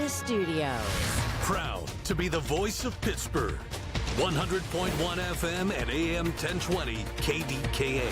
the studios. Proud to be the voice of Pittsburgh. 100.1 FM and AM 1020 KDKA.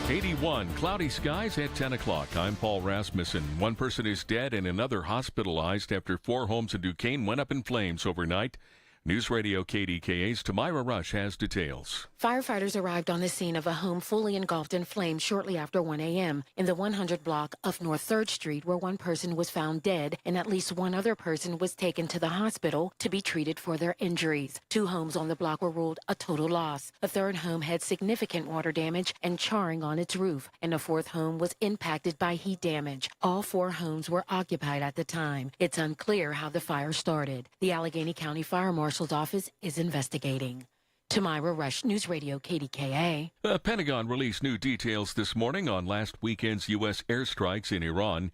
81 cloudy skies at 10 o'clock. I'm Paul Rasmussen. One person is dead and another hospitalized after 4 homes in Duquesne went up in flames overnight. News Radio KDKA's Tamira Rush has details. Firefighters arrived on the scene of a home fully engulfed in flames shortly after 1 a.m. in the 100 block of North 3rd Street, where one person was found dead and at least one other person was taken to the hospital to be treated for their injuries. 2 homes on the block were ruled a total loss. A third home had significant water damage and charring on its roof, and a fourth home was impacted by heat damage. All 4 homes were occupied at the time. It's unclear how the fire started. The Allegheny County Fire Marshal's office is investigating. Tamira Rush, News Radio KDKA. The Pentagon released new details this morning on last weekend's U.S. airstrikes in Iran.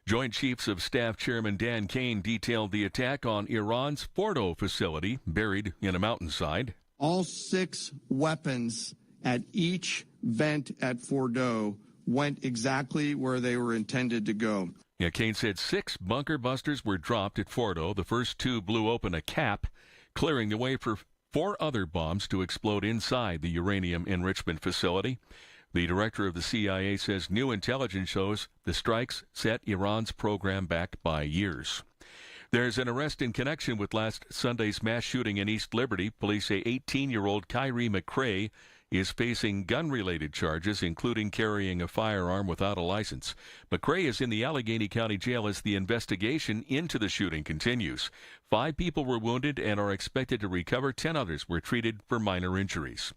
Joint Chiefs of Staff Chairman Dan Kane detailed the attack on Iran's Fordo facility, buried in a mountainside. All 6 weapons at each vent at Fordo went exactly where they were intended to go. Yeah, Kane said 6 bunker busters were dropped at Fordo. The first 2 blew open a cap, clearing the way for 4 other bombs to explode inside the uranium enrichment facility. The director of the CIA says new intelligence shows the strikes set Iran's program back by years. There's an arrest in connection with last Sunday's mass shooting in East Liberty. Police say 18-year-old Kyrie McCrae is facing gun-related charges, including carrying a firearm without a license. McCrae is in the Allegheny County Jail as the investigation into the shooting continues. 5 people were wounded and are expected to recover. 10 others were treated for minor injuries.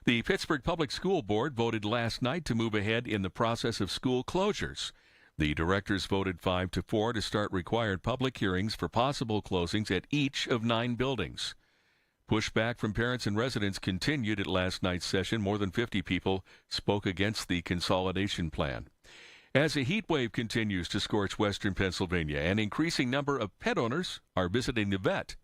The Pittsburgh Public School Board voted last night to move ahead in the process of school closures. The directors voted 5-4 to start required public hearings for possible closings at each of 9 buildings. Pushback from parents and residents continued at last night's session. More than 50 people spoke against the consolidation plan. As a heat wave continues to scorch western Pennsylvania, an increasing number of pet owners are visiting the vet.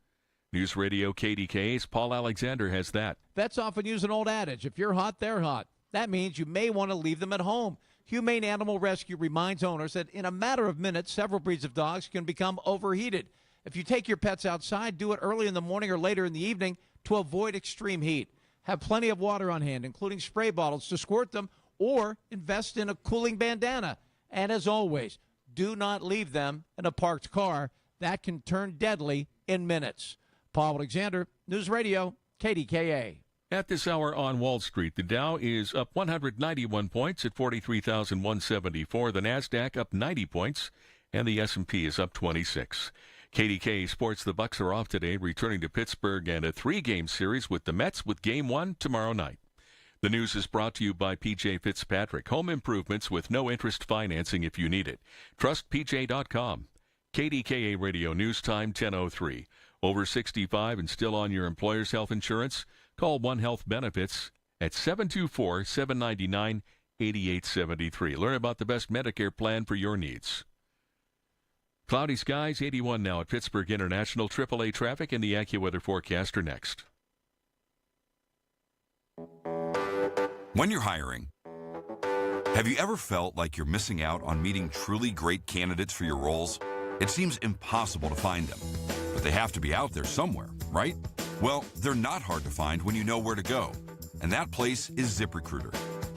News Radio KDKA's Paul Alexander has that. Vets often use an old adage, if you're hot, they're hot. That means you may want to leave them at home. Humane Animal Rescue reminds owners that in a matter of minutes, several breeds of dogs can become overheated. If you take your pets outside, do it early in the morning or later in the evening to avoid extreme heat. Have plenty of water on hand, including spray bottles to squirt them, or invest in a cooling bandana. And as always, do not leave them in a parked car. That can turn deadly in minutes. Paul Alexander, News Radio, KDKA. At this hour on Wall Street, the Dow is up 191 points at 43,174. The NASDAQ up 90 points, and the S&P is up 26. KDKA Sports, the Bucks are off today, returning to Pittsburgh and a 3-game series with the Mets with Game 1 tomorrow night. The news is brought to you by P.J. Fitzpatrick. Home improvements with no-interest financing if you need it. Trust PJ.com. KDKA Radio News Time 10:03. Over 65 and still on your employer's health insurance? Call One Health Benefits at 724-799-8873. Learn about the best Medicare plan for your needs. Cloudy skies, 81 now at Pittsburgh International. AAA traffic and the AccuWeather forecast are next. When you're hiring, have you ever felt like you're missing out on meeting truly great candidates for your roles? It seems impossible to find them, but they have to be out there somewhere, right? Well, they're not hard to find when you know where to go, and that place is ZipRecruiter.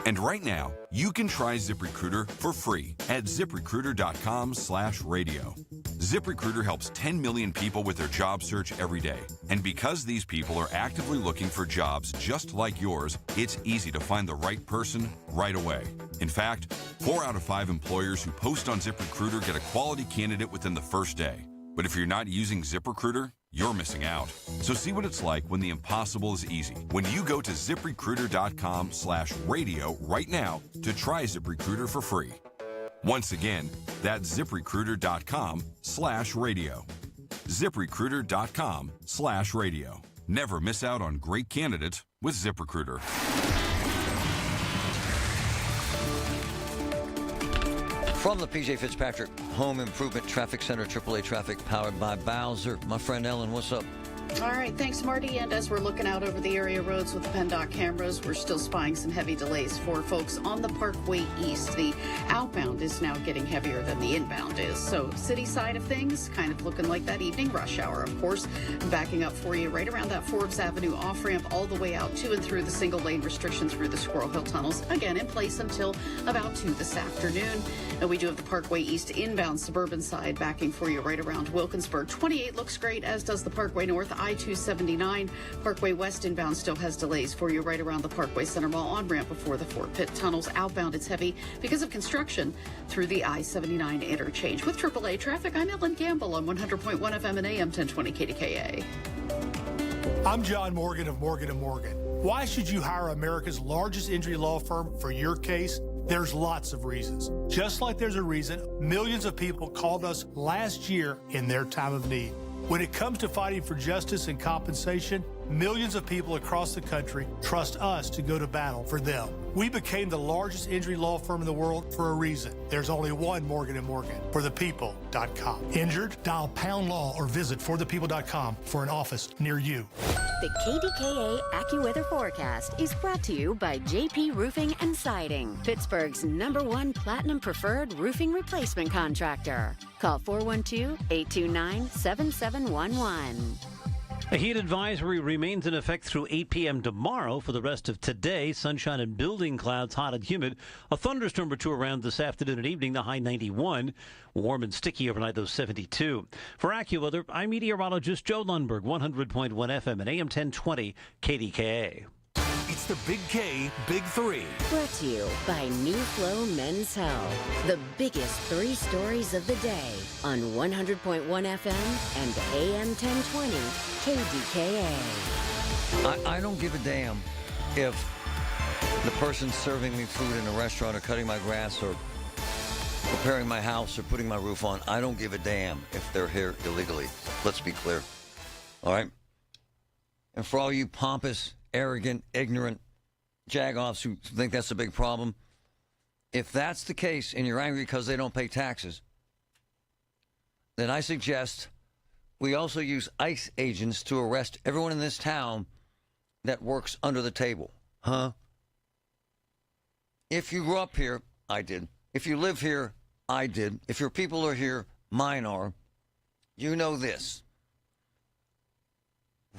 And right now, you can try ZipRecruiter for free at ZipRecruiter.com/radio. ZipRecruiter helps 10 million people with their job search every day. And because these people are actively looking for jobs just like yours, it's easy to find the right person right away. In fact, 4 out of 5 employers who post on ZipRecruiter get a quality candidate within the first day. But if you're not using ZipRecruiter, you're missing out. So see what it's like when the impossible is easy. When you go to ZipRecruiter.com/radio right now to try ZipRecruiter for free. Once again, that's ZipRecruiter.com/radio. ZipRecruiter.com/radio. Never miss out on great candidates with ZipRecruiter. From the P.J. Fitzpatrick Home Improvement Traffic Center, AAA traffic powered by Bowser. My friend Ellen, what's up? All right, thanks, Marty. And as we're looking out over the area roads with the PennDOT cameras, we're still spying some heavy delays for folks on the Parkway East. The outbound is now getting heavier than the inbound is. So city side of things, kind of looking like that evening rush hour, of course. Backing up for you right around that Forbes Avenue off-ramp all the way out to and through the single-lane restriction through the Squirrel Hill tunnels. Again, in place until about 2 this afternoon. And we do have the Parkway East inbound suburban side backing for you right around Wilkinsburg. 28 looks great, as does the Parkway North. I-279 Parkway West inbound still has delays for you right around the Parkway Center Mall on-ramp before the Fort Pitt tunnels. Outbound, it's heavy because of construction through the I-79 interchange. With AAA traffic, I'm Ellen Gamble on 100.1 FM and AM 1020 KDKA. I'm John Morgan of Morgan & Morgan. Why should you hire America's largest injury law firm for your case? There's lots of reasons. Just like there's a reason millions of people called us last year in their time of need. When it comes to fighting for justice and compensation, millions of people across the country trust us to go to battle for them. We became the largest injury law firm in the world for a reason. There's only one Morgan & Morgan, forthepeople.com. Injured? Dial #law or visit forthepeople.com for an office near you. The KDKA AccuWeather forecast is brought to you by JP Roofing and Siding, Pittsburgh's #1 Platinum Preferred Roofing Replacement Contractor. Call 412-829-7711. A heat advisory remains in effect through 8 p.m. tomorrow. For the rest of today, sunshine and building clouds, hot and humid. A thunderstorm or two around this afternoon and evening, the high 91. Warm and sticky overnight, though 72. For AccuWeather, I'm meteorologist Joe Lundberg, 100.1 FM and AM 1020 KDKA. It's the Big K, Big Three. Brought to you by New Flow Men's Health. The biggest 3 stories of the day on 100.1 FM and AM 1020 KDKA. I don't give a damn if the person serving me food in a restaurant or cutting my grass or repairing my house or putting my roof on. I don't give a damn if they're here illegally. Let's be clear. All right? And for all you pompous, arrogant, ignorant jagoffs who think that's a big problem, if that's the case and you're angry because they don't pay taxes, then I suggest we also use ICE agents to arrest everyone in this town that works under the table. Huh? If you grew up here, I did. If you live here, I did. If your people are here, mine are. You know this.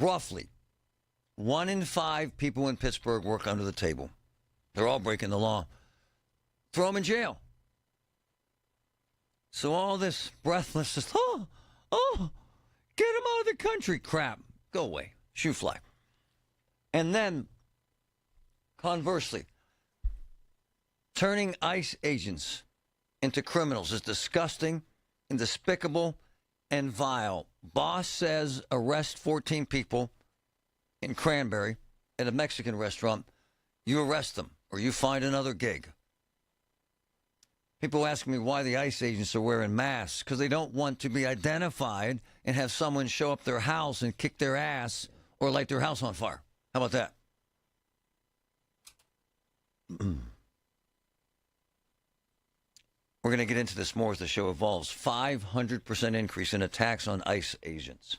Roughly, 1 in 5 people in Pittsburgh work under the table. They're all breaking the law. Throw them in jail. So all this breathless, get them out of the country crap. Go away. Shoe fly. And then, conversely, turning ICE agents into criminals is disgusting and despicable and vile. Boss says arrest 14 people in Cranberry at a Mexican restaurant. You arrest them or you find another gig. People ask me why the ICE agents are wearing masks, because they don't want to be identified and have someone show up their house and kick their ass or light their house on fire. How about that? We're going to get into this more as the show evolves. 500% increase in attacks on ICE agents.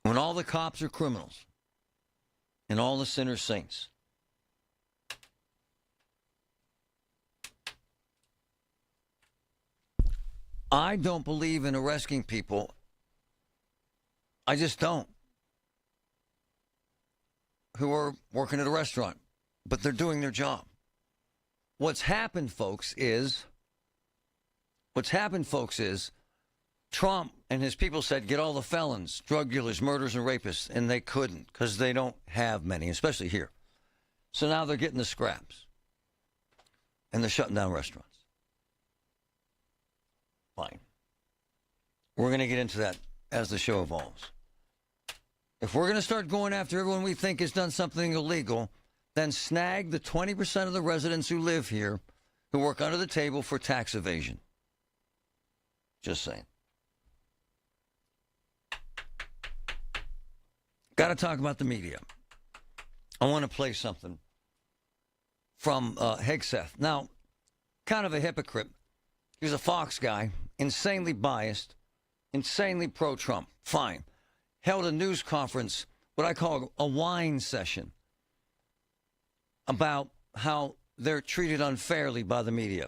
When all the cops are criminals and all the sinners saints. I don't believe in arresting people. I just don't. Who are working at a restaurant, but they're doing their job. What's happened, folks, is Trump and his people said, get all the felons, drug dealers, murderers, and rapists, and they couldn't because they don't have many, especially here. So now they're getting the scraps, and they're shutting down restaurants. Fine. We're going to get into that as the show evolves. If we're going to start going after everyone we think has done something illegal, then snag the 20% of the residents who live here who work under the table for tax evasion. Just saying. Got to talk about the media. I want to play something from Hegseth. Now, kind of a hypocrite. He was a Fox guy, insanely biased, insanely pro-Trump. Fine. held a news conference, what I call a wine session, about how they're treated unfairly by the media.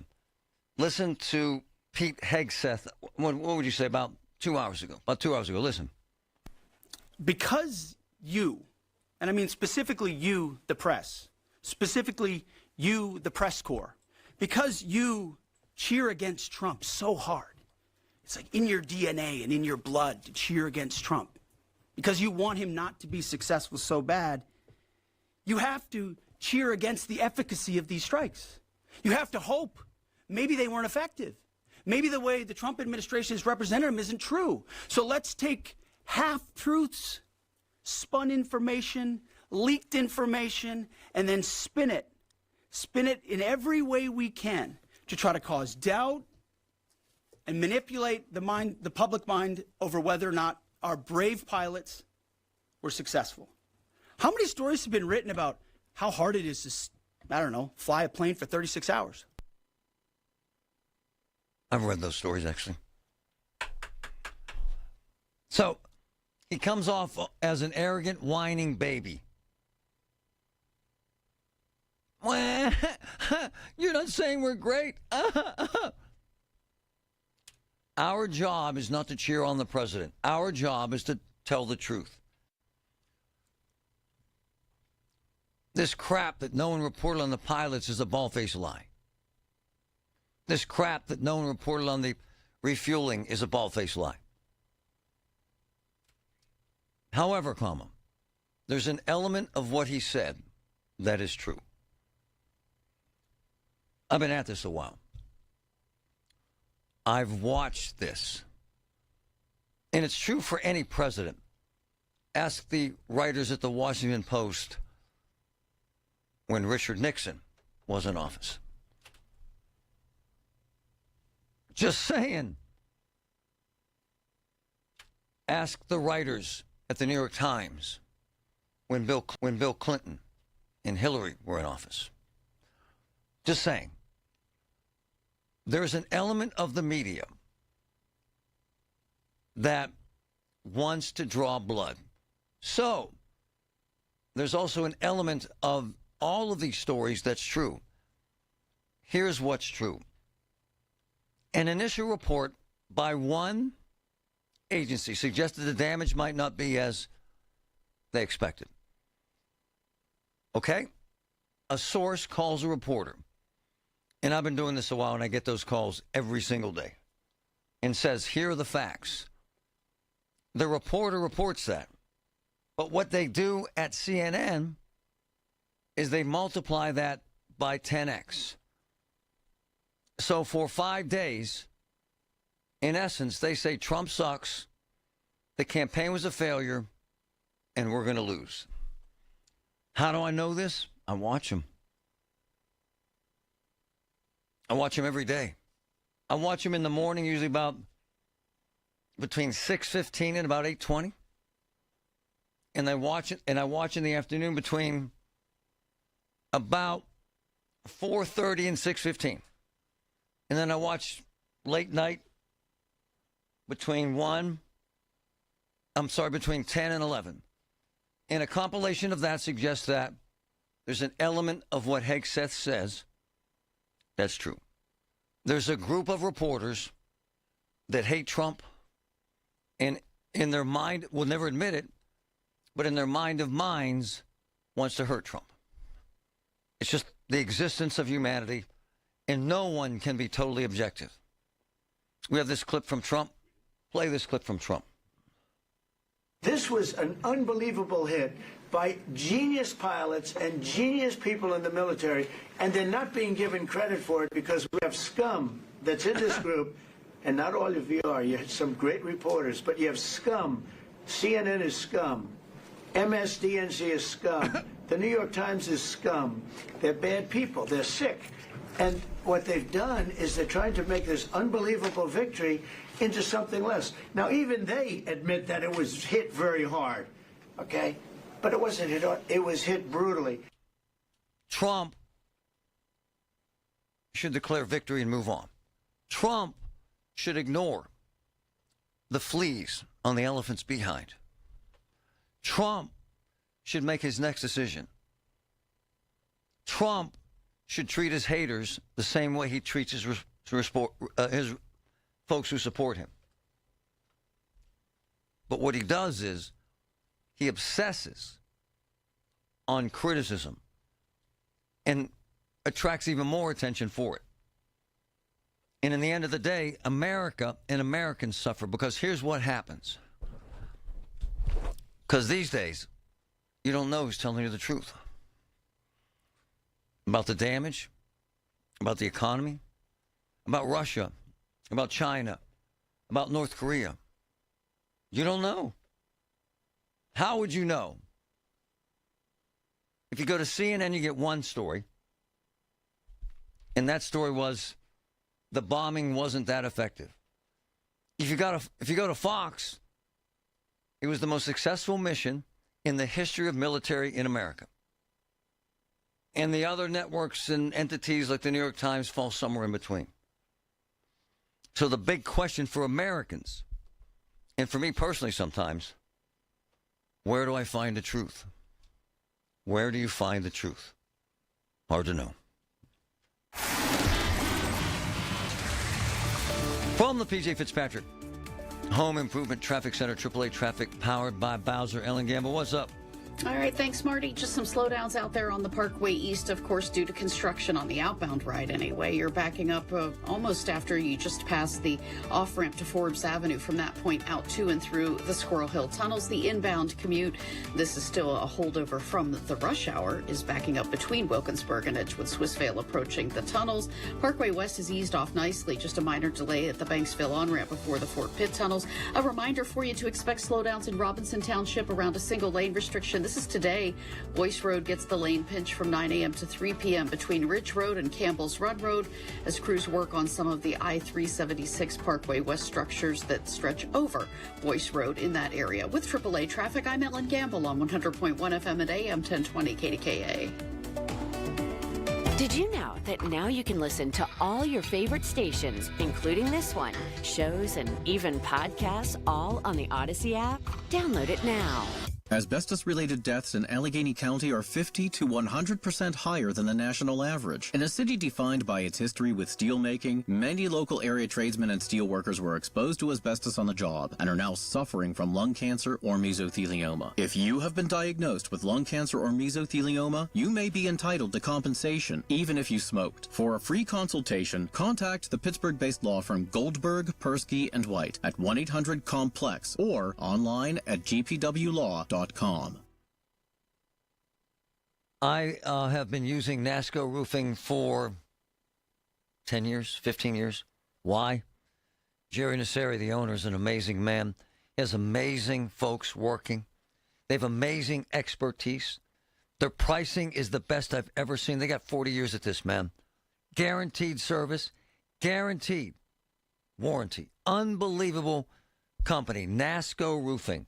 Listen to Pete Hegseth. What would you say about 2 hours ago? About 2 hours ago. Listen. Because you, and I mean specifically you, the press, specifically you, the press corps, because you cheer against Trump so hard, it's like in your DNA and in your blood to cheer against Trump, because you want him not to be successful so bad, you have to cheer against the efficacy of these strikes. You have to hope maybe they weren't effective. Maybe the way the Trump administration has represented them isn't true. So let's take half-truths, spun information, leaked information, and then spin it. Spin it in every way we can to try to cause doubt and manipulate the public mind over whether or not our brave pilots were successful. How many stories have been written about how hard it is to, I don't know, fly a plane for 36 hours? I've read those stories, actually. So he comes off as an arrogant, whining baby. Well, you're not saying we're great. Our job is not to cheer on the president. Our job is to tell the truth. This crap that no one reported on the pilots is a bald-faced lie. This crap that no one reported on the refueling is a bald-faced lie. However, there's an element of what he said that is true. I've been at this a while. I've watched this. And it's true for any president. Ask the writers at the Washington Post when Richard Nixon was in office. Just saying. Ask the writers at the New York Times when Bill Clinton and Hillary were in office. Just saying. There's an element of the media that wants to draw blood. So, there's also an element of all of these stories that's true. Here's what's true. An initial report by one agency suggested the damage might not be as they expected. Okay? A source calls a reporter. And I've been doing this a while, and I get those calls every single day. And says, here are the facts. The reporter reports that. But what they do at CNN is they multiply that by 10x. So for 5 days, in essence, they say Trump sucks, the campaign was a failure, and we're going to lose. How do I know this? I watch them. I watch them every day. I watch them in the morning, usually about between 6:15 and about 8:20. And I watch in the afternoon between about 4:30 and 6:15. And then I watch late night between 10 and 11. And a compilation of that suggests that there's an element of what Hegseth says that's true. There's a group of reporters that hate Trump and in their mind will never admit it, but in their mind of minds wants to hurt Trump. It's just the existence of humanity, and no one can be totally objective. We have this clip from Trump. Play this clip from Trump. This was an unbelievable hit by genius pilots and genius people in the military, and they're not being given credit for it because we have scum that's in this group, and not all of you are. You have some great reporters, but you have scum. CNN is scum. MSDNC is scum. The New York Times is scum. They're bad people. They're sick. And what they've done is they're trying to make this unbelievable victory into something less. Now, even they admit that it was hit very hard, okay? But it wasn't hit hard. It was hit brutally. Trump should declare victory and move on. Trump should ignore the fleas on the elephant's behind. Trump should make his next decision. Trump should treat his haters the same way he treats his folks who support him. But what he does is he obsesses on criticism and attracts even more attention for it. And in the end of the day, America and Americans suffer because here's what happens. Because these days, you don't know who's telling you the truth. About the damage, about the economy, about Russia, about China, about North Korea. You don't know. How would you know? If you go to CNN, you get one story. And that story was the bombing wasn't that effective. If you go to Fox, it was the most successful mission in the history of military in America. And the other networks and entities like the New York Times fall somewhere in between. So the big question for Americans, and for me personally sometimes, where do I find the truth? Where do you find the truth? Hard to know. From the PJ Fitzpatrick Home Improvement Traffic Center, AAA Traffic, powered by Bowser. Ellen Gamble, what's up? All right, thanks, Marty. Just some slowdowns out there on the Parkway East, of course, due to construction on the outbound ride anyway. You're backing up almost after you just passed the off-ramp to Forbes Avenue from that point out to and through the Squirrel Hill tunnels. The inbound commute, this is still a holdover from the rush hour, is backing up between Wilkinsburg and Edgewood Swissvale approaching the tunnels. Parkway West has eased off nicely, just a minor delay at the Banksville on-ramp before the Fort Pitt tunnels. A reminder for you to expect slowdowns in Robinson Township around a single lane restriction. This is today. Boyce Road gets the lane pinch from 9 a.m. to 3 p.m. between Ridge Road and Campbell's Run Road as crews work on some of the I-376 Parkway West structures that stretch over Boyce Road in that area. With AAA traffic, I'm Ellen Gamble on 100.1 FM at AM 1020 KDKA. Did you know that now you can listen to all your favorite stations, including this one, shows, and even podcasts, all on the Odyssey app? Download it now. Asbestos-related deaths in Allegheny County are 50 to 100% higher than the national average. In a city defined by its history with steel making, many local area tradesmen and steel workers were exposed to asbestos on the job and are now suffering from lung cancer or mesothelioma. If you have been diagnosed with lung cancer or mesothelioma, you may be entitled to compensation, even if you smoked. For a free consultation, contact the Pittsburgh-based law firm Goldberg, Persky & White at 1-800-COMPLEX or online at gpwlaw.com. I have been using NASCO roofing for 10 years, 15 years. Why? Jerry Nasseri, the owner, is an amazing man. He has amazing folks working. They have amazing expertise. Their pricing is the best I've ever seen. They got 40 years at this, man. Guaranteed service, guaranteed warranty. Unbelievable company, NASCO Roofing.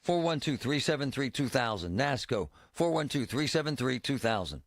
412-373-2000. NASCO, 412-373-2000.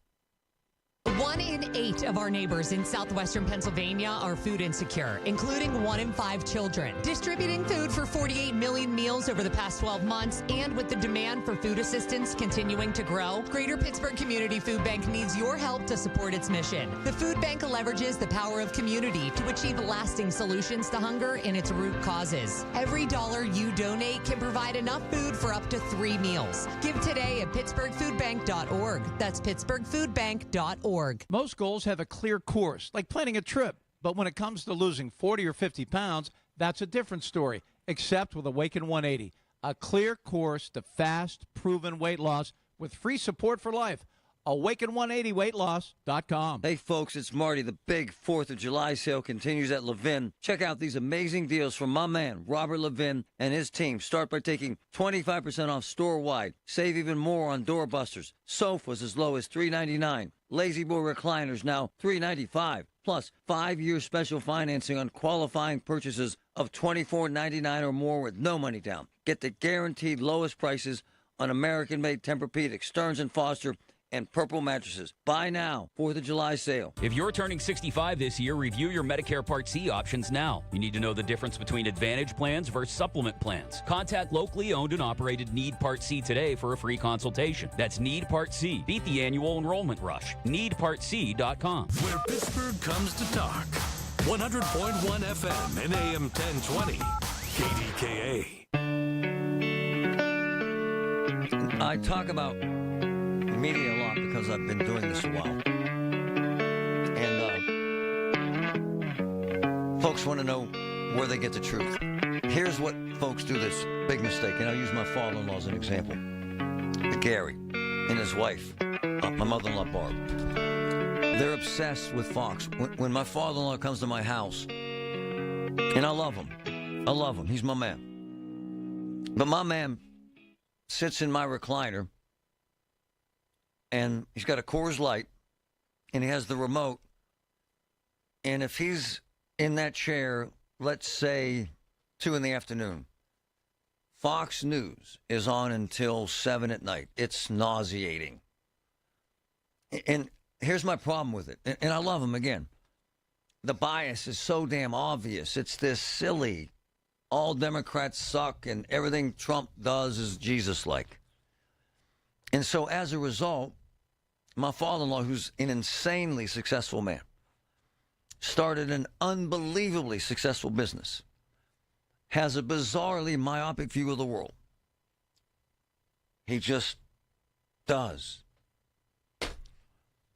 1 in 8 of our neighbors in southwestern Pennsylvania are food insecure, including 1 in 5 children. Distributing food for 48 million meals over the past 12 months, and with the demand for food assistance continuing to grow, Greater Pittsburgh Community Food Bank needs your help to support its mission. The food bank leverages the power of community to achieve lasting solutions to hunger and its root causes. Every dollar you donate can provide enough food for up to 3 meals. Give today at pittsburghfoodbank.org. That's pittsburghfoodbank.org. Most goals have a clear course, like planning a trip. But when it comes to losing 40 or 50 pounds, that's a different story, except with Awaken 180, a clear course to fast, proven weight loss with free support for life. Awaken180weightloss.com. Hey, folks, it's Marty. The big 4th of July sale continues at Levin. Check out these amazing deals from my man, Robert Levin, and his team. Start by taking 25% off store-wide. Save even more on doorbusters. Sofas as low as $399. Lazy Boy recliners now $395. Plus, 5-year special financing on qualifying purchases of $24.99 or more with no money down. Get the guaranteed lowest prices on American-made Tempur-Pedic, Stearns & Foster, and Purple mattresses. Buy now. 4th of July sale. If you're turning 65 this year, review your Medicare Part C options now. You need to know the difference between Advantage plans versus supplement plans. Contact locally owned and operated Need Part C today for a free consultation. That's Need Part C. Beat the annual enrollment rush. NeedPartC.com. Where Pittsburgh comes to talk. 100.1 FM and AM 1020. KDKA. I talk about media a lot because I've been doing this a while. And folks want to know where they get the truth. Here's what folks do this big mistake, and I'll use my father-in-law as an example. Gary and his wife, my mother-in-law Barb. They're obsessed with Fox. When my father-in-law comes to my house, and I love him. He's my man. But my man sits in my recliner, and he's got a Coors Light, and he has the remote. And if he's in that chair, let's say 2 in the afternoon, Fox News is on until 7 at night. It's nauseating. And here's my problem with it, and I love him again. The bias is so damn obvious. It's this silly, all Democrats suck and everything Trump does is Jesus-like. And so as a result, my father-in-law, who's an insanely successful man, started an unbelievably successful business, has a bizarrely myopic view of the world. He just does.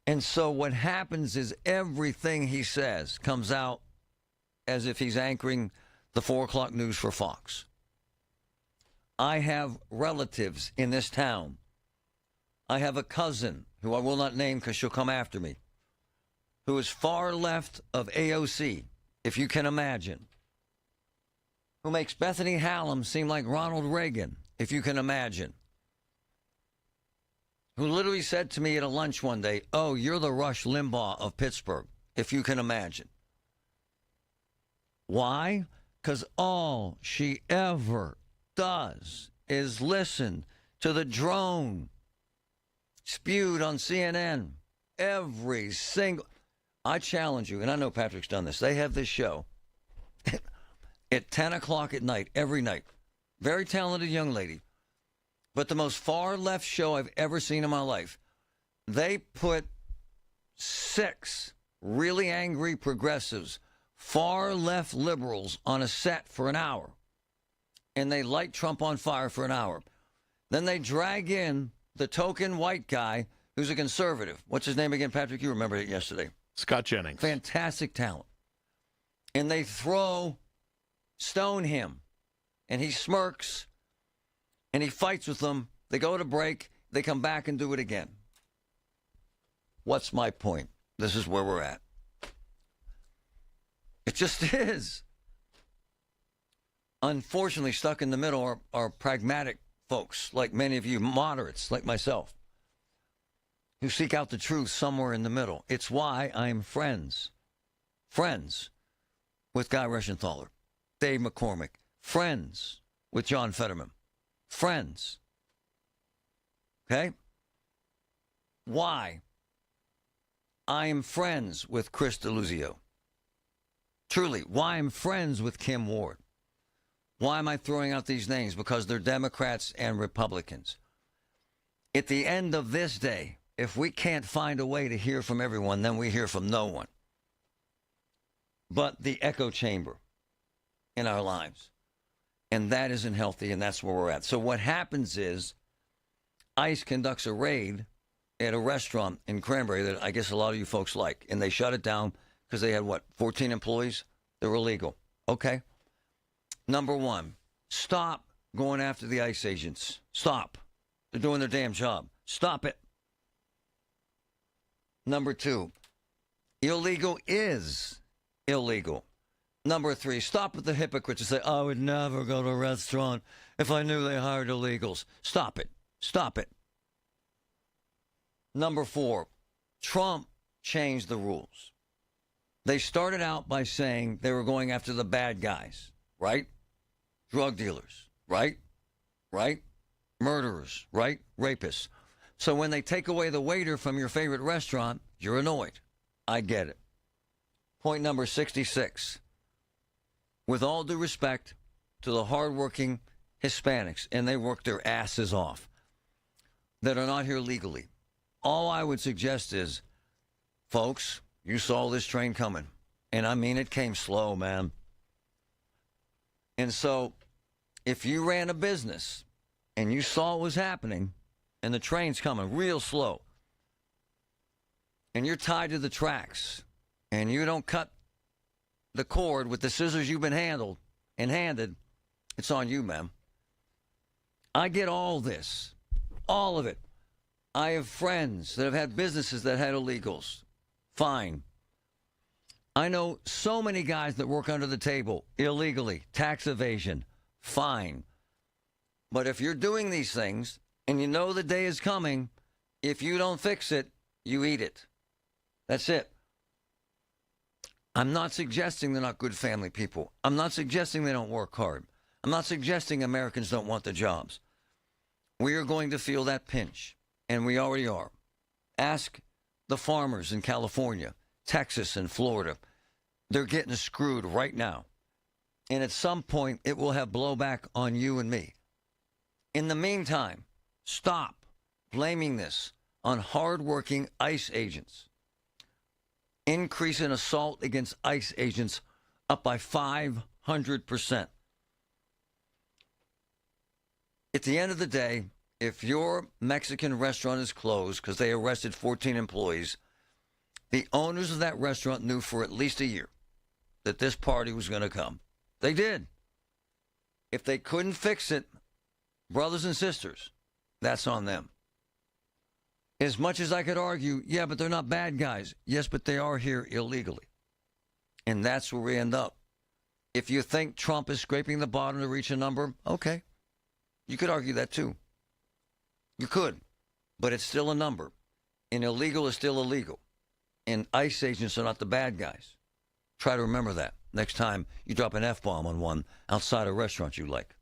And so what happens is everything he says comes out as if he's anchoring the 4 o'clock news for Fox. I have relatives in this town. I have a cousin, who I will not name because she'll come after me, who is far left of AOC, if you can imagine, who makes Bethany Hallam seem like Ronald Reagan, if you can imagine, who literally said to me at a lunch one day, "Oh, you're the Rush Limbaugh of Pittsburgh," if you can imagine. Why? Because all she ever does is listen to the drone spewed on CNN. Every single... I challenge you, and I know Patrick's done this. They have this show at 10 o'clock at night, every night. Very talented young lady. But the most far-left show I've ever seen in my life. They put 6 really angry progressives, far-left liberals, on a set for an hour. And they light Trump on fire for an hour. Then they drag in the token white guy who's a conservative. What's his name again, Patrick? You remembered it yesterday. Scott Jennings. Fantastic talent. And they stone him. And he smirks. And he fights with them. They go to break. They come back and do it again. What's my point? This is where we're at. It just is. Unfortunately, stuck in the middle are pragmatic folks, like many of you moderates, like myself, who seek out the truth somewhere in the middle. It's why I'm friends with Guy Reschenthaler, Dave McCormick, friends with John Fetterman. Friends. Okay? Why? I am friends with Chris DeLuzio. Truly, why I'm friends with Kim Ward. Why am I throwing out these names? Because they're Democrats and Republicans. At the end of this day, if we can't find a way to hear from everyone, then we hear from no one. But the echo chamber in our lives. And that isn't healthy, and that's where we're at. So what happens is ICE conducts a raid at a restaurant in Cranberry that I guess a lot of you folks like, and they shut it down because they had, 14 employees? They were illegal. Okay. Number one, stop going after the ICE agents. Stop. They're doing their damn job. Stop it. Number 2, illegal is illegal. Number 3, stop with the hypocrites and say, I would never go to a restaurant if I knew they hired illegals. Stop it. Stop it. Number 4, Trump changed the rules. They started out by saying they were going after the bad guys, right? Drug dealers, right? Right? Murderers, right? Rapists. So when they take away the waiter from your favorite restaurant, you're annoyed. I get it. Point number 66. With all due respect to the hardworking Hispanics, and they work their asses off, that are not here legally, all I would suggest is, folks, you saw this train coming. And I mean, it came slow, man. And so if you ran a business and you saw what was happening and the train's coming real slow and you're tied to the tracks and you don't cut the cord with the scissors you've been handed, it's on you, ma'am. I get all this, all of it. I have friends that have had businesses that had illegals. Fine. I know so many guys that work under the table illegally, tax evasion. Fine. But if you're doing these things and you know the day is coming, if you don't fix it, you eat it. That's it. I'm not suggesting they're not good family people. I'm not suggesting they don't work hard. I'm not suggesting Americans don't want the jobs. We are going to feel that pinch, and we already are. Ask the farmers in California, Texas, and Florida. They're getting screwed right now. And at some point, it will have blowback on you and me. In the meantime, stop blaming this on hardworking ICE agents. Increase in assault against ICE agents up by 500%. At the end of the day, if your Mexican restaurant is closed because they arrested 14 employees, the owners of that restaurant knew for at least a year that this party was going to come. They did. If they couldn't fix it, brothers and sisters, that's on them. As much as I could argue, yeah, but they're not bad guys. Yes, but they are here illegally. And that's where we end up. If you think Trump is scraping the bottom to reach a number, okay. You could argue that too. You could. But it's still a number. And illegal is still illegal. And ICE agents are not the bad guys. Try to remember that next time you drop an F-bomb on one outside a restaurant you like.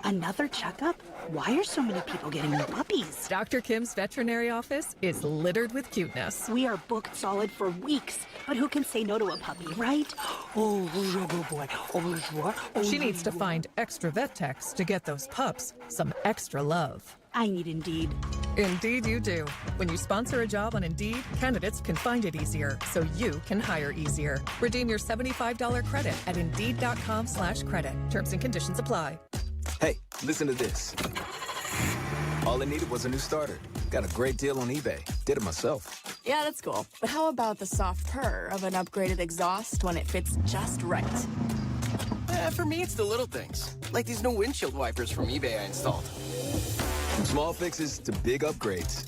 Another checkup? Why are so many people getting new puppies? Dr. Kim's veterinary office is littered with cuteness. We are booked solid for weeks, but who can say no to a puppy, right? Oh, good boy. Oh, sure. Oh, She needs to find extra vet techs to get those pups some extra love. I need Indeed. Indeed you do. When you sponsor a job on Indeed, candidates can find it easier, so you can hire easier. Redeem your $75 credit at Indeed.com/credit. Terms and conditions apply. Hey, listen to this. All I needed was a new starter. Got a great deal on eBay. Did it myself. Yeah, that's cool. But how about the soft purr of an upgraded exhaust when it fits just right? For me, it's the little things, like these new windshield wipers from eBay I installed. From small fixes to big upgrades,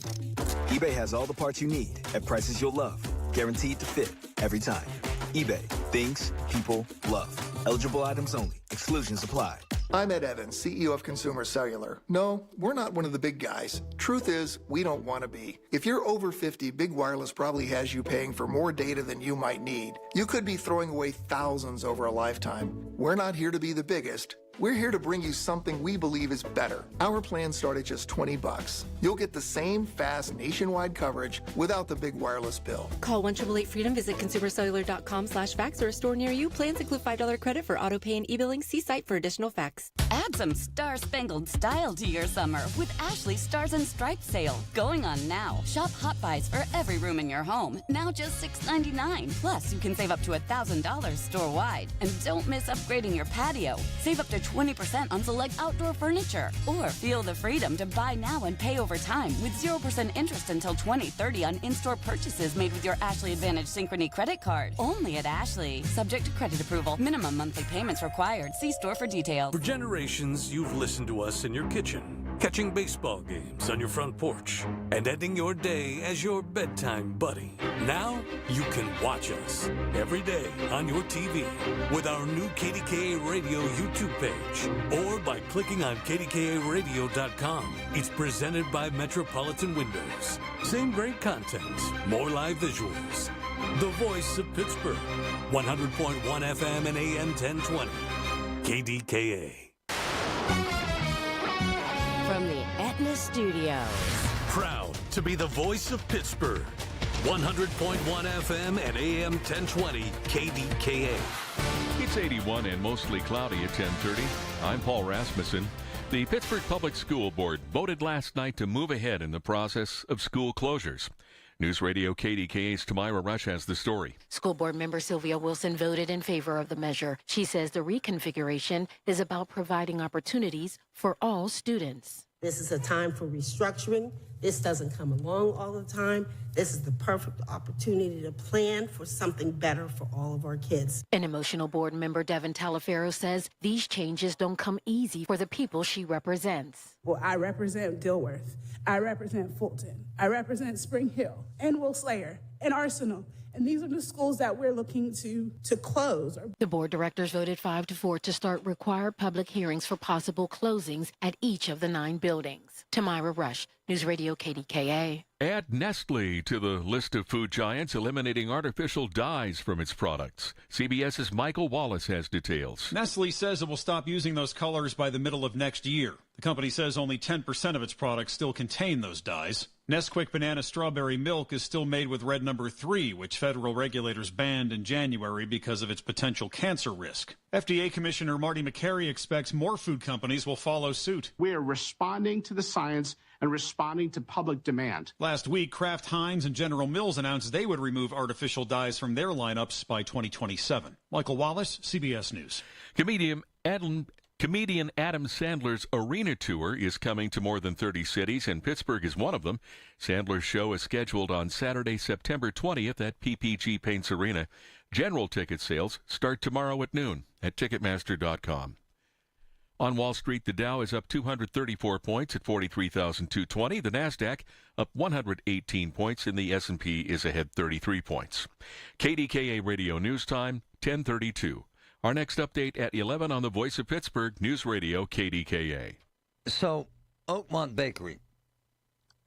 eBay has all the parts you need at prices you'll love. Guaranteed to fit every time. eBay. Things people love. Eligible items only. Exclusions apply. I'm Ed Evans, CEO of Consumer Cellular. No, we're not one of the big guys. Truth is, we don't want to be. If you're over 50, Big Wireless probably has you paying for more data than you might need. You could be throwing away thousands over a lifetime. We're not here to be the biggest. We're here to bring you something we believe is better. Our plans start at just $20. You'll get the same fast nationwide coverage without the big wireless bill. Call 1-888-FREEDOM, visit consumercellular.com/facts or a store near you. Plans include $5 credit for auto pay and e-billing. See site for additional facts. Add some star-spangled style to your summer with Ashley's Stars and Stripes sale. Going on now. Shop Hot Buys for every room in your home. Now just $6.99. Plus, you can save up to $1,000 store-wide. And don't miss upgrading your patio. Save up to 20% on select outdoor furniture. Or feel the freedom to buy now and pay over time with 0% interest until 2030 on in-store purchases made with your Ashley Advantage Synchrony credit card. Only at Ashley. Subject to credit approval. Minimum monthly payments required. See store for details. For generations, you've listened to us in your kitchen, catching baseball games on your front porch, and ending your day as your bedtime buddy. Now, you can watch us every day on your TV with our new KDKA Radio YouTube page or by clicking on KDKARadio.com. It's presented by Metropolitan Windows. Same great content, more live visuals. The voice of Pittsburgh, 100.1 FM and AM 1020. KDKA. From the Aetna studios. Proud to be the voice of Pittsburgh. 100.1 FM and AM 1020 KDKA. It's 81 and mostly cloudy at 10:30. I'm Paul Rasmussen. The Pittsburgh Public School Board voted last night to move ahead in the process of school closures. News Radio KDKA's Tamira Rush has the story. School board member Sylvia Wilson voted in favor of the measure. She says the reconfiguration is about providing opportunities for all students. This is a time for restructuring. This doesn't come along all the time. This is the perfect opportunity to plan for something better for all of our kids. An emotional board member, Devin Talaferro, says these changes don't come easy for the people she represents. Well, I represent Dilworth. I represent Fulton. I represent Spring Hill and Will Slayer and Arsenal. And these are the schools that we're looking to close. The board directors voted 5-4 to start required public hearings for possible closings at each of the 9 buildings. Tamira Rush, News Radio KDKA. Add Nestle to the list of food giants eliminating artificial dyes from its products. CBS's Michael Wallace has details. Nestle says it will stop using those colors by the middle of next year. The company says only 10% of its products still contain those dyes. Nesquik banana strawberry milk is still made with red number 3, which federal regulators banned in January because of its potential cancer risk. FDA Commissioner Marty McCary expects more food companies will follow suit. We are responding to the science and responding to public demand. Last week, Kraft Heinz and General Mills announced they would remove artificial dyes from their lineups by 2027. Michael Wallace, CBS News. Comedian Adam Sandler's Arena Tour is coming to more than 30 cities, and Pittsburgh is one of them. Sandler's show is scheduled on Saturday, September 20th at PPG Paints Arena. General ticket sales start tomorrow at noon at Ticketmaster.com. On Wall Street, the Dow is up 234 points at 43,220. The Nasdaq up 118 points, and the S&P is ahead 33 points. KDKA Radio News Time, 10:32. Our next update at 11 on the Voice of Pittsburgh, News Radio KDKA. So, Oakmont Bakery,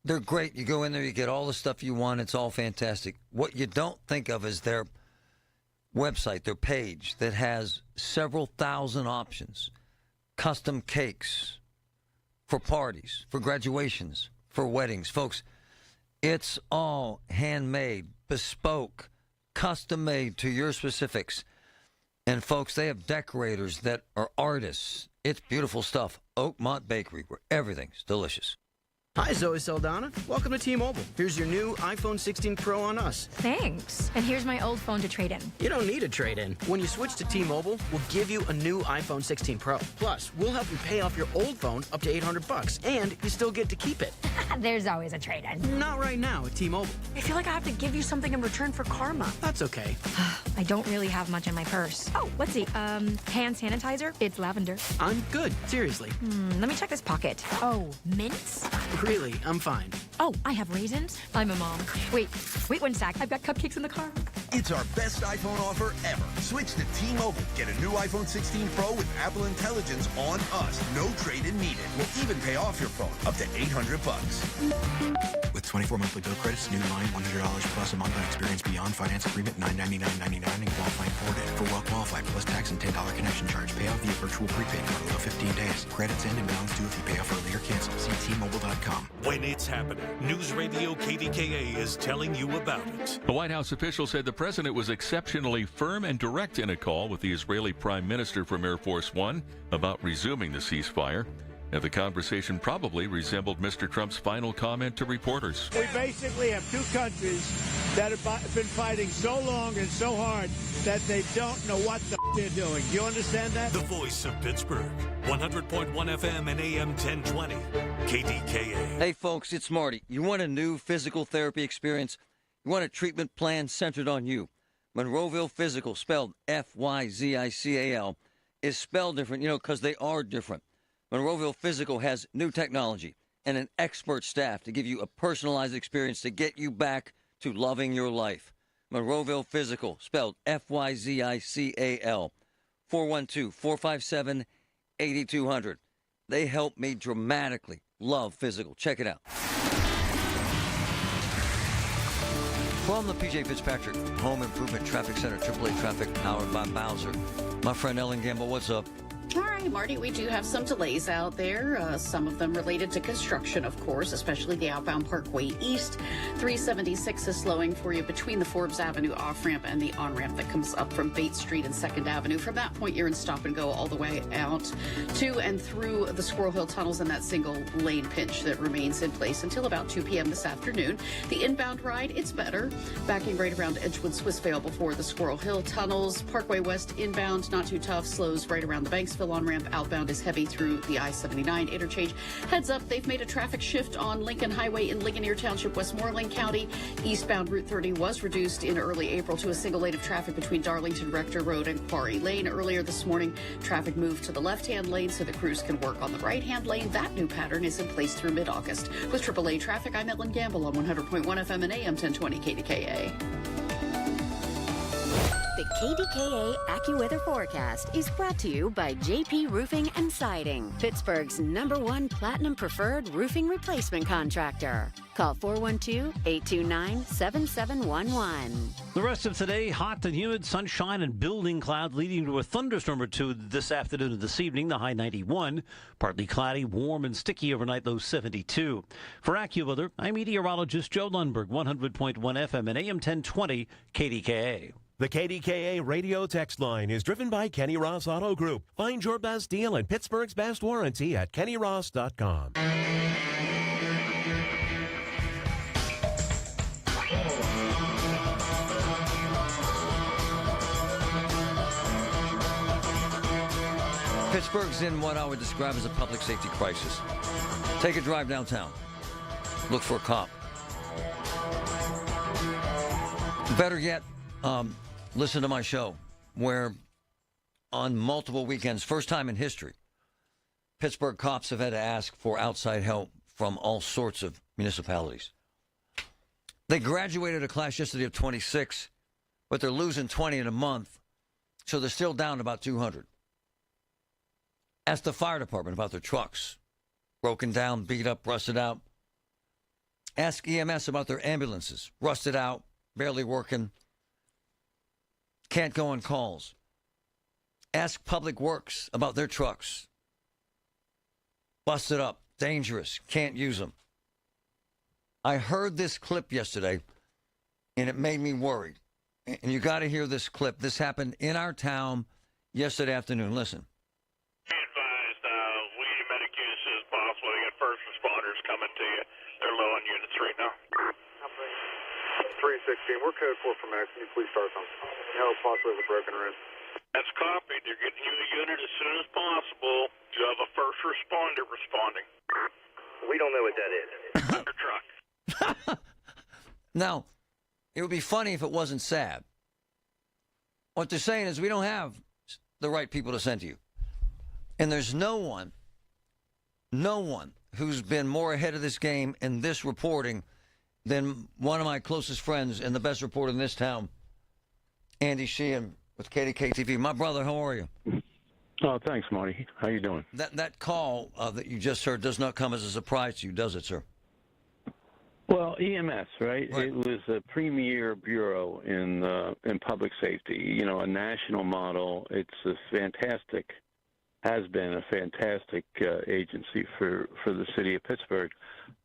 they're great. You go in there, you get all the stuff you want. It's all fantastic. What you don't think of is their website, their page that has several thousand options. Custom cakes for parties, for graduations, for weddings. Folks, it's all handmade, bespoke, custom made to your specifics. And folks, they have decorators that are artists. It's beautiful stuff. Oakmont Bakery, where everything's delicious. Hi, Zoe Saldana. Welcome to T-Mobile. Here's your new iPhone 16 Pro on us. Thanks. And here's my old phone to trade in. You don't need a trade-in. When you switch to T-Mobile, we'll give you a new iPhone 16 Pro. Plus, we'll help you pay off your old phone up to $800, and you still get to keep it. There's always a trade-in. Not right now at T-Mobile. I feel like I have to give you something in return for karma. That's okay. I don't really have much in my purse. Oh, let's see. Hand sanitizer. It's lavender. I'm good. Seriously. Let me check this pocket. Oh, mints? Really, I'm fine. Oh, I have raisins. I'm a mom. Wait one sec. I've got cupcakes in the car. It's our best iPhone offer ever. Switch to T-Mobile. Get a new iPhone 16 Pro with Apple Intelligence on us. No trade-in needed. We'll even pay off your phone up to $800. With 24 monthly bill credits, new line $100 plus a month on experience beyond finance agreement $999.99 and qualifying forwarded. For well qualified plus tax and $10 connection charge. Pay off via virtual prepaid card below 15 days. Credits end and balance due if you pay off early or cancel. See T-Mobile.com. When it's happening, News Radio KDKA is telling you about it. The White House official said the president was exceptionally firm and direct in a call with the Israeli Prime Minister from Air Force One about resuming the ceasefire. And the conversation probably resembled Mr. Trump's final comment to reporters. We basically have two countries that have been fighting so long and so hard that they don't know what they're doing. Do you understand that? The Voice of Pittsburgh, 100.1 FM and AM 1020, KDKA. Hey, folks, it's Marty. You want a new physical therapy experience? You want a treatment plan centered on you? Monroeville Physical, spelled F-Y-Z-I-C-A-L, is spelled different, because they are different. Monroeville Physical has new technology and an expert staff to give you a personalized experience to get you back to loving your life. Monroeville Physical, spelled F-Y-Z-I-C-A-L, 412-457-8200. They help me dramatically love physical. Check it out. From the P.J. Fitzpatrick Home Improvement Traffic Center, AAA Traffic, powered by Bowser. My friend Ellen Gamble, what's up? All right, Marty, we do have some delays out there, some of them related to construction, of course, especially the outbound Parkway East. 376 is slowing for you between the Forbes Avenue off-ramp and the on-ramp that comes up from Bates Street and 2nd Avenue. From that point, you're in stop and go all the way out to and through the Squirrel Hill tunnels and that single lane pinch that remains in place until about 2 p.m. this afternoon. The inbound ride, it's better, backing right around Edgewood Swissvale before the Squirrel Hill tunnels. Parkway West inbound, not too tough, slows right around the Banksville on-ramp. Outbound is heavy through the I-79 interchange. Heads up, they've made a traffic shift on Lincoln Highway in Ligonier Township, Westmoreland County. Eastbound Route 30 was reduced in early April to a single lane of traffic between Darlington Rector Road and Quarry Lane. Earlier this morning, traffic moved to the left-hand lane so the crews can work on the right-hand lane. That new pattern is in place through mid-August. With AAA traffic, I'm Ellen Gamble on 100.1 FM and AM 1020 KDKA. The KDKA AccuWeather forecast is brought to you by JP Roofing and Siding, Pittsburgh's #1 Platinum Preferred Roofing Replacement Contractor. Call 412-829-7711. The rest of today, hot and humid, sunshine and building cloud leading to a thunderstorm or two this afternoon and this evening, the high 91. Partly cloudy, warm and sticky overnight, low 72. For AccuWeather, I'm meteorologist Joe Lundberg, 100.1 FM and AM 1020 KDKA. The KDKA radio text line is driven by Kenny Ross Auto Group. Find your best deal and Pittsburgh's best warranty at kennyross.com. Pittsburgh's in what I would describe as a public safety crisis. Take a drive downtown. Look for a cop. Better yet, listen to my show, where on multiple weekends, first time in history, Pittsburgh cops have had to ask for outside help from all sorts of municipalities. They graduated a class yesterday of 26, but they're losing 20 in a month, so they're still down about 200. Ask the fire department about their trucks. Broken down, beat up, rusted out. Ask EMS about their ambulances. Rusted out, barely working. Can't go on calls. Ask Public Works about their trucks. Busted up, dangerous, can't use them. I heard this clip yesterday, and it made me worried. And you got to hear this clip. This happened in our town yesterday afternoon. Listen. Be advised, we need medic as soon as possible. You got first responders coming to you. They're low on units right now. 316, we're code 4 for Max. Can you please start something? No, possibly with a broken wrist. That's copied. They're getting you a unit as soon as possible. You have a first responder responding. We don't know what that is. Your truck. Now, it would be funny if it wasn't sad. What they're saying is we don't have the right people to send to you. And there's no one who's been more ahead of this game in this reporting than one of my closest friends and the best reporter in this town, Andy Sheehan with KDKA TV. My brother, how are you? Oh, thanks, Marty. How you doing? That call that you just heard does not come as a surprise to you, does it, sir? Well, EMS, right? It was a premier bureau in public safety. You know, a national model. It's a fantastic, has been a fantastic agency for the city of Pittsburgh.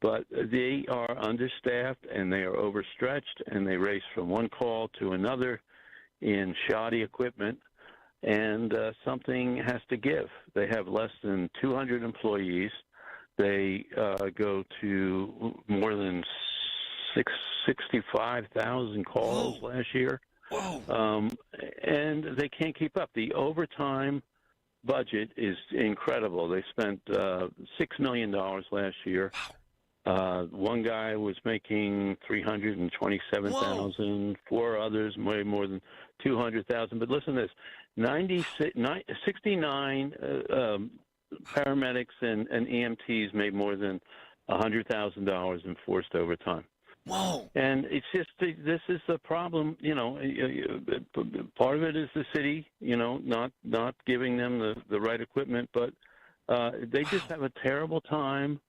But they are understaffed and they are overstretched, and they race from one call to another in shoddy equipment, and something has to give. They have less than 200 employees. They go to more than 65,000 calls last year. And they can't keep up. The overtime budget is incredible. They spent $6 million last year. One guy was making $327,000. Four others made more than $200,000. But listen to this: 69 paramedics and EMTs made more than $100,000 in forced overtime. Whoa! And it's just this is the problem. You know, part of it is the city. You know, not giving them the right equipment, but they just have a terrible time.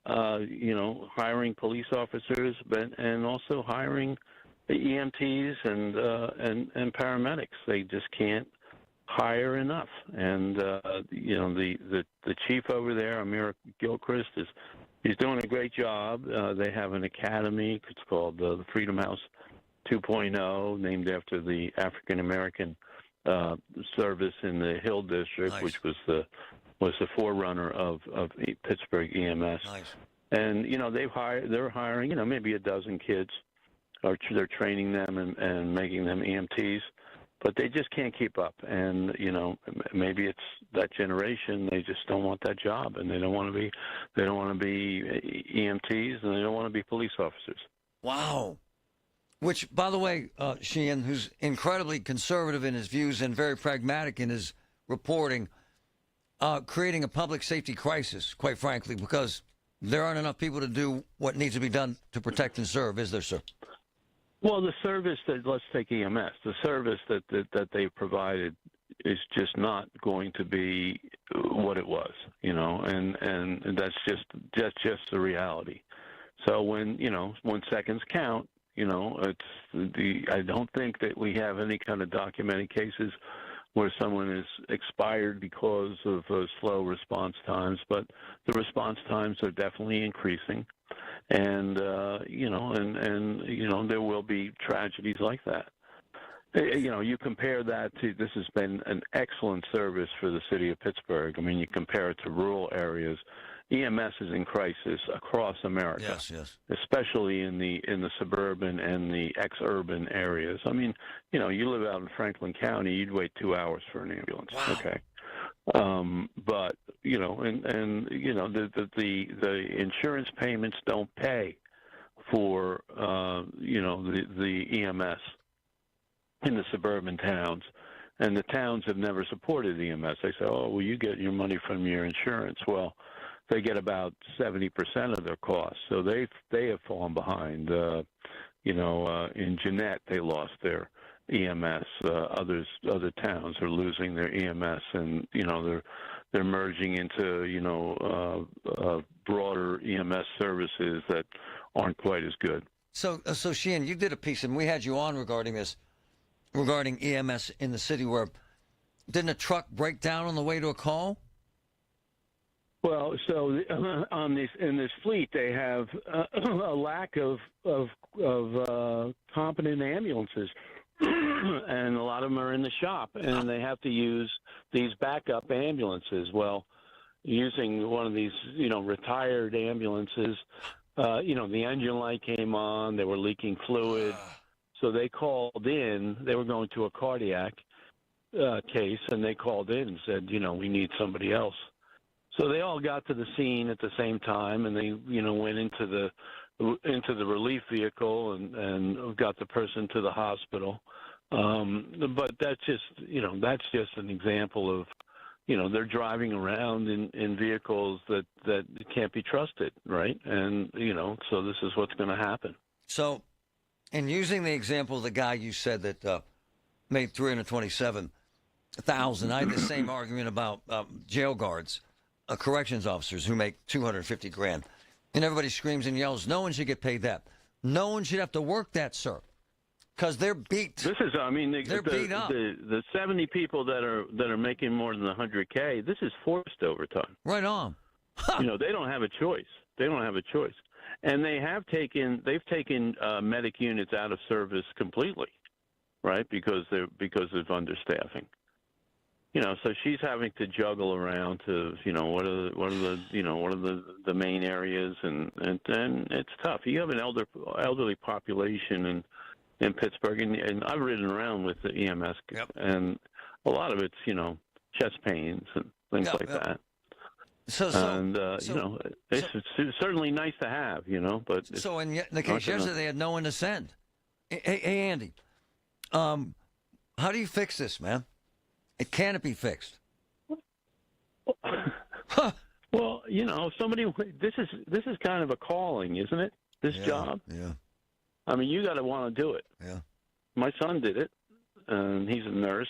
You know, hiring police officers, and also hiring the EMTs and paramedics. They just can't hire enough. And the chief over there, Amir Gilchrist, he's doing a great job. They have an academy. It's called the Freedom House 2.0, named after the African American service in the Hill District, Nice. which was the forerunner of Pittsburgh EMS. Nice. And they're hiring maybe a dozen kids, or they're training them and making them EMTs, but they just can't keep up. And maybe it's that generation, they just don't want that job, and they don't want to be EMTs, and they don't want to be police officers. Wow. Which, by the way, Sheehan, who's incredibly conservative in his views and very pragmatic in his reporting, creating a public safety crisis, quite frankly, because there aren't enough people to do what needs to be done to protect and serve, is there, sir? Well, the service let's take EMS. The service that they provided is just not going to be what it was, and that's just the reality. So when seconds count, I don't think that we have any kind of documented cases where someone is expired because of slow response times, but the response times are definitely increasing, and there will be tragedies like that. You compare that to, this has been an excellent service for the city of Pittsburgh. I mean, you compare it to rural areas. EMS is in crisis across America. Yes. Especially in the suburban and the ex-urban areas. I mean, you live out in Franklin County, you'd wait 2 hours for an ambulance. Wow. Okay. But the insurance payments don't pay for the EMS in the suburban towns, and the towns have never supported EMS. They say, oh, well, you get your money from your insurance. Well, they get about 70% of their costs, so they have fallen behind. In Jeanette, they lost their EMS. Other towns are losing their EMS, and they're merging into broader EMS services that aren't quite as good. So Sheehan, you did a piece, and we had you on regarding this, regarding EMS in the city, where didn't a truck break down on the way to a call? Well, so in this fleet, they have a lack of competent ambulances, and a lot of them are in the shop, and they have to use these backup ambulances. Well, using one of these, retired ambulances, the engine light came on, they were leaking fluid, so they called in. They were going to a cardiac case, and they called in and said, we need somebody else. So they all got to the scene at the same time, and they, went into the relief vehicle and got the person to the hospital. But that's just an example of, they're driving around in vehicles that can't be trusted, right? And so this is what's going to happen. So, and using the example of the guy you said that made $327,000, I had the same argument about jail guards. Corrections officers who make $250,000, and everybody screams and yells, no one should get paid that. No one should have to work that, sir, because they're beat. They're beat up. The 70 people that are making more than $100K, this is forced overtime. Right on. They don't have a choice. And they've taken medic units out of service completely, right? Because of understaffing. So she's having to juggle around to, what are the main areas, and it's tough. You have an elderly population in Pittsburgh, and I've ridden around with the EMS, and a lot of it's, chest pains and things like that. It's certainly nice to have, but. So in the case yesterday, they had no one to send. Hey, Andy, how do you fix this, man? Can it be fixed? Well, somebody. This is kind of a calling, isn't it? This job. Yeah. I mean, you got to want to do it. Yeah. My son did it, and he's a nurse,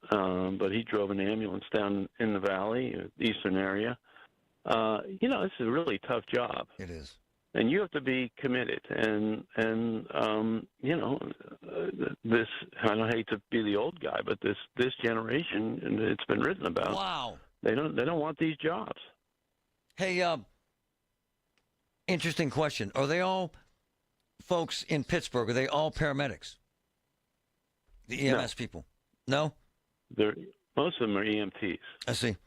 but he drove an ambulance down in the valley, eastern area. This is a really tough job. It is. And you have to be committed, and you know, this. I don't hate to be the old guy, but this generation, and it's been written about. Wow. They don't want these jobs. Hey, interesting question. Are they all folks in Pittsburgh? Are they all paramedics? The EMS people? No. Most of them are EMTs. I see.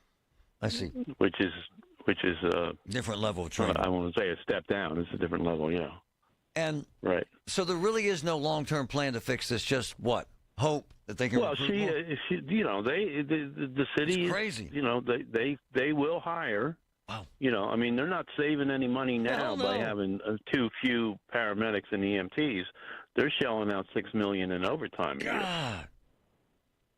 Which is a different level of training. I won't say a step down. It's a different level, yeah. And right. So there really is no long-term plan to fix this. Just what? Hope that they can. Well, she, you know, the city is crazy. You know, they will hire. Wow. You know, I mean, they're not saving any money now by having too few paramedics and EMTs. They're shelling out $6 million in overtime a year.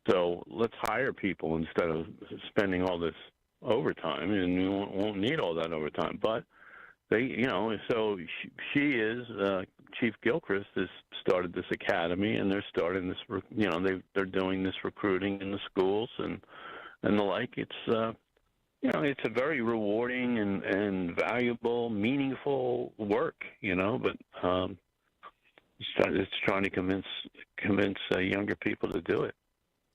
So let's hire people instead of spending all this overtime, and we won't need all that overtime. But they, you know, so she is Chief Gilchrist has started this academy, and they're starting this. You know, they're doing this recruiting in the schools and the like. It's you know, it's a very rewarding and valuable, meaningful work. You know, but it's trying to convince younger people to do it.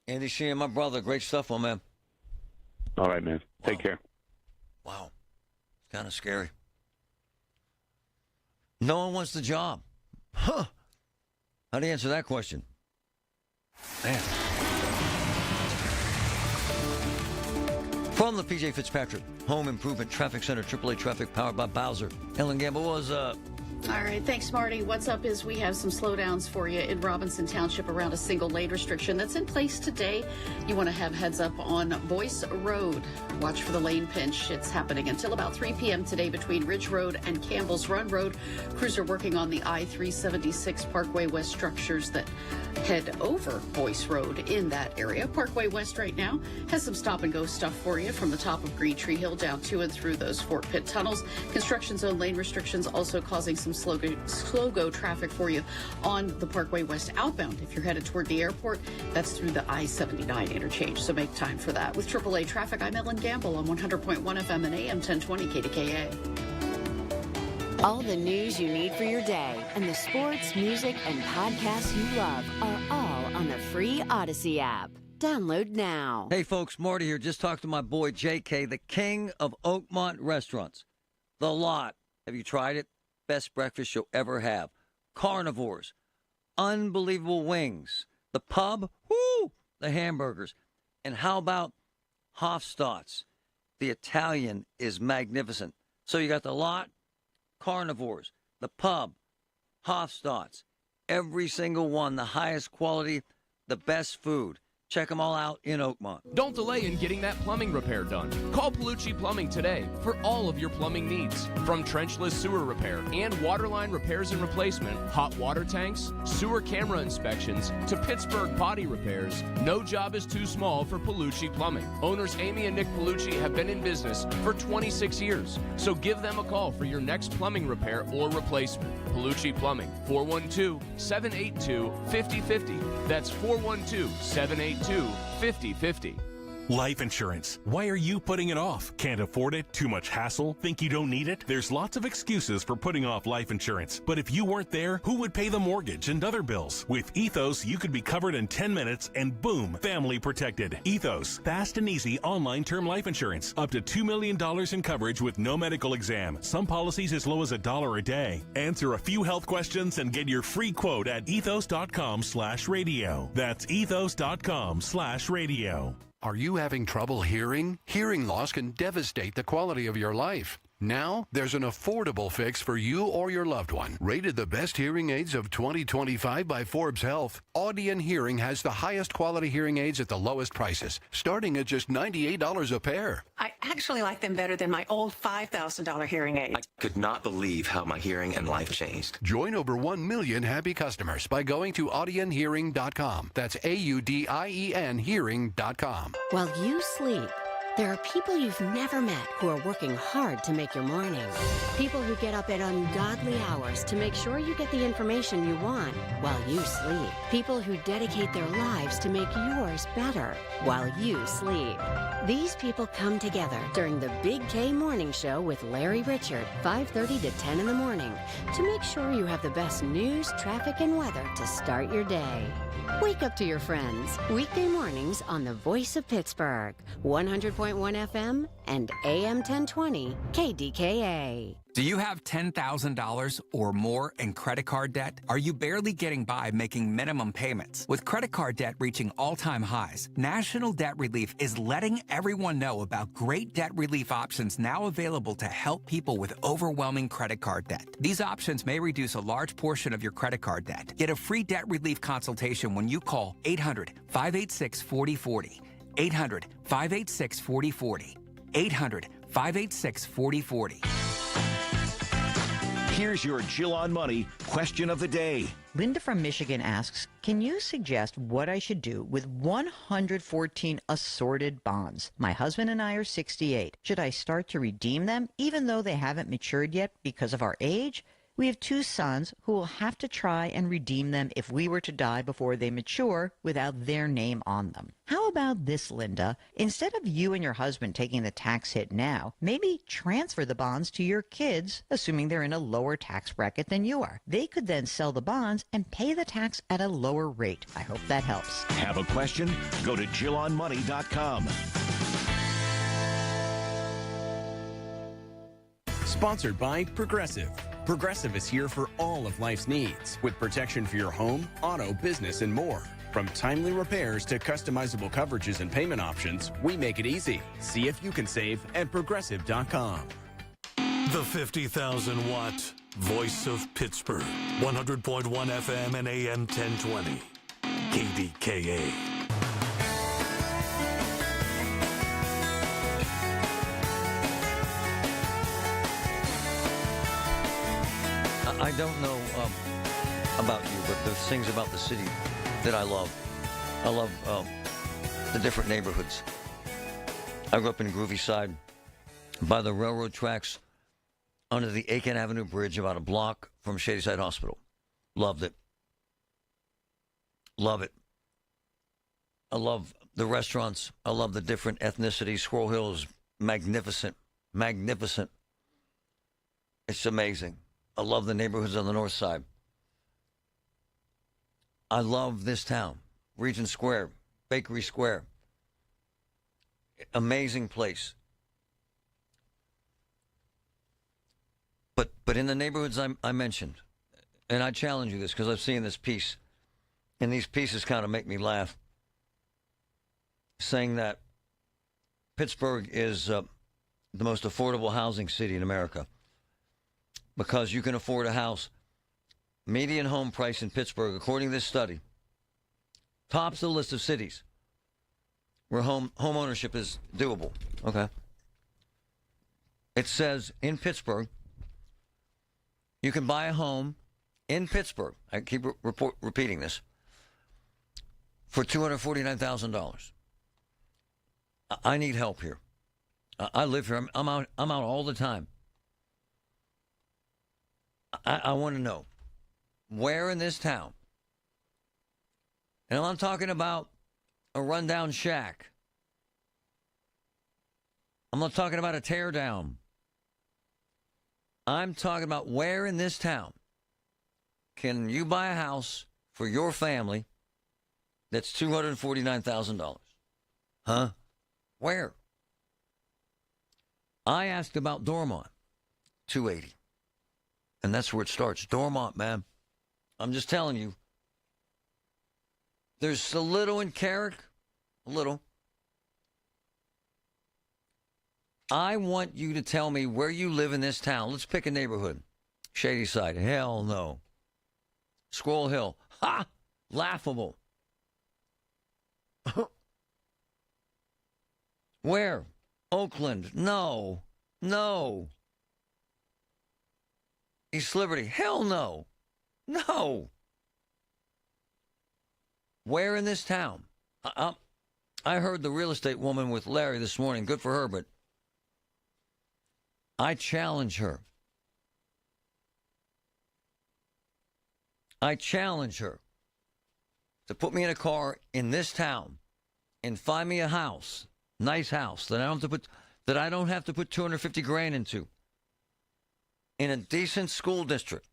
Andy Sheehan, my brother, great stuff, my man. All right, man. Take care. Wow. It's kind of scary. No one wants the job. Huh. How do you answer that question? Man. From the P.J. Fitzpatrick Home Improvement Traffic Center, AAA Traffic, powered by Bowser. Ellen Gamble was All right, thanks, Marty. What's up is we have some slowdowns for you in Robinson Township around a single lane restriction that's in place today. You want to have heads up on Boyce Road. Watch for the lane pinch. It's happening until about 3 p.m. today between Ridge Road and Campbell's Run Road. Crews are working on the I-376 Parkway West structures that head over Boyce Road in that area. Parkway West right now has some stop-and-go stuff for you from the top of Green Tree Hill down to and through those Fort Pitt tunnels. Construction zone lane restrictions also causing some slow-go traffic for you on the Parkway West outbound. If you're headed toward the airport, that's through the I-79 interchange, so make time for that. With AAA Traffic, I'm Ellen Gamble on 100.1 FM and AM 1020 KDKA. All the news you need for your day and the sports, music, and podcasts you love are all on the free Odyssey app. Download now. Hey, folks, Marty here. Just talked to my boy, JK, the king of Oakmont restaurants. The Lot. Have you tried it? Best breakfast you'll ever have. Carnivores. Unbelievable wings. The Pub. Woo! The hamburgers. And how about Hofstadt's? The Italian is magnificent. So you got The Lot, Carnivores, The Pub, Hofstadt's. Every single one, the highest quality, the best food. Check them all out in Oakmont. Don't delay in getting that plumbing repair done. Call Palucci Plumbing today for all of your plumbing needs. From trenchless sewer repair and waterline repairs and replacement, hot water tanks, sewer camera inspections, to Pittsburgh potty repairs, no job is too small for Palucci Plumbing. Owners Amy and Nick Palucci have been in business for 26 years, so give them a call for your next plumbing repair or replacement. Palucci Plumbing, 412-782-5050. That's 412-782-5050. Life insurance. Why are you putting it off? Can't afford it? Too much hassle? Think you don't need it? There's lots of excuses for putting off life insurance. But if you weren't there, who would pay the mortgage and other bills? With Ethos, you could be covered in 10 minutes and boom, family protected. Ethos, fast and easy online term life insurance. Up to $2 million in coverage with no medical exam. Some policies as low as $1 a day. Answer a few health questions and get your free quote at ethos.com/radio. That's ethos.com/radio. Are you having trouble hearing? Hearing loss can devastate the quality of your life. Now, there's an affordable fix for you or your loved one. Rated the best hearing aids of 2025 by Forbes Health, Audion Hearing has the highest quality hearing aids at the lowest prices, starting at just $98 a pair. I actually like them better than my old $5,000 hearing aid. I could not believe how my hearing and life changed. Join over 1 million happy customers by going to audionhearing.com. That's AUDIEN hearing.com. While you sleep, There are people you've never met who are working hard to make your morning. People who get up at ungodly hours to make sure you get the information you want while you sleep. People who dedicate their lives to make yours better while you sleep. These people come together during the Big K Morning Show with Larry Richard, 5:30 to 10 in the morning, to make sure you have the best news, traffic, and weather to start your day. Wake up to your friends. Weekday mornings on the Voice of Pittsburgh, 100.1 FM and AM 1020 KDKA. Do you have $10,000 or more in credit card debt? Are you barely getting by making minimum payments? With credit card debt reaching all-time highs, National Debt Relief is letting everyone know about great debt relief options now available to help people with overwhelming credit card debt. These options may reduce a large portion of your credit card debt. Get a free debt relief consultation when you call 800-586-4040. 800-586-4040. 800-586-4040. Here's your Jill on Money question of the day. Linda from Michigan asks, can you suggest what I should do with 114 assorted bonds? My husband and I are 68. Should I start to redeem them even though they haven't matured yet because of our age? We have 2 sons who will have to try and redeem them if we were to die before they mature without their name on them. How about this, Linda? Instead of you and your husband taking the tax hit now, maybe transfer the bonds to your kids, assuming they're in a lower tax bracket than you are. They could then sell the bonds and pay the tax at a lower rate. I hope that helps. Have a question? Go to JillOnMoney.com. Sponsored by Progressive. Progressive is here for all of life's needs, with protection for your home, auto, business, and more. From timely repairs to customizable coverages and payment options, we make it easy. See if you can save at Progressive.com. The 50,000-watt voice of Pittsburgh, 100.1 FM and AM 1020, KDKA. I don't know about you, but there's things about the city that I love. I love the different neighborhoods. I grew up in Groovy Side by the railroad tracks under the Aiken Avenue Bridge about a block from Shadyside Hospital. Loved it. Love it. I love the restaurants. I love the different ethnicities. Squirrel Hill is magnificent. Magnificent. It's amazing. I love the neighborhoods on the north side. I love this town. Regent Square, Bakery Square. Amazing place. But in the neighborhoods I mentioned, and I challenge you this because I've seen this piece, and these pieces kind of make me laugh, saying that Pittsburgh is the most affordable housing city in America. Because you can afford a house. Median home price in Pittsburgh, according to this study, tops the list of cities where home ownership is doable. Okay. It says in Pittsburgh, you can buy a home in Pittsburgh. I keep repeating this. For $249,000. I need help here. I live here. I'm out all the time. I want to know where in this town, and I'm not talking about a rundown shack. I'm not talking about a tear down. I'm talking about where in this town can you buy a house for your family that's $249,000? Huh? Where? I asked about Dormont, 280. And that's where it starts. Dormont, man. I'm just telling you. There's a little in Carrick. A little. I want you to tell me where you live in this town. Let's pick a neighborhood. Shadyside. Hell no. Squirrel Hill. Ha! Laughable. Where? Oakland. No. No. East Liberty. Hell no. No. Where in this town? I heard the real estate woman with Larry this morning. Good for her, but I challenge her. I challenge her to put me in a car in this town and find me a house, nice house, that I don't have to put $250,000 into, in a decent school district.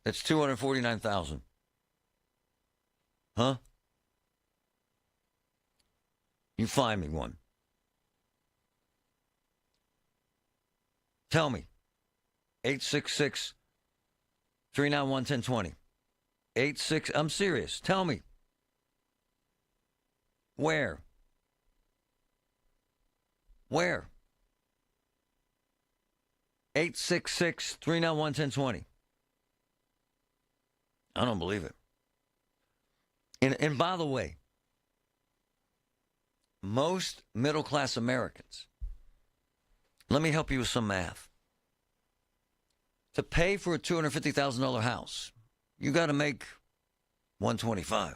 That's $249,000. Huh? You find me one. Tell me. 866-391-1020. 86. I'm serious. Tell me. Where? Where? 866-391-1020. I don't believe it. And by the way, most middle-class Americans, let me help you with some math. To pay for a $250,000 house, you got to make $125,000.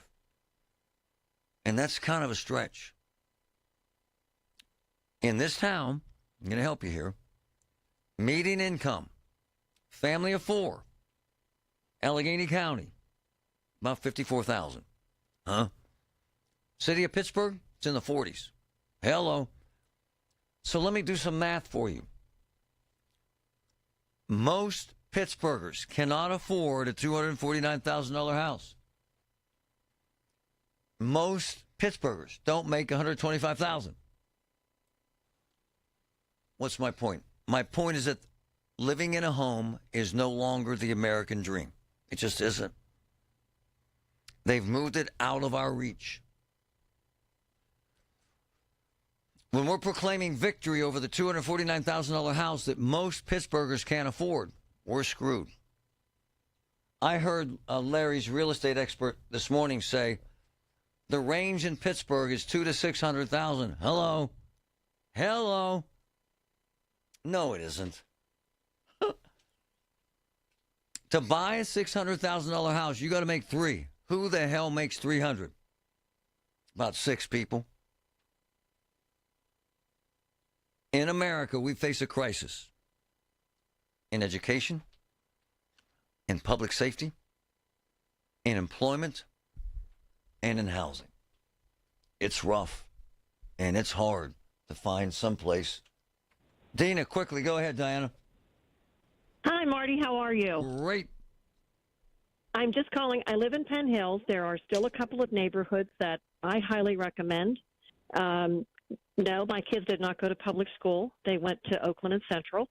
And that's kind of a stretch. In this town, I'm going to help you here. Median income, family of 4, Allegheny County, about $54,000. Huh? City of Pittsburgh, it's in the 40s. Hello. So let me do some math for you. Most Pittsburghers cannot afford a $249,000 house. Most Pittsburghers don't make $125,000. What's my point? My point is that living in a home is no longer the American dream. It just isn't. They've moved it out of our reach. When we're proclaiming victory over the $249,000 house that most Pittsburghers can't afford, we're screwed. I heard Larry's real estate expert this morning say the range in Pittsburgh is $200,000 to $600,000. Hello. Hello. No, it isn't. To buy a $600,000 house, you got to make 3. Who the hell makes 300? About 6 people. In America, we face a crisis in education, in public safety, in employment, and in housing. It's rough, and it's hard to find someplace. Dina, quickly, go ahead, Diana. Hi, Marty. How are you? Great. I'm just calling. I live in Penn Hills. There are still a couple of neighborhoods that I highly recommend. No, my kids did not go to public school. They went to Oakland and Central.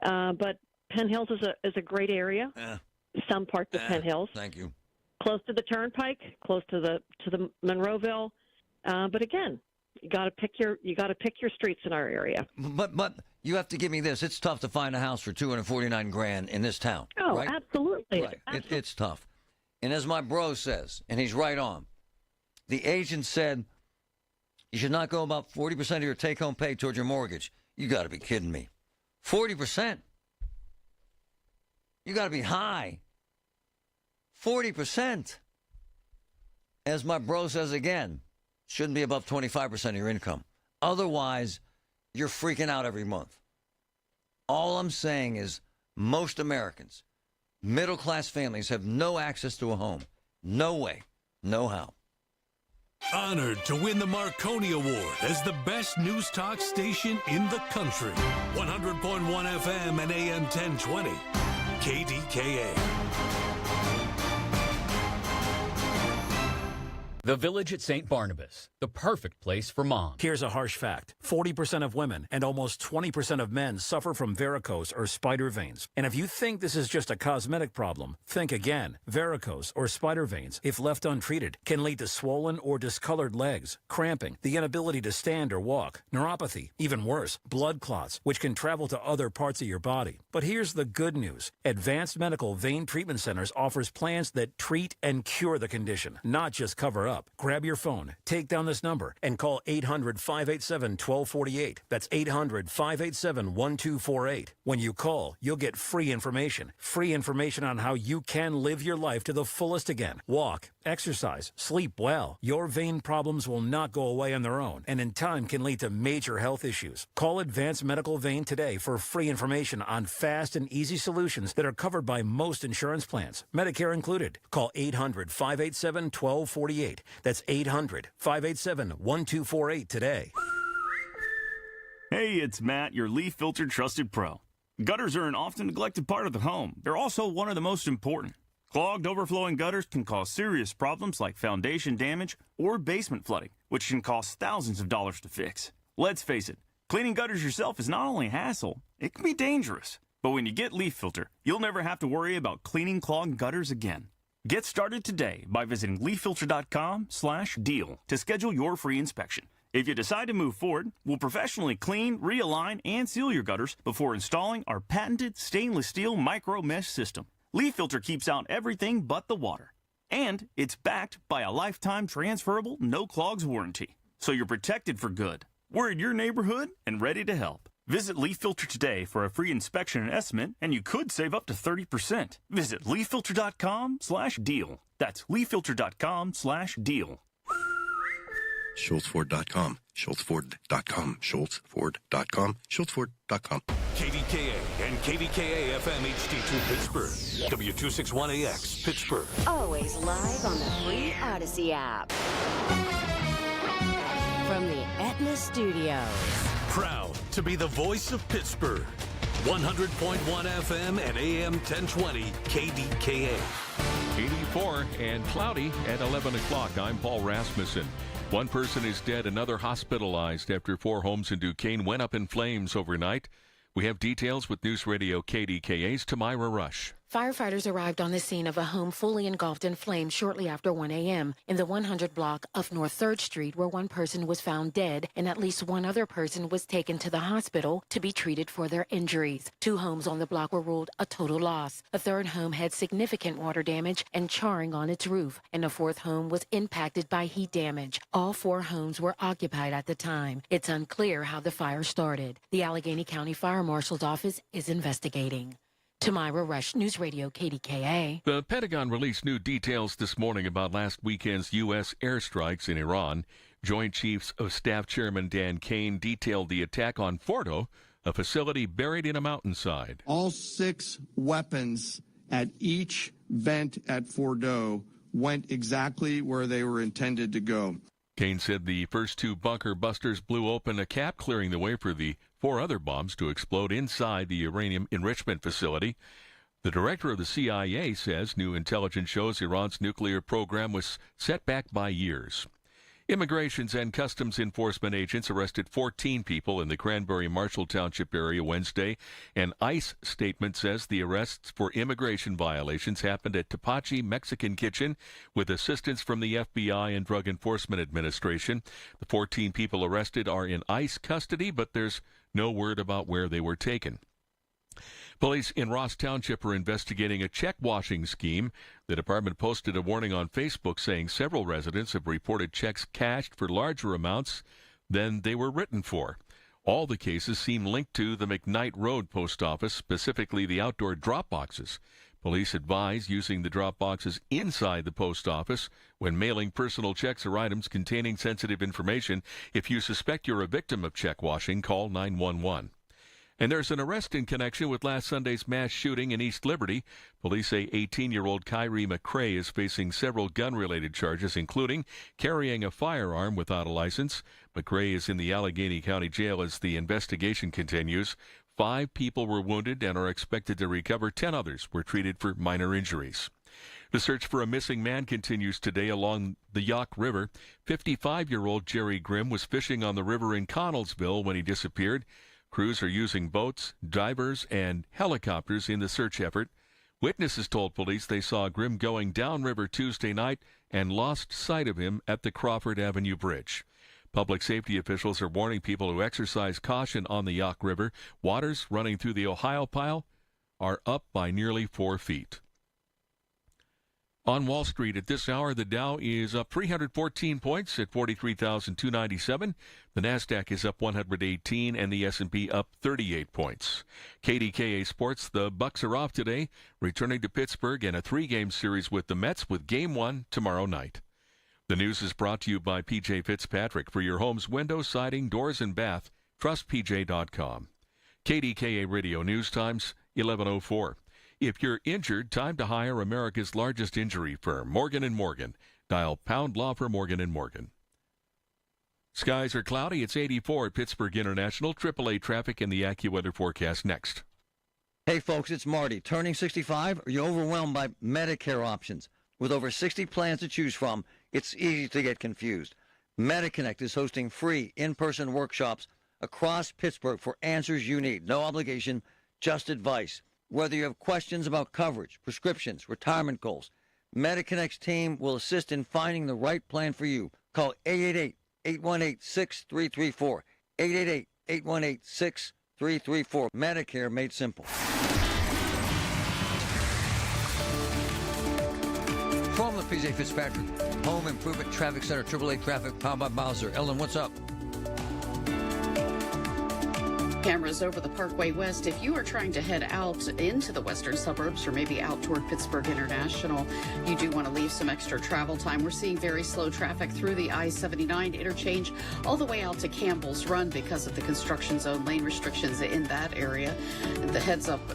But Penn Hills is a great area. Some parts of Penn Hills. Thank you. Close to the Turnpike, close to the Monroeville. But again, you got to pick your streets in our area. But you have to give me this. It's tough to find a house for $249,000 in this town. Oh, right? absolutely. Right. It's tough. And as my bro says, and he's right on, the agent said you should not go about 40% of your take-home pay towards your mortgage. You got to be kidding me. 40%? You got to be high. 40%. As my bro says again, shouldn't be above 25% of your income. Otherwise, you're freaking out every month. All I'm saying is most Americans, middle-class families, have no access to a home. No way. No how. Honored to win the Marconi Award as the best news talk station in the country. 100.1 FM and AM 1020. KDKA. The Village at St. Barnabas, the perfect place for mom. Here's a harsh fact. 40% of women and almost 20% of men suffer from varicose or spider veins. And if you think this is just a cosmetic problem, think again. Varicose or spider veins, if left untreated, can lead to swollen or discolored legs, cramping, the inability to stand or walk, neuropathy, even worse, blood clots, which can travel to other parts of your body. But here's the good news. Advanced Medical Vein Treatment Centers offers plans that treat and cure the condition, not just cover up. up. Grab your phone, take down this number, and call 800-587-1248. That's 800-587-1248. When you call, you'll get free information. Free information on how you can live your life to the fullest again. Walk, exercise, sleep well. Your vein problems will not go away on their own, and in time can lead to major health issues. Call Advanced Medical Vein today for free information on fast and easy solutions that are covered by most insurance plans, Medicare included. Call 800-587-1248. That's 800-587-1248 today. Hey, it's Matt, your leaf filter trusted pro. Gutters are an often neglected part of the home. They're also one of the most important. Clogged, overflowing gutters can cause serious problems like foundation damage or basement flooding, which can cost thousands of dollars to fix. Let's face it, cleaning gutters yourself is not only a hassle, it can be dangerous. But when you get Leaf Filter, you'll never have to worry about cleaning clogged gutters again. Get started today by visiting leaffilter.com/deal to schedule your free inspection. If you decide to move forward, we'll professionally clean, realign, and seal your gutters before installing our patented stainless steel micro mesh system. Leaf Filter keeps out everything but the water. And it's backed by a lifetime transferable no clogs warranty. So you're protected for good. We're in your neighborhood and ready to help. Visit Leaf Filter today for a free inspection and estimate, and you could save up to 30%. Visit leaffilter.com/deal. That's leaffilter.com/deal. SchultzFord.com, SchultzFord.com, SchultzFord.com, SchultzFord.com. KDKA and KDKA FM HD2 Pittsburgh. W261AX Pittsburgh. Always live on the free Odyssey app. From the Aetna Studios. Proud to be the voice of Pittsburgh. 100.1 FM and AM 1020 KDKA. 84 and cloudy at 11 o'clock. I'm Paul Rasmussen. One person is dead, another hospitalized after 4 homes in Duquesne went up in flames overnight. We have details with News Radio KDKA's Tamira Rush. Firefighters arrived on the scene of a home fully engulfed in flames shortly after 1 a.m. in the 100 block of North 3rd Street, where one person was found dead and at least one other person was taken to the hospital to be treated for their injuries. 2 homes on the block were ruled a total loss. A 3rd home had significant water damage and charring on its roof, and a 4th home was impacted by heat damage. All 4 homes were occupied at the time. It's unclear how the fire started. The Allegheny County Fire Marshal's office is investigating. Tamira Rush, News Radio KDKA. The Pentagon released new details this morning about last weekend's U.S. airstrikes in Iran. Joint Chiefs of Staff Chairman Dan Kane detailed the attack on Fordo, a facility buried in a mountainside. All 6 weapons at each vent at Fordo went exactly where they were intended to go. Kane said the first 2 bunker busters blew open a cap, clearing the way for the 4 other bombs to explode inside the uranium enrichment facility. The director of the CIA says new intelligence shows Iran's nuclear program was set back by years. Immigrations and Customs Enforcement agents arrested 14 people in the Cranberry-Marshall Township area Wednesday. An ICE statement says the arrests for immigration violations happened at Tapachi Mexican Kitchen with assistance from the FBI and Drug Enforcement Administration. The 14 people arrested are in ICE custody, but there's no word about where they were taken. Police in Ross Township are investigating a check washing scheme. The department posted a warning on Facebook saying several residents have reported checks cashed for larger amounts than they were written for. All the cases seem linked to the McKnight Road post office, specifically the outdoor drop boxes. Police advise using the drop boxes inside the post office when mailing personal checks or items containing sensitive information. If you suspect you're a victim of check washing, call 911. And there's an arrest in connection with last Sunday's mass shooting in East Liberty. Police say 18-year-old Kyrie McCrae is facing several gun-related charges, including carrying a firearm without a license. McCrae is in the Allegheny County Jail as the investigation continues. 5 people were wounded and are expected to recover. 10 others were treated for minor injuries. The search for a missing man continues today along the Yauk River. 55-year-old Jerry Grimm was fishing on the river in Connellsville when he disappeared. Crews are using boats, divers, and helicopters in the search effort. Witnesses told police they saw Grimm going downriver Tuesday night and lost sight of him at the Crawford Avenue Bridge. Public safety officials are warning people to exercise caution on the Yauk River. Waters running through the Ohio Pile are up by nearly 4 feet. On Wall Street at this hour, the Dow is up 314 points at 43,297. The Nasdaq is up 118 and the S&P up 38 points. KDKA Sports, the Bucks are off today, returning to Pittsburgh in a 3-game series with the Mets with Game 1 tomorrow night. The news is brought to you by P.J. Fitzpatrick. For your home's window, siding, doors, and bath, trust PJ.com. KDKA Radio News Times, 11:04. If you're injured, time to hire America's largest injury firm, Morgan & Morgan. Dial pound law for Morgan & Morgan. Skies are cloudy. It's 84 at Pittsburgh International. AAA traffic in the AccuWeather forecast next. Hey, folks, it's Marty. Turning 65? Are you overwhelmed by Medicare options? With over 60 plans to choose from, it's easy to get confused. MediConnect is hosting free in-person workshops across Pittsburgh for answers you need. No obligation, just advice. Whether you have questions about coverage, prescriptions, retirement goals, MediConnect's team will assist in finding the right plan for you. Call 888-818-6334. 888-818-6334. Medicare made simple. From the P.J. Fitzpatrick Home Improvement Traffic Center, AAA Traffic, powered by Bowser. Ellen, what's up? Cameras over the Parkway West. If you are trying to head out into the western suburbs or maybe out toward Pittsburgh International, you do want to leave some extra travel time. We're seeing very slow traffic through the I-79 interchange all the way out to Campbell's Run because of the construction zone lane restrictions in that area. The heads up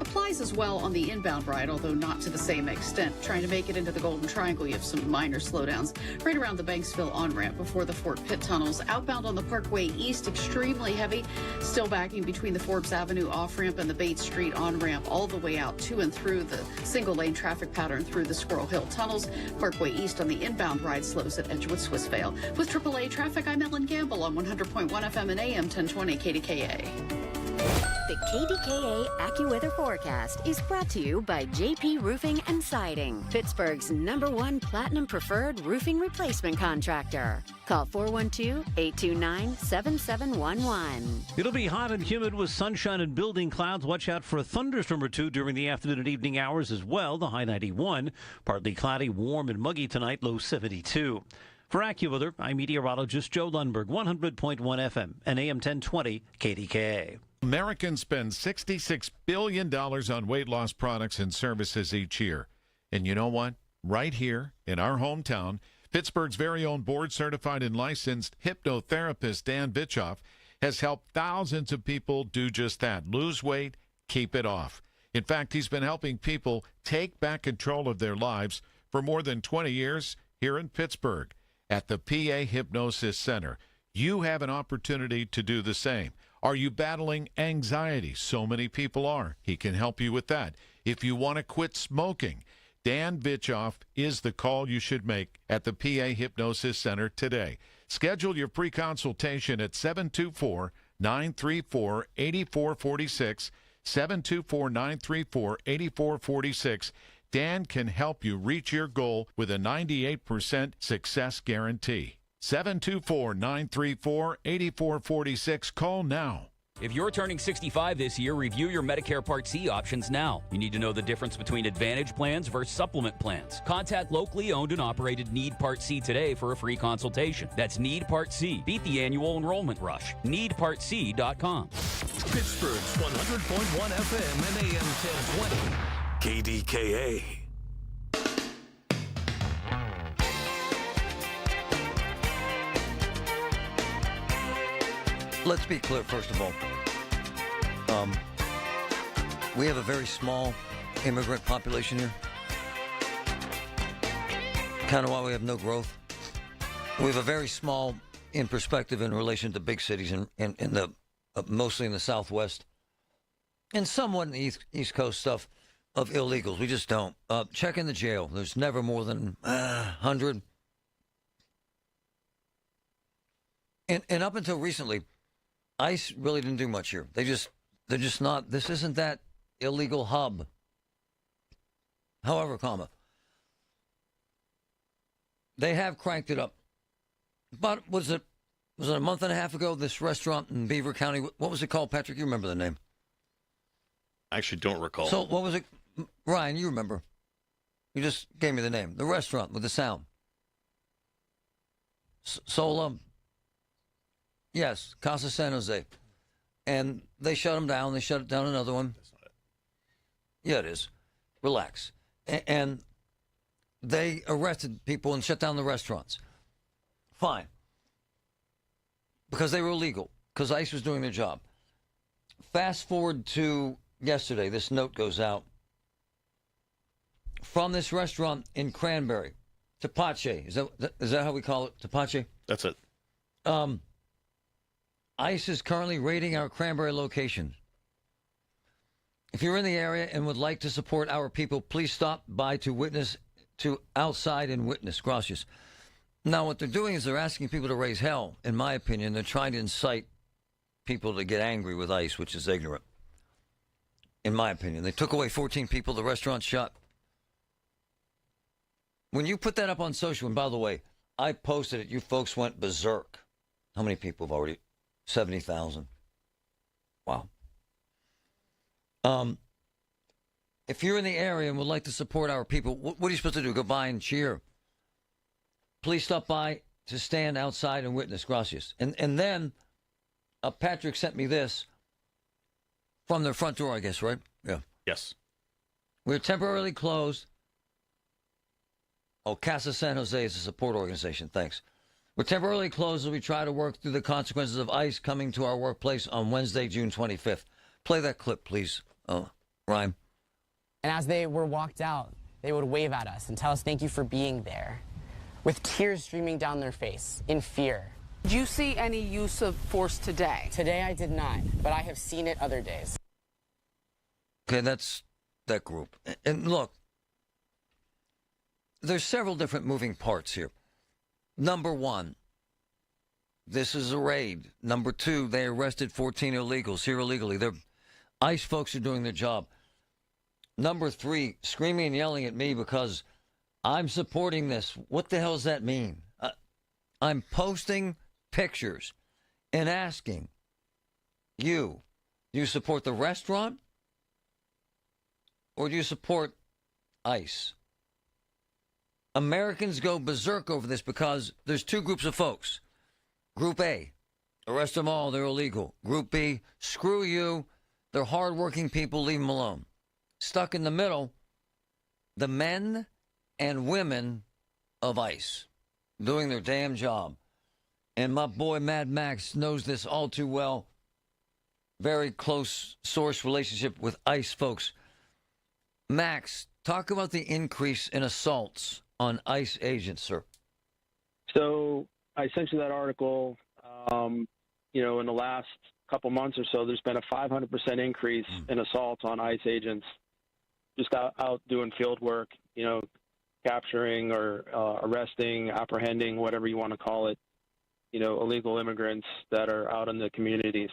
applies as well on the inbound ride, although not to the same extent. Trying to make it into the Golden Triangle, you have some minor slowdowns right around the Banksville on-ramp before the Fort Pitt tunnels. Outbound on the Parkway East, extremely heavy. Still backing between the Forbes Avenue off-ramp and the Bates Street on-ramp all the way out to and through the single-lane traffic pattern through the Squirrel Hill tunnels. Parkway East on the inbound ride slows at Edgewood Swissvale. With AAA traffic, I'm Ellen Gamble on 100.1 FM and AM 1020 KDKA. The KDKA AccuWeather forecast is brought to you by JP Roofing and Siding, Pittsburgh's #1 Platinum Preferred Roofing Replacement Contractor. Call 412-829-7711. It'll be hot and humid with sunshine and building clouds. Watch out for a thunderstorm or two during the afternoon and evening hours as well. The high 91. Partly cloudy, warm and muggy tonight, low 72. For AccuWeather, I'm meteorologist Joe Lundberg, 100.1 FM and AM 1020 KDKA. Americans spend $66 billion on weight loss products and services each year. And you know what? Right here in our hometown, Pittsburgh's very own board-certified and licensed hypnotherapist Dan Bitchoff has helped thousands of people do just that. Lose weight, keep it off. In fact, he's been helping people take back control of their lives for more than 20 years here in Pittsburgh at the PA Hypnosis Center. You have an opportunity to do the same. Are you battling anxiety? So many people are. He can help you with that. If you want to quit smoking, Dan Bitchoff is the call you should make at the PA Hypnosis Center today. Schedule your pre-consultation at 724-934-8446, 724-934-8446. Dan can help you reach your goal with a 98% success guarantee. 724-934-8446. Call now. If you're turning 65 this year, review your Medicare Part C options now. You need to know the difference between Advantage plans versus supplement plans. Contact locally owned and operated Need Part C today for a free consultation. That's Need Part C. Beat the annual enrollment rush. NeedPartC.com. Pittsburgh's 100.1 FM and AM 1020. KDKA. Let's be clear, first of all. We have a very small immigrant population here. Kind of why we have no growth. We have a very small, in perspective, in relation to big cities in the mostly in the Southwest, and somewhat in the East Coast stuff of illegals. We just don't. Check in the jail. There's never more than 100. And up until recently, ICE really didn't do much here. They're just not. This isn't that illegal hub. However, they have cranked it up. But was it a month and a half ago? This restaurant in Beaver County. What was it called, Patrick? You remember the name? I actually don't recall. So what was it, Ryan? You remember? You just gave me the name. The restaurant with the sound. Sola. Yes, Casa San Jose. And they shut them down. They shut down another one. That's not it. Yeah, it is. Relax. And they arrested people and shut down the restaurants. Fine. Because they were illegal. Because ICE was doing their job. Fast forward to yesterday. This note goes out. From this restaurant in Cranberry. Tepache. Is that how we call it? Tepache? That's it. ICE is currently raiding our Cranberry location. If you're in the area and would like to support our people, please stop by to outside and witness. Gracias. Now, what they're doing is they're asking people to raise hell. In my opinion, they're trying to incite people to get angry with ICE, which is ignorant. In my opinion. They took away 14 people. The restaurant shut. When you put that up on social, and by the way, I posted it, you folks went berserk. How many people have already? 70,000. Wow. If you're in the area and would like to support our people, what are you supposed to do? Go by and cheer? Please stop by to stand outside and witness. Gracias. And then Patrick sent me this from their front door, I guess, right? Yeah. Yes. We're temporarily closed. Oh, Casa San Jose is a support organization. Thanks. We're temporarily closed as we try to work through the consequences of ICE coming to our workplace on Wednesday, June 25th. Play that clip, please, Rhyme. And as they were walked out, they would wave at us and tell us thank you for being there, with tears streaming down their face, in fear. Did you see any use of force today? Today I did not, but I have seen it other days. Okay, that's that group. And look, there's several different moving parts here. Number one, this is a raid. Number two, they arrested 14 illegals here illegally. ICE folks are doing their job. Number three, screaming and yelling at me because I'm supporting this. What the hell does that mean? I'm posting pictures and asking you, do you support the restaurant or do you support ICE? Americans go berserk over this because there's two groups of folks. Group A, arrest them all, they're illegal. Group B, screw you, they're hardworking people, leave them alone. Stuck in the middle, the men and women of ICE doing their damn job. And my boy Mad Max knows this all too well. Very close source relationship with ICE folks. Max, talk about the increase in assaults on ICE agents, sir. So I sent you that article. In the last couple months or so, there's been a 500% increase in assaults on ICE agents just out doing field work, capturing or arresting, apprehending, whatever you want to call it, illegal immigrants that are out in the communities.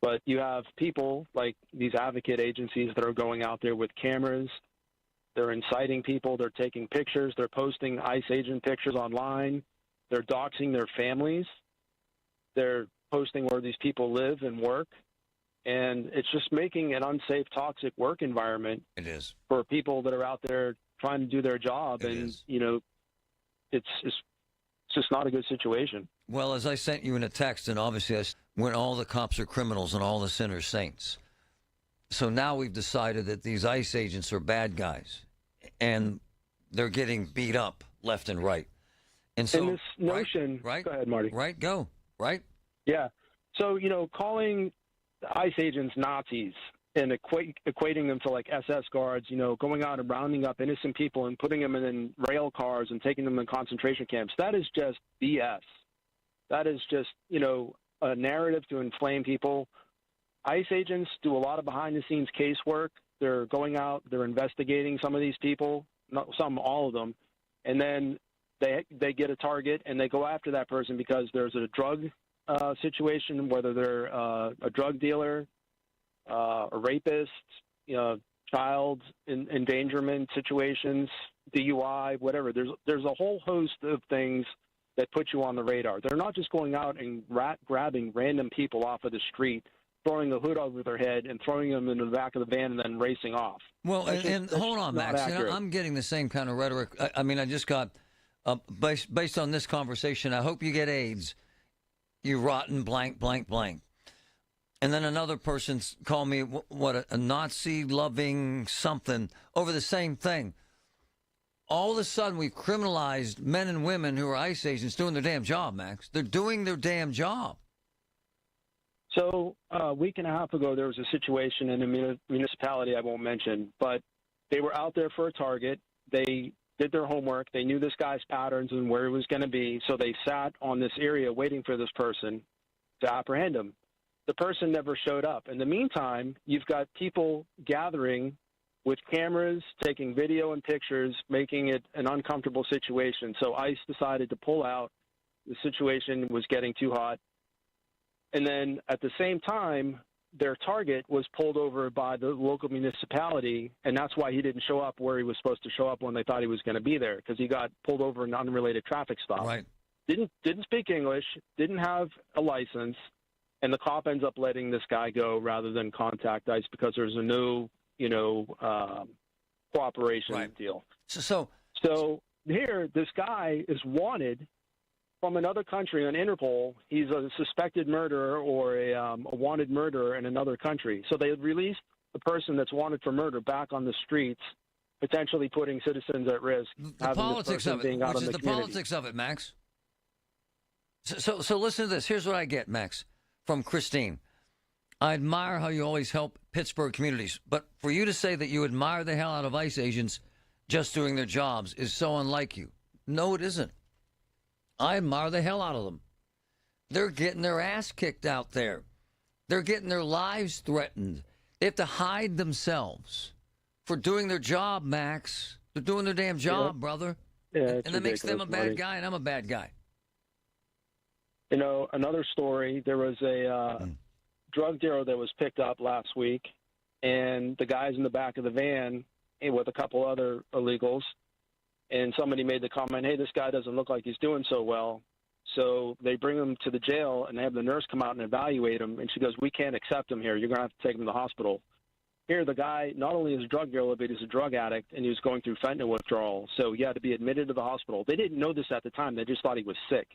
But you have people like these advocate agencies that are going out there with cameras. They're inciting people. They're taking pictures. They're posting ICE agent pictures online. They're doxing their families. They're posting where these people live and work. And it's just making an unsafe, toxic work environment. It is. For people that are out there trying to do their job. It's just not a good situation. Well, as I sent you in a text, and obviously when all the cops are criminals and all the sinners saints. So now we've decided that these ICE agents are bad guys, and they're getting beat up left and right. And so this notion, right? Go ahead, Marty. Right, go. Right? Yeah. So, calling ICE agents Nazis and equating them to like SS guards, going out and rounding up innocent people and putting them in rail cars and taking them in concentration camps, that is just BS. That is just, a narrative to inflame people. ICE agents do a lot of behind-the-scenes casework. They're going out, they're investigating some of these people, all of them, and then they get a target and they go after that person because there's a drug situation, whether they're a drug dealer, a rapist, child endangerment situations, DUI, whatever. There's a whole host of things that put you on the radar. They're not just going out and grabbing random people off of the street throwing the hood over their head and throwing them into the back of the van and then racing off. Well, and hold on, Max. You know, I'm getting the same kind of rhetoric. I mean, I just got, based on this conversation, I hope you get AIDS, you rotten blank, blank, blank. And then another person called me, a Nazi-loving something over the same thing. All of a sudden, we've criminalized men and women who are ICE agents doing their damn job, Max. They're doing their damn job. So a week and a half ago, there was a situation in a municipality I won't mention, but they were out there for a target. They did their homework. They knew this guy's patterns and where he was going to be, so they sat on this area waiting for this person to apprehend him. The person never showed up. In the meantime, you've got people gathering with cameras, taking video and pictures, making it an uncomfortable situation. So ICE decided to pull out. The situation was getting too hot. And then at the same time, their target was pulled over by the local municipality, and that's why he didn't show up where he was supposed to show up when they thought he was going to be there, because he got pulled over in an unrelated traffic stop. Right. Didn't speak English, didn't have a license, and the cop ends up letting this guy go rather than contact ICE because there's a no, cooperation deal. So here, this guy is wanted from another country on Interpol. He's a suspected murderer or a wanted murderer in another country. So they released the person that's wanted for murder back on the streets, potentially putting citizens at risk. The politics of it, which is the politics of it, Max. So listen to this. Here's what I get, Max, from Christine. I admire how you always help Pittsburgh communities, but for you to say that you admire the hell out of ICE agents just doing their jobs is so unlike you. No, it isn't. I admire the hell out of them. They're getting their ass kicked out there. They're getting their lives threatened. They have to hide themselves for doing their job, Max. They're doing their damn job, brother. Yeah, and that makes them a bad guy, and I'm a bad guy. You know, another story, there was a drug dealer that was picked up last week, and the guy's in the back of the van with a couple other illegals, and somebody made the comment, hey, this guy doesn't look like he's doing so well. So they bring him to the jail, and they have the nurse come out and evaluate him, and she goes, we can't accept him here. You're going to have to take him to the hospital. Here, the guy not only is a drug dealer, but he's a drug addict, and he was going through fentanyl withdrawal. So he had to be admitted to the hospital. They didn't know this at the time. They just thought he was sick.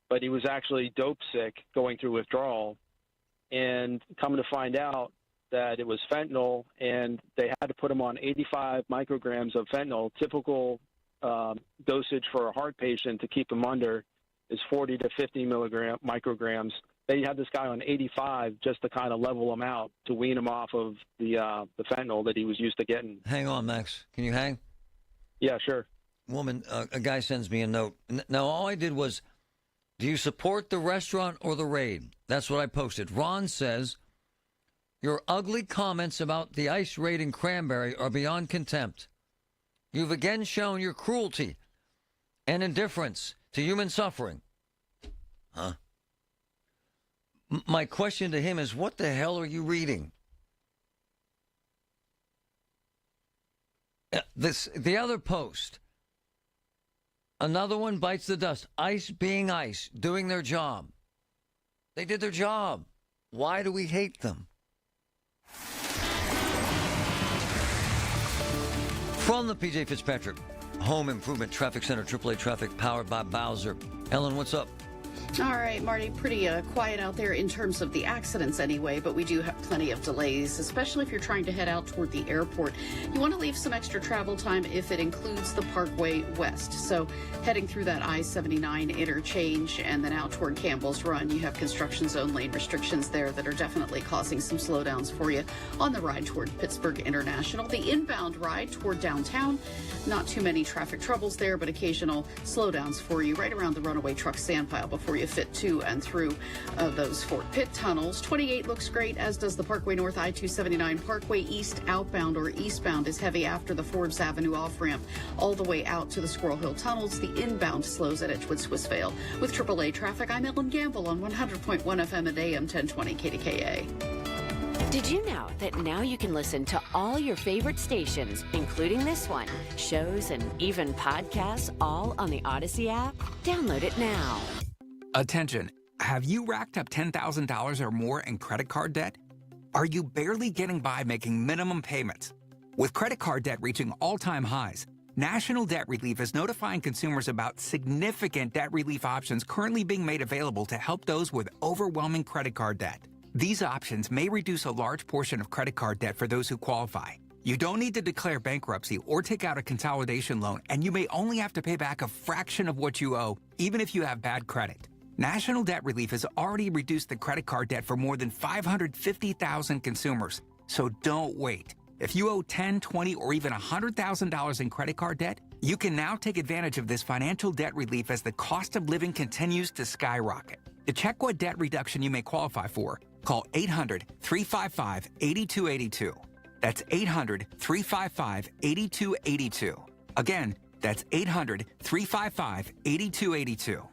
But he was actually dope sick, going through withdrawal, and coming to find out that it was fentanyl, and they had to put him on 85 micrograms of fentanyl. Typical dosage for a heart patient to keep him under is 40 to 50 micrograms. They had this guy on 85 just to kind of level him out, to wean him off of the fentanyl that he was used to getting. Hang on, Max. Can you hang? Yeah, sure. Woman, a guy sends me a note. Now, all I did was, do you support the restaurant or the raid? That's what I posted. Ron says, your ugly comments about the ICE raid in Cranberry are beyond contempt. You've again shown your cruelty and indifference to human suffering. Huh? My question to him is, what the hell are you reading? The other post, another one bites the dust. ICE being ICE, doing their job. They did their job. Why do we hate them? From the PJ Fitzpatrick Home Improvement Traffic Center, AAA Traffic, powered by Bowser. Ellen, what's up? All right, Marty, pretty quiet out there in terms of the accidents anyway, but we do have plenty of delays, especially if you're trying to head out toward the airport. You want to leave some extra travel time if it includes the Parkway West. So heading through that I-79 interchange and then out toward Campbell's Run, you have construction zone lane restrictions there that are definitely causing some slowdowns for you on the ride toward Pittsburgh International. The inbound ride toward downtown, not too many traffic troubles there, but occasional slowdowns for you right around the runaway truck sand pile before you fit to and through those Fort Pitt tunnels. 28 looks great, as does the Parkway North. I-279 Parkway East outbound or eastbound is heavy after the Forbes Avenue off-ramp all the way out to the Squirrel Hill tunnels. The inbound slows at Edgewood Swissvale. With AAA traffic, I'm Ellen Gamble on 100.1 FM and AM 1020 KDKA. Did you know that now you can listen to all your favorite stations, including this one, shows, and even podcasts, all on the Odyssey app? Download it now. Attention, Have you racked up $10,000 or more in credit card debt? Are you barely getting by making minimum payments? With credit card debt reaching all-time highs, National Debt Relief is notifying consumers about significant debt relief options currently being made available to help those with overwhelming credit card debt. These options may reduce a large portion of credit card debt for those who qualify. You don't need to declare bankruptcy or take out a consolidation loan, and you may only have to pay back a fraction of what you owe, even if you have bad credit. National Debt Relief has already reduced the credit card debt for more than 550,000 consumers. So don't wait. If you owe $10,000, $20,000, or even $100,000 in credit card debt, you can now take advantage of this financial debt relief as the cost of living continues to skyrocket. To check what debt reduction you may qualify for, call 800-355-8282. That's 800-355-8282. Again, that's 800-355-8282.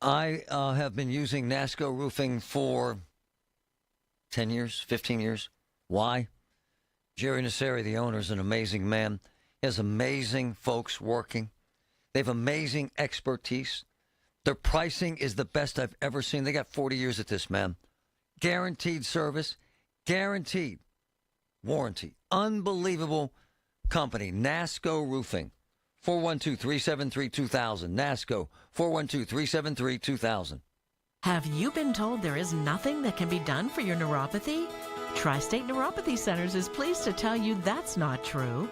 I have been using NASCO roofing for 10 years, 15 years. Why? Jerry Nasseri, the owner, is an amazing man. He has amazing folks working. They have amazing expertise. Their pricing is the best I've ever seen. They got 40 years at this, man. Guaranteed service, guaranteed warranty. Unbelievable company, NASCO Roofing. 412-373-2000. NASCO, 412-373-2000. Have you been told there is nothing that can be done for your neuropathy? Tri-State Neuropathy Centers is pleased to tell you that's not true.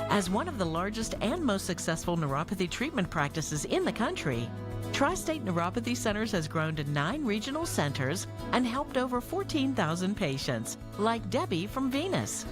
As one of the largest and most successful neuropathy treatment practices in the country, Tri-State Neuropathy Centers has grown to 9 regional centers and helped over 14,000 patients, like Debbie from Venus.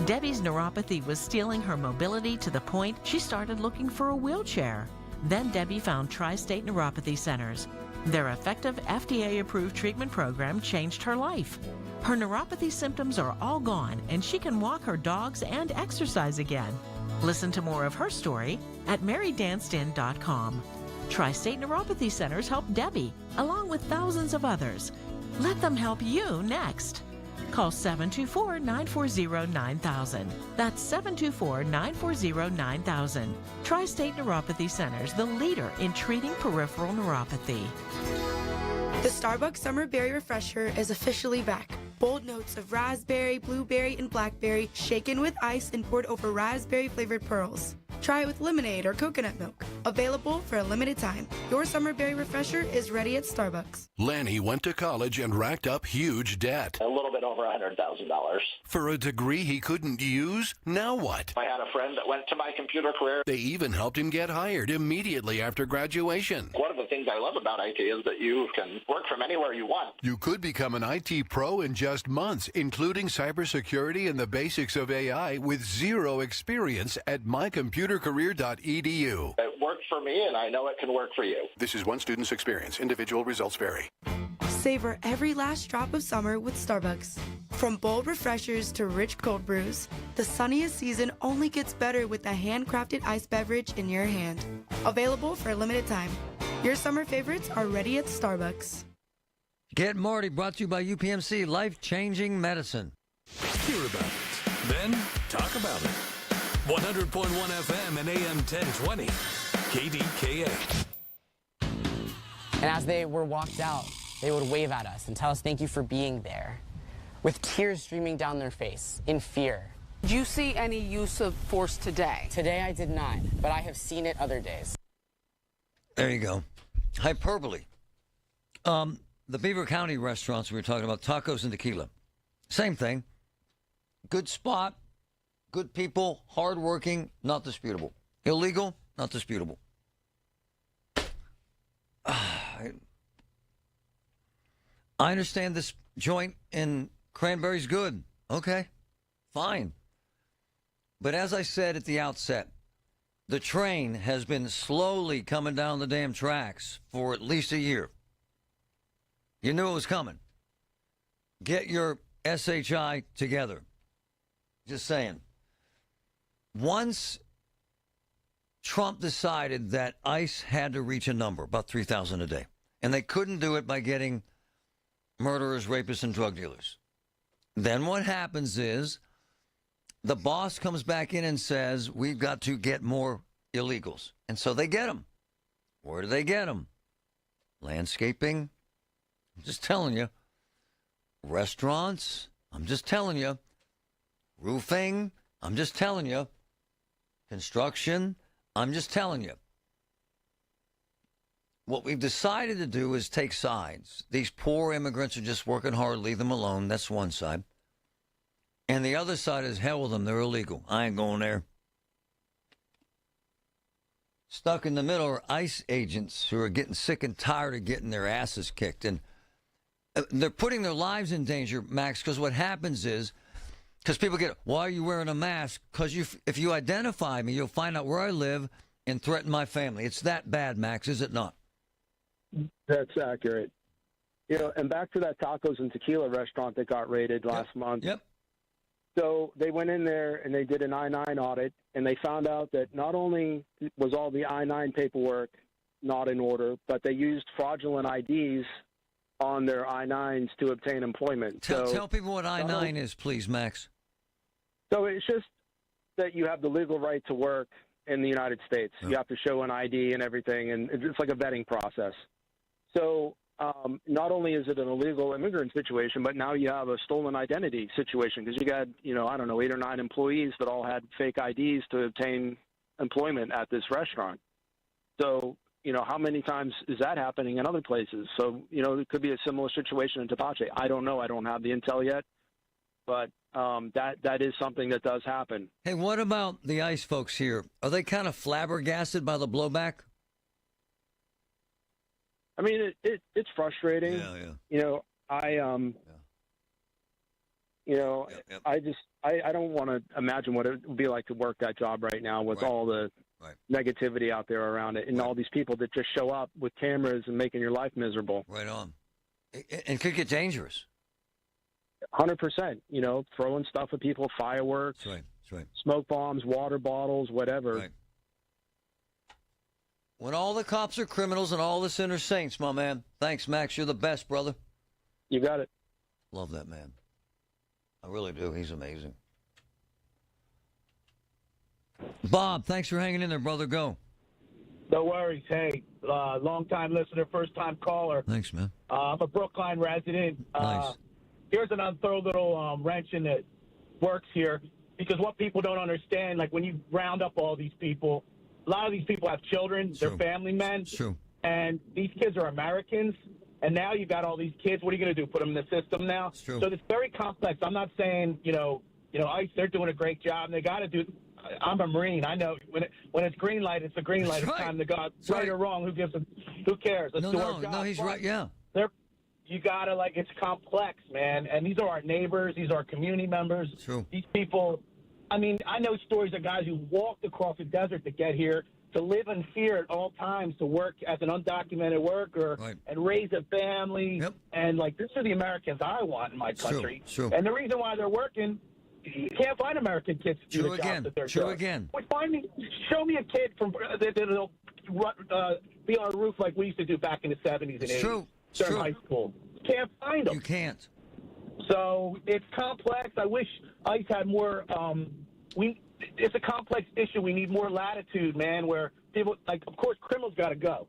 Debbie's neuropathy was stealing her mobility to the point she started looking for a wheelchair. Then Debbie found Tri-State Neuropathy Centers. Their effective FDA-approved treatment program changed her life. Her neuropathy symptoms are all gone, and she can walk her dogs and exercise again. Listen to more of her story at marydancedin.com. Tri-State Neuropathy Centers help Debbie, along with thousands of others. Let them help you next. Call 724-940-9000. That's 724-940-9000. Tri-State Neuropathy Centers, the leader in treating peripheral neuropathy. The Starbucks Summer Berry Refresher is officially back. Bold notes of raspberry, blueberry, and blackberry shaken with ice and poured over raspberry-flavored pearls. Try it with lemonade or coconut milk. Available for a limited time. Your Summer Berry Refresher is ready at Starbucks. Lanny went to college and racked up huge debt. A little bit over $100,000. For a degree he couldn't use? Now what? I had a friend that went to my computer career. They even helped him get hired immediately after graduation. One of the things I love about IT is that you can work from anywhere you want. You could become an IT pro in just months, including cybersecurity and the basics of AI with zero experience at mycomputercareer.edu. It worked for me, and I know it can work for you. This is one student's experience. Individual results vary. Savor every last drop of summer with Starbucks. From bold refreshers to rich cold brews, the sunniest season only gets better with a handcrafted iced beverage in your hand. Available for a limited time. Your summer favorites are ready at Starbucks. Get Marty, brought to you by UPMC, life-changing medicine. Hear about it, then talk about it. 100.1 FM and AM 1020, KDKA. And as they were walked out, they would wave at us and tell us thank you for being there, with tears streaming down their face, in fear. Did you see any use of force today? Today I did not, but I have seen it other days. There you go. Hyperbole. The Beaver County restaurants we were talking about, tacos and tequila. Same thing. Good spot, good people, hardworking, not disputable. Illegal, not disputable. I understand this joint in Cranberry's good. Okay, fine. But as I said at the outset, the train has been slowly coming down the damn tracks for at least a year. You knew it was coming. Get your SHI together. Just saying. Once Trump decided that ICE had to reach a number, about 3,000 a day, and they couldn't do it by getting murderers, rapists, and drug dealers. Then what happens is the boss comes back in and says, we've got to get more illegals. And so they get them. Where do they get them? Landscaping, I'm just telling you. Restaurants, I'm just telling you. Roofing, I'm just telling you. Construction, I'm just telling you. What we've decided to do is take sides. These poor immigrants are just working hard, leave them alone. That's one side. And the other side is hell with them. They're illegal. I ain't going there. Stuck in the middle are ICE agents who are getting sick and tired of getting their asses kicked. And they're putting their lives in danger, Max, because what happens is, because people get, why are you wearing a mask? Because if you identify me, you'll find out where I live and threaten my family. It's that bad, Max, is it not? That's accurate. You know, and back to that tacos and tequila restaurant that got raided last month. Yep. So they went in there and they did an I-9 audit, and they found out that not only was all the I-9 paperwork not in order, but they used fraudulent IDs on their I-9s to obtain employment. Tell people what I-9 is, please, Max. So it's just that you have the legal right to work in the United States. You have to show an ID and everything, and it's like a vetting process. So not only is it an illegal immigrant situation, but now you have a stolen identity situation because you got, 8 or 9 employees that all had fake IDs to obtain employment at this restaurant. So, how many times is that happening in other places? So, it could be a similar situation in Tepache. I don't know. I don't have the intel yet, but that is something that does happen. Hey, what about the ICE folks here? Are they kind of flabbergasted by the blowback? I mean, it's frustrating. Yeah. I don't want to imagine what it would be like to work that job right now with all the negativity out there around it and all these people that just show up with cameras and making your life miserable. Right on. It could get dangerous. 100%. Throwing stuff at people, fireworks, That's right. Smoke bombs, water bottles, whatever. Right. When all the cops are criminals and all the sinners saints, my man. Thanks, Max. You're the best, brother. You got it. Love that man. I really do. He's amazing. Bob, thanks for hanging in there, brother. Go. No worries. Hey, long-time listener, first-time caller. Thanks, man. I'm a Brookline resident. Nice. Here's an unthrow little wrench in that works here, because what people don't understand, like when you round up all these people, a lot of these people have children, they're family men, and these kids are Americans, and now you got all these kids. What are you going to do, put them in the system now? So it's very complex. I'm not saying, ICE, they're doing a great job, and they got to do. I'm a Marine. I know when it's green light, it's a green light. It's time to go. Right or wrong, who cares? Let's do our job. No, he's right, yeah. You got to, it's complex, man. And these are our neighbors. These are our community members. True. These people, I mean, I know stories of guys who walked across the desert to get here, to live in fear at all times, to work as an undocumented worker and raise a family. And, these are the Americans I want in my country. True. And the reason why they're working, you can't find American kids to do the jobs that they're doing. Show me a kid that'll be on a roof like we used to do back in the 70s and 80s. During high school. You can't find them. You can't. So it's complex. I wish ICE had more. It's a complex issue. We need more latitude, man, where people, of course, criminals got to go.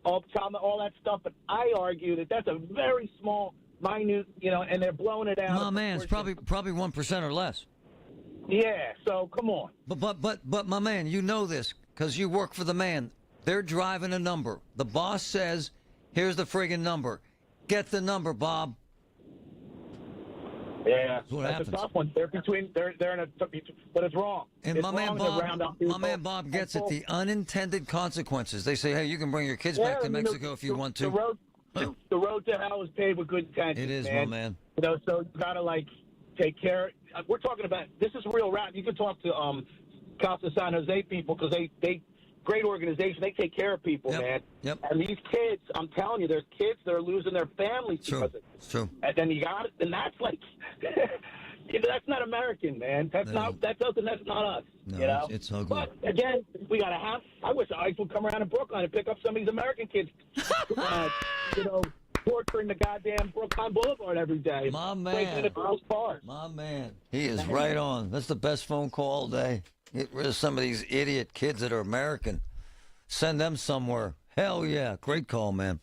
All that stuff. But I argue that that's a very small, minute, and they're blowing it out. My man, it's probably 1% or less. Yeah, so come on. But my man, you know this because you work for the man. They're driving a number. The boss says, here's the friggin' number. Get the number, Bob. Yeah, that's a tough one. They're in a, but it's wrong. And it's my man Bob gets it. The unintended consequences. They say, hey, you can bring your kids back to Mexico if you want to. The road to hell is paved with good intentions. It is, man. my man. So you gotta take care. We're talking about this is real rap. You can talk to cops of San Jose people because they great organization. They take care of people, man. Yep. And these kids, I'm telling you, there's kids that are losing their families because of it. It's true. And then you got it, and that's that's not American, man. That's not us. No, it's ugly. But again, we gotta have. I wish ICE would come around in Brooklyn and pick up some of these American kids. Torturing the goddamn Brooklyn Boulevard every day. My man. Breaking into girls' cars. My man. He is right on. That's the best phone call all day. Get rid of some of these idiot kids that are American. Send them somewhere. Hell yeah. Great call, man.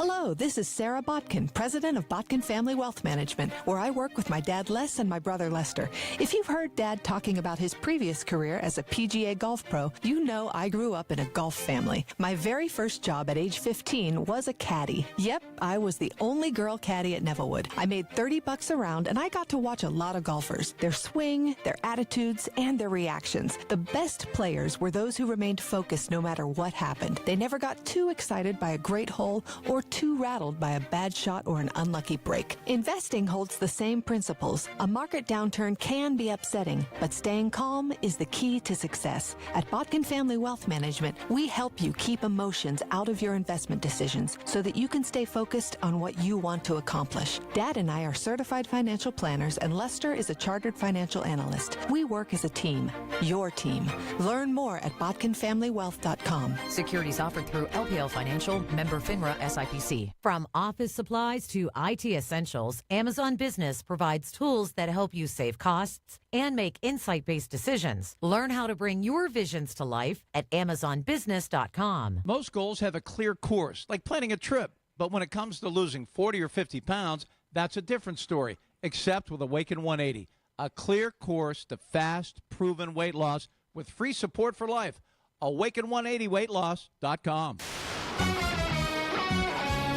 Hello, this is Sarah Botkin, president of Botkin Family Wealth Management, where I work with my dad Les and my brother Lester. If you've heard Dad talking about his previous career as a PGA golf pro, you know I grew up in a golf family. My very first job at age 15 was a caddy. Yep, I was the only girl caddy at Nevillewood. I made $30 a round, and I got to watch a lot of golfers, their swing, their attitudes, and their reactions. The best players were those who remained focused no matter what happened. They never got too excited by a great hole or too rattled by a bad shot or an unlucky break. Investing holds the same principles. A market downturn can be upsetting, but staying calm is the key to success. At Botkin Family Wealth Management, we help you keep emotions out of your investment decisions so that you can stay focused on what you want to accomplish. Dad and I are certified financial planners, and Lester is a chartered financial analyst. We work as a team, your team. Learn more at botkinfamilywealth.com. Securities offered through LPL Financial, member FINRA SIPC. From office supplies to IT essentials, Amazon Business provides tools that help you save costs and make insight-based decisions. Learn how to bring your visions to life at amazonbusiness.com. Most goals have a clear course, like planning a trip. But when it comes to losing 40 or 50 pounds, that's a different story, except with Awaken 180, a clear course to fast, proven weight loss with free support for life. Awaken180weightloss.com.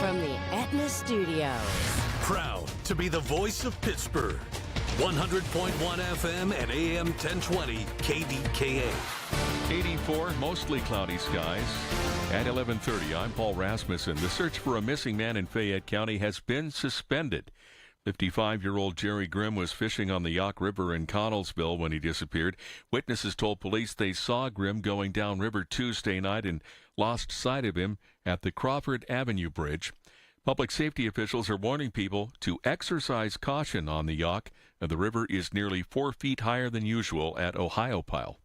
From the Aetna Studios. Proud to be the voice of Pittsburgh. 100.1 FM and AM 1020 KDKA. 84, mostly cloudy skies. At 11:30, I'm Paul Rasmussen. The search for a missing man in Fayette County has been suspended. 55-year-old Jerry Grimm was fishing on the Yauk River in Connellsville when he disappeared. Witnesses told police they saw Grimm going downriver Tuesday night and lost sight of him at the Crawford Avenue Bridge. Public safety officials are warning people to exercise caution on the Yauk. The river is nearly 4 feet higher than usual at Ohiopyle.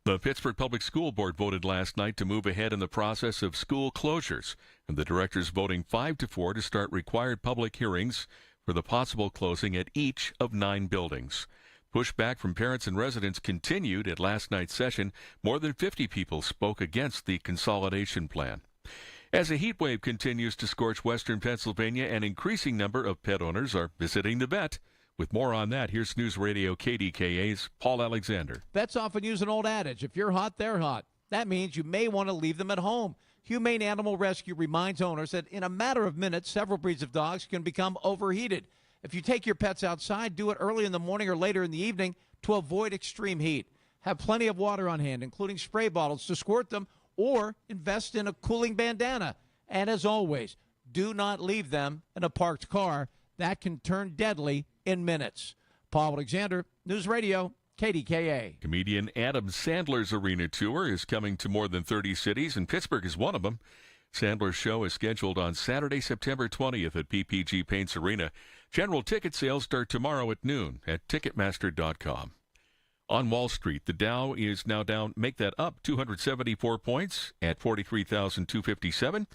The Pittsburgh Public School Board voted last night to move ahead in the process of school closures, and the directors voting 5-4 to start required public hearings for the possible closing at each of 9 buildings. Pushback from parents and residents continued at last night's session. More than 50 people spoke against the consolidation plan. As a heat wave continues to scorch western Pennsylvania, an increasing number of pet owners are visiting the vet. With more on that, here's News Radio KDKA's Paul Alexander. Vets often use an old adage, if you're hot, they're hot. That means you may want to leave them at home. Humane Animal Rescue reminds owners that in a matter of minutes, several breeds of dogs can become overheated. If you take your pets outside, do it early in the morning or later in the evening to avoid extreme heat. Have plenty of water on hand, including spray bottles to squirt them, or invest in a cooling bandana. And as always, do not leave them in a parked car. That can turn deadly in minutes. Paul Alexander, News Radio, KDKA. Comedian Adam Sandler's arena tour is coming to more than 30 cities, and Pittsburgh is one of them. Sandler's show is scheduled on Saturday, September 20th at PPG Paints Arena. General ticket sales start tomorrow at noon at Ticketmaster.com. On Wall Street, the Dow is now down, make that up 274 points at 43,257.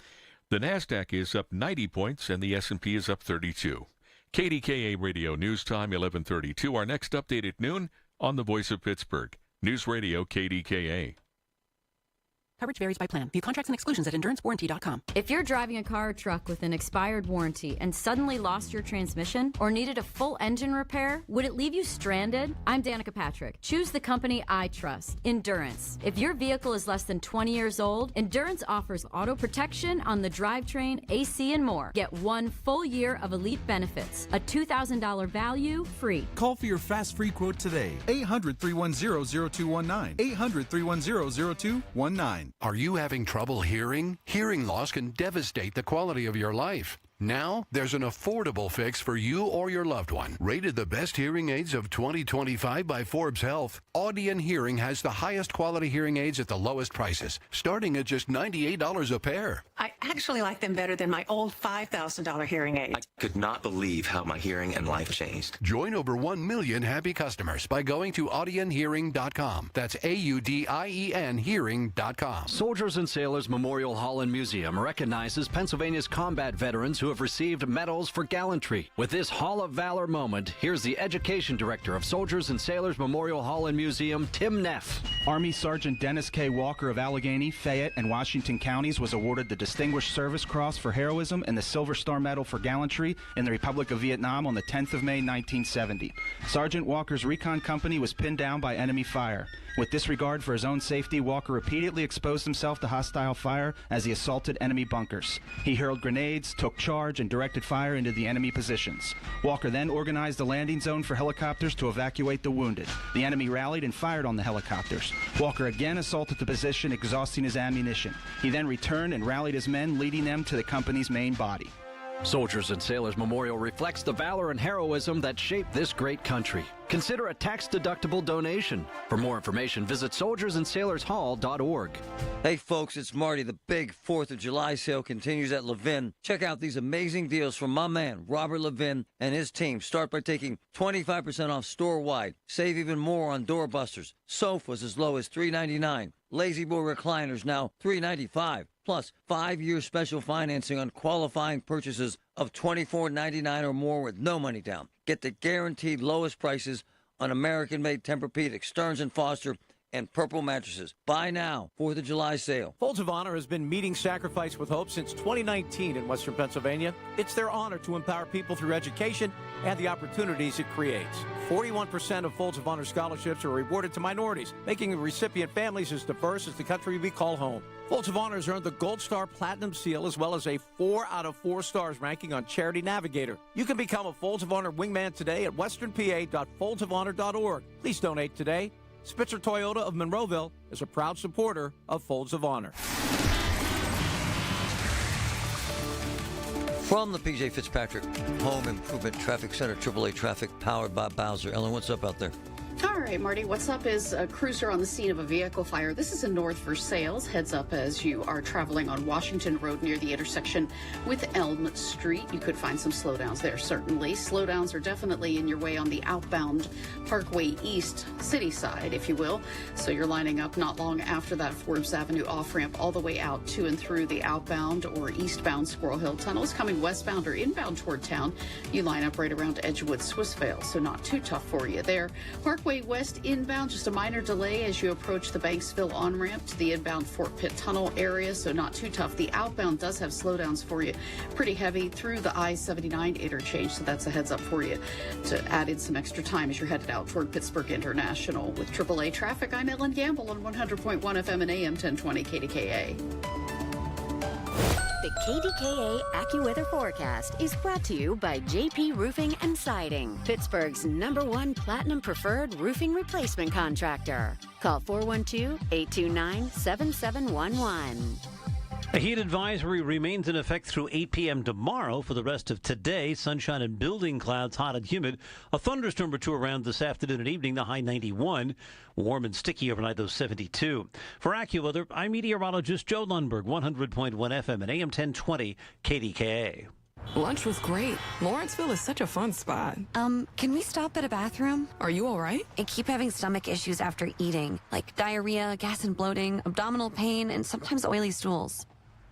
The NASDAQ is up 90 points, and the S&P is up 32. KDKA Radio News Time, 11:32. Our next update at noon on The Voice of Pittsburgh. News Radio KDKA. Coverage varies by plan. View contracts and exclusions at endurancewarranty.com. If you're driving a car or truck with an expired warranty and suddenly lost your transmission or needed a full engine repair, would it leave you stranded? I'm Danica Patrick. Choose the company I trust, Endurance. If your vehicle is less than 20 years old, Endurance offers auto protection on the drivetrain, AC, and more. Get 1 full year of elite benefits, a $2,000 value free. Call for your fast free quote today. 800-310-0219. 800-310-0219. Are you having trouble hearing? Hearing loss can devastate the quality of your life. Now, there's an affordable fix for you or your loved one. Rated the best hearing aids of 2025 by Forbes Health, Audion Hearing has the highest quality hearing aids at the lowest prices, starting at just $98 a pair. I actually like them better than my old $5,000 hearing aid. I could not believe how my hearing and life changed. Join over 1 million happy customers by going to audionhearing.com. That's AUDIEN hearing.com. Soldiers and Sailors Memorial Hall and Museum recognizes Pennsylvania's combat veterans who to have received medals for gallantry. With this Hall of Valor moment, here's the Education Director of Soldiers and Sailors Memorial Hall and Museum, Tim Neff. Army Sergeant Dennis K. Walker of Allegheny, Fayette, and Washington counties was awarded the Distinguished Service Cross for heroism and the Silver Star Medal for gallantry in the Republic of Vietnam on the 10th of May, 1970. Sergeant Walker's recon company was pinned down by enemy fire. With disregard for his own safety, Walker repeatedly exposed himself to hostile fire as he assaulted enemy bunkers. He hurled grenades, took charge, and directed fire into the enemy positions. Walker then organized a landing zone for helicopters to evacuate the wounded. The enemy rallied and fired on the helicopters. Walker again assaulted the position, exhausting his ammunition. He then returned and rallied his men, leading them to the company's main body. Soldiers and Sailors Memorial reflects the valor and heroism that shaped this great country. Consider a tax-deductible donation. For more information, visit soldiersandsailorshall.org. Hey, folks, it's Marty. The big 4th of July sale continues at Levin. Check out these amazing deals from my man, Robert Levin, and his team. Start by taking 25% off store-wide. Save even more on doorbusters. Sofas as low as $3.99. Lazy Boy recliners now $3.95. Plus, 5-year special financing on qualifying purchases of $24.99 or more with no money down. Get the guaranteed lowest prices on American-made Tempur-Pedic, Stearns & Foster, and Purple mattresses. Buy now. 4th of July sale. Folds of Honor has been meeting sacrifice with hope since 2019 in Western Pennsylvania. It's their honor to empower people through education and the opportunities it creates. 41% of Folds of Honor scholarships are awarded to minorities, making the recipient families as diverse as the country we call home. Folds of Honor has earned the Gold Star Platinum Seal as well as a 4 out of 4 stars ranking on Charity Navigator. You can become a Folds of Honor wingman today at westernpa.foldsofonor.org. Please donate today. Spitzer Toyota of Monroeville is a proud supporter of Folds of Honor. From the P.J. Fitzpatrick Home Improvement Traffic Center, AAA Traffic, powered by Bowser. Ellen, what's up out there? All right, Marty, what's up is a cruiser on the scene of a vehicle fire. This is in North Versailles. Heads up as you are traveling on Washington Road near the intersection with Elm Street. You could find some slowdowns there, certainly. Slowdowns are definitely in your way on the outbound Parkway East city side, if you will. So you're lining up not long after that Forbes Avenue off-ramp all the way out to and through the outbound or eastbound Squirrel Hill tunnels. Coming westbound or inbound toward town, you line up right around Edgewood, Swissvale, so not too tough for you there. Parkway West inbound, just a minor delay as you approach the Banksville on-ramp to the inbound Fort Pitt Tunnel area, so not too tough. The outbound does have slowdowns for you, pretty heavy through the I-79 interchange, so that's a heads up for you to add in some extra time as you're headed out toward Pittsburgh International. With AAA Traffic, I'm Ellen Gamble on 100.1 FM and AM 1020 KDKA. The KDKA AccuWeather forecast is brought to you by JP Roofing and Siding, Pittsburgh's #1 Platinum Preferred Roofing Replacement Contractor. Call 412-829-7711. A heat advisory remains in effect through 8 p.m. tomorrow. For the rest of today, sunshine and building clouds, hot and humid. A thunderstorm or two around this afternoon and evening, the high 91. Warm and sticky overnight, those 72. For AccuWeather, I'm meteorologist Joe Lundberg, 100.1 FM and AM 1020 KDKA. Lunch was great. Lawrenceville is such a fun spot. Can we stop at a bathroom? Are you all right? I keep having stomach issues after eating, like diarrhea, gas and bloating, abdominal pain, and sometimes oily stools.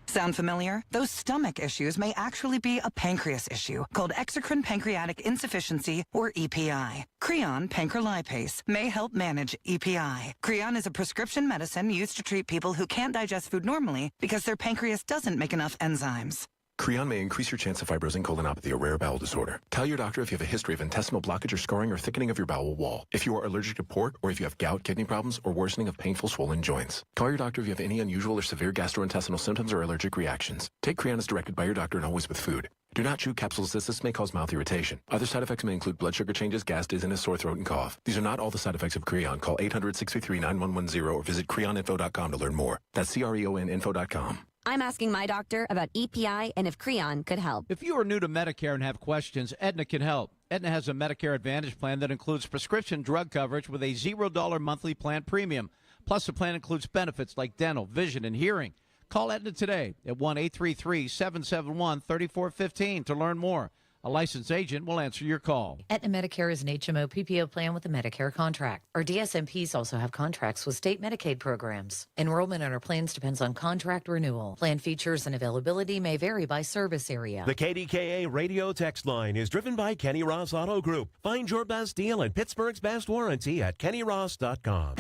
Sound familiar? Those stomach issues may actually be a pancreas issue called exocrine pancreatic insufficiency, or EPI. Creon pancrelipase may help manage EPI. Creon is a prescription medicine used to treat people who can't digest food normally because their pancreas doesn't make enough enzymes. Creon may increase your chance of fibrosing colonopathy, a rare bowel disorder. Tell your doctor if you have a history of intestinal blockage or scarring or thickening of your bowel wall. If you are allergic to pork, or if you have gout, kidney problems, or worsening of painful swollen joints. Call your doctor if you have any unusual or severe gastrointestinal symptoms or allergic reactions. Take Creon as directed by your doctor and always with food. Do not chew capsules as this may cause mouth irritation. Other side effects may include blood sugar changes, gas, dizziness, sore throat, and cough. These are not all the side effects of Creon. Call 800-633-9110 or visit creoninfo.com to learn more. That's CREONinfo.com. I'm asking my doctor about EPI and if Creon could help. If you are new to Medicare and have questions, Aetna can help. Aetna has a Medicare Advantage plan that includes prescription drug coverage with a $0 monthly plan premium. Plus, the plan includes benefits like dental, vision, and hearing. Call Aetna today at 1-833-771-3415 to learn more. A licensed agent will answer your call. Aetna Medicare is an HMO PPO plan with a Medicare contract. Our DSMPs also have contracts with state Medicaid programs. Enrollment in our plans depends on contract renewal. Plan features and availability may vary by service area. The KDKA radio text line is driven by Kenny Ross Auto Group. Find your best deal and Pittsburgh's best warranty at kennyross.com.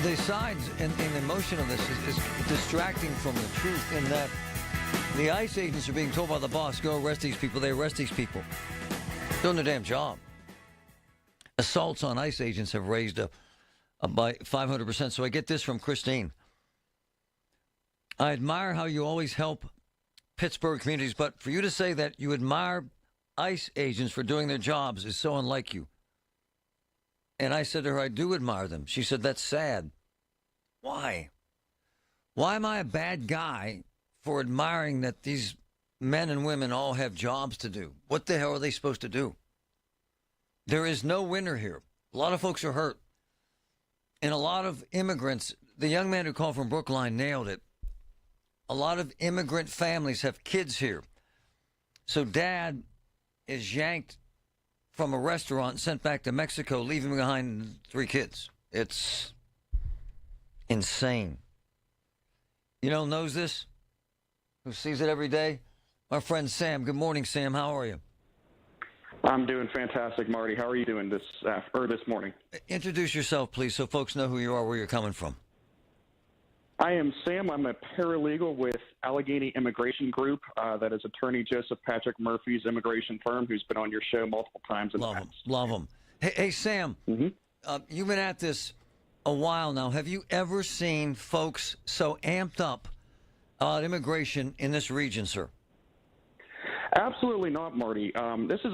The sides and emotion of this is distracting from the truth in that the ICE agents are being told by the boss, go arrest these people. They arrest these people. Doing their damn job. Assaults on ICE agents have raised by 500%. So I get this from Christine. I admire how you always help Pittsburgh communities, but for you to say that you admire ICE agents for doing their jobs is so unlike you. And I said to her, I do admire them. She said, that's sad. Why? Why am I a bad guy for admiring that these men and women all have jobs to do? What the hell are they supposed to do? There is no winner here. A lot of folks are hurt. And a lot of immigrants, the young man who called from Brookline nailed it. A lot of immigrant families have kids here. So dad is yanked from a restaurant, sent back to Mexico, leaving behind 3 kids. It's insane. You know who knows this? Who sees it every day? My friend Sam. Good morning, Sam. How are you? I'm doing fantastic, Marty. How are you doing this morning? Introduce yourself, please, so folks know who you are, where you're coming from. I am Sam. I'm a paralegal with Allegheny Immigration Group. That is attorney Joseph Patrick Murphy's immigration firm, who's been on your show multiple times in the past. Love him. Hey, Sam, you've been at this a while now. Have you ever seen folks so amped up about immigration in this region, sir? Absolutely not, Marty. This is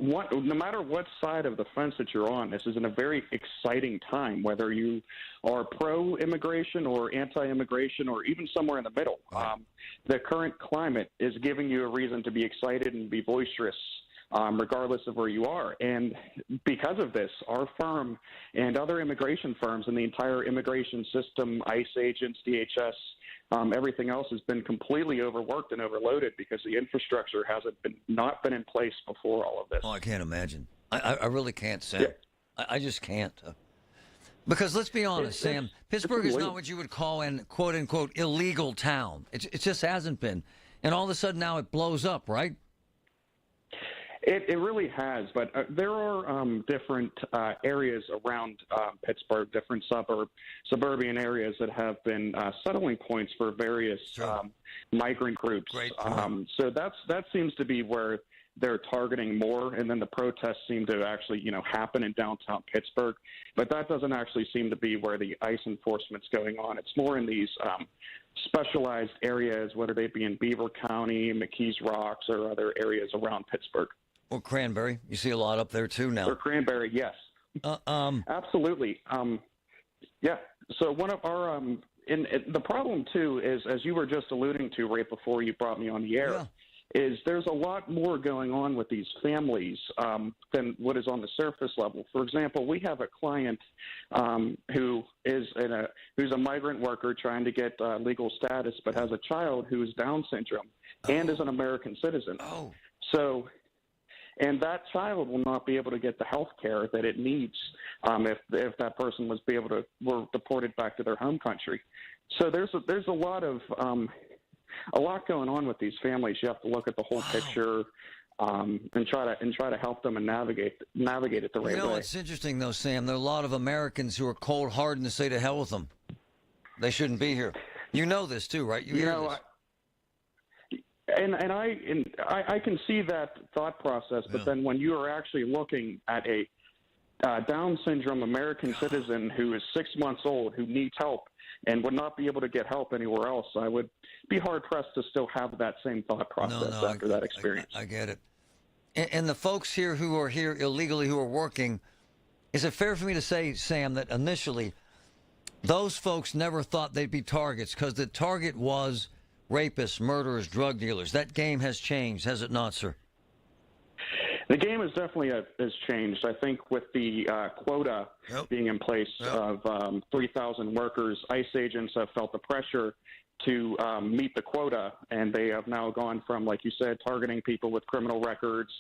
no matter what side of the fence that you're on, this is in a very exciting time, whether you are pro-immigration or anti-immigration or even somewhere in the middle. The current climate is giving you a reason to be excited and be boisterous, regardless of where you are. And because of this, our firm and other immigration firms and the entire immigration system, ICE agents, DHS, everything else has been completely overworked and overloaded because the infrastructure hasn't been in place before all of this. Oh, I can't imagine. I really can't, Sam. Yeah. I just can't. Because let's be honest, Sam, Pittsburgh is not what you would call an quote-unquote illegal town. It just hasn't been. And all of a sudden now it blows up, right? It really has, but there are different areas around Pittsburgh, different suburban areas that have been settling points for various migrant groups. So that seems to be where they're targeting more, and then the protests seem to actually, happen in downtown Pittsburgh. But that doesn't actually seem to be where the ICE enforcement's going on. It's more in these specialized areas, whether they be in Beaver County, McKees Rocks, or other areas around Pittsburgh. Or Cranberry. You see a lot up there, too, now. Or Cranberry, yes. Absolutely. Yeah. So one of our the problem, too, is, as you were just alluding to right before you brought me on the air, is there's a lot more going on with these families than what is on the surface level. For example, we have a client who's a migrant worker trying to get legal status but has a child who is Down syndrome and is an American citizen. And that child will not be able to get the health care that it needs if that person were deported back to their home country. So there's a lot going on with these families. You have to look at the whole picture and try to help them and navigate it the right way. It's interesting though, Sam. There are a lot of Americans who are cold-hardened to say to hell with them. They shouldn't be here. You know this too, right? You hear this. And I can see that thought process, but then when you are actually looking at a Down syndrome American citizen who is 6 months old, who needs help and would not be able to get help anywhere else, I would be hard-pressed to still have that same thought process after that experience. I get it. And the folks here who are here illegally who are working, is it fair for me to say, Sam, that initially those folks never thought they'd be targets because the target was rapists, murderers, drug dealers? That game has changed, has it not, sir? The game is definitely has changed. I think with the quota being in place of 3,000 workers, ICE agents have felt the pressure to meet the quota, and they have now gone from, like you said, targeting people with criminal records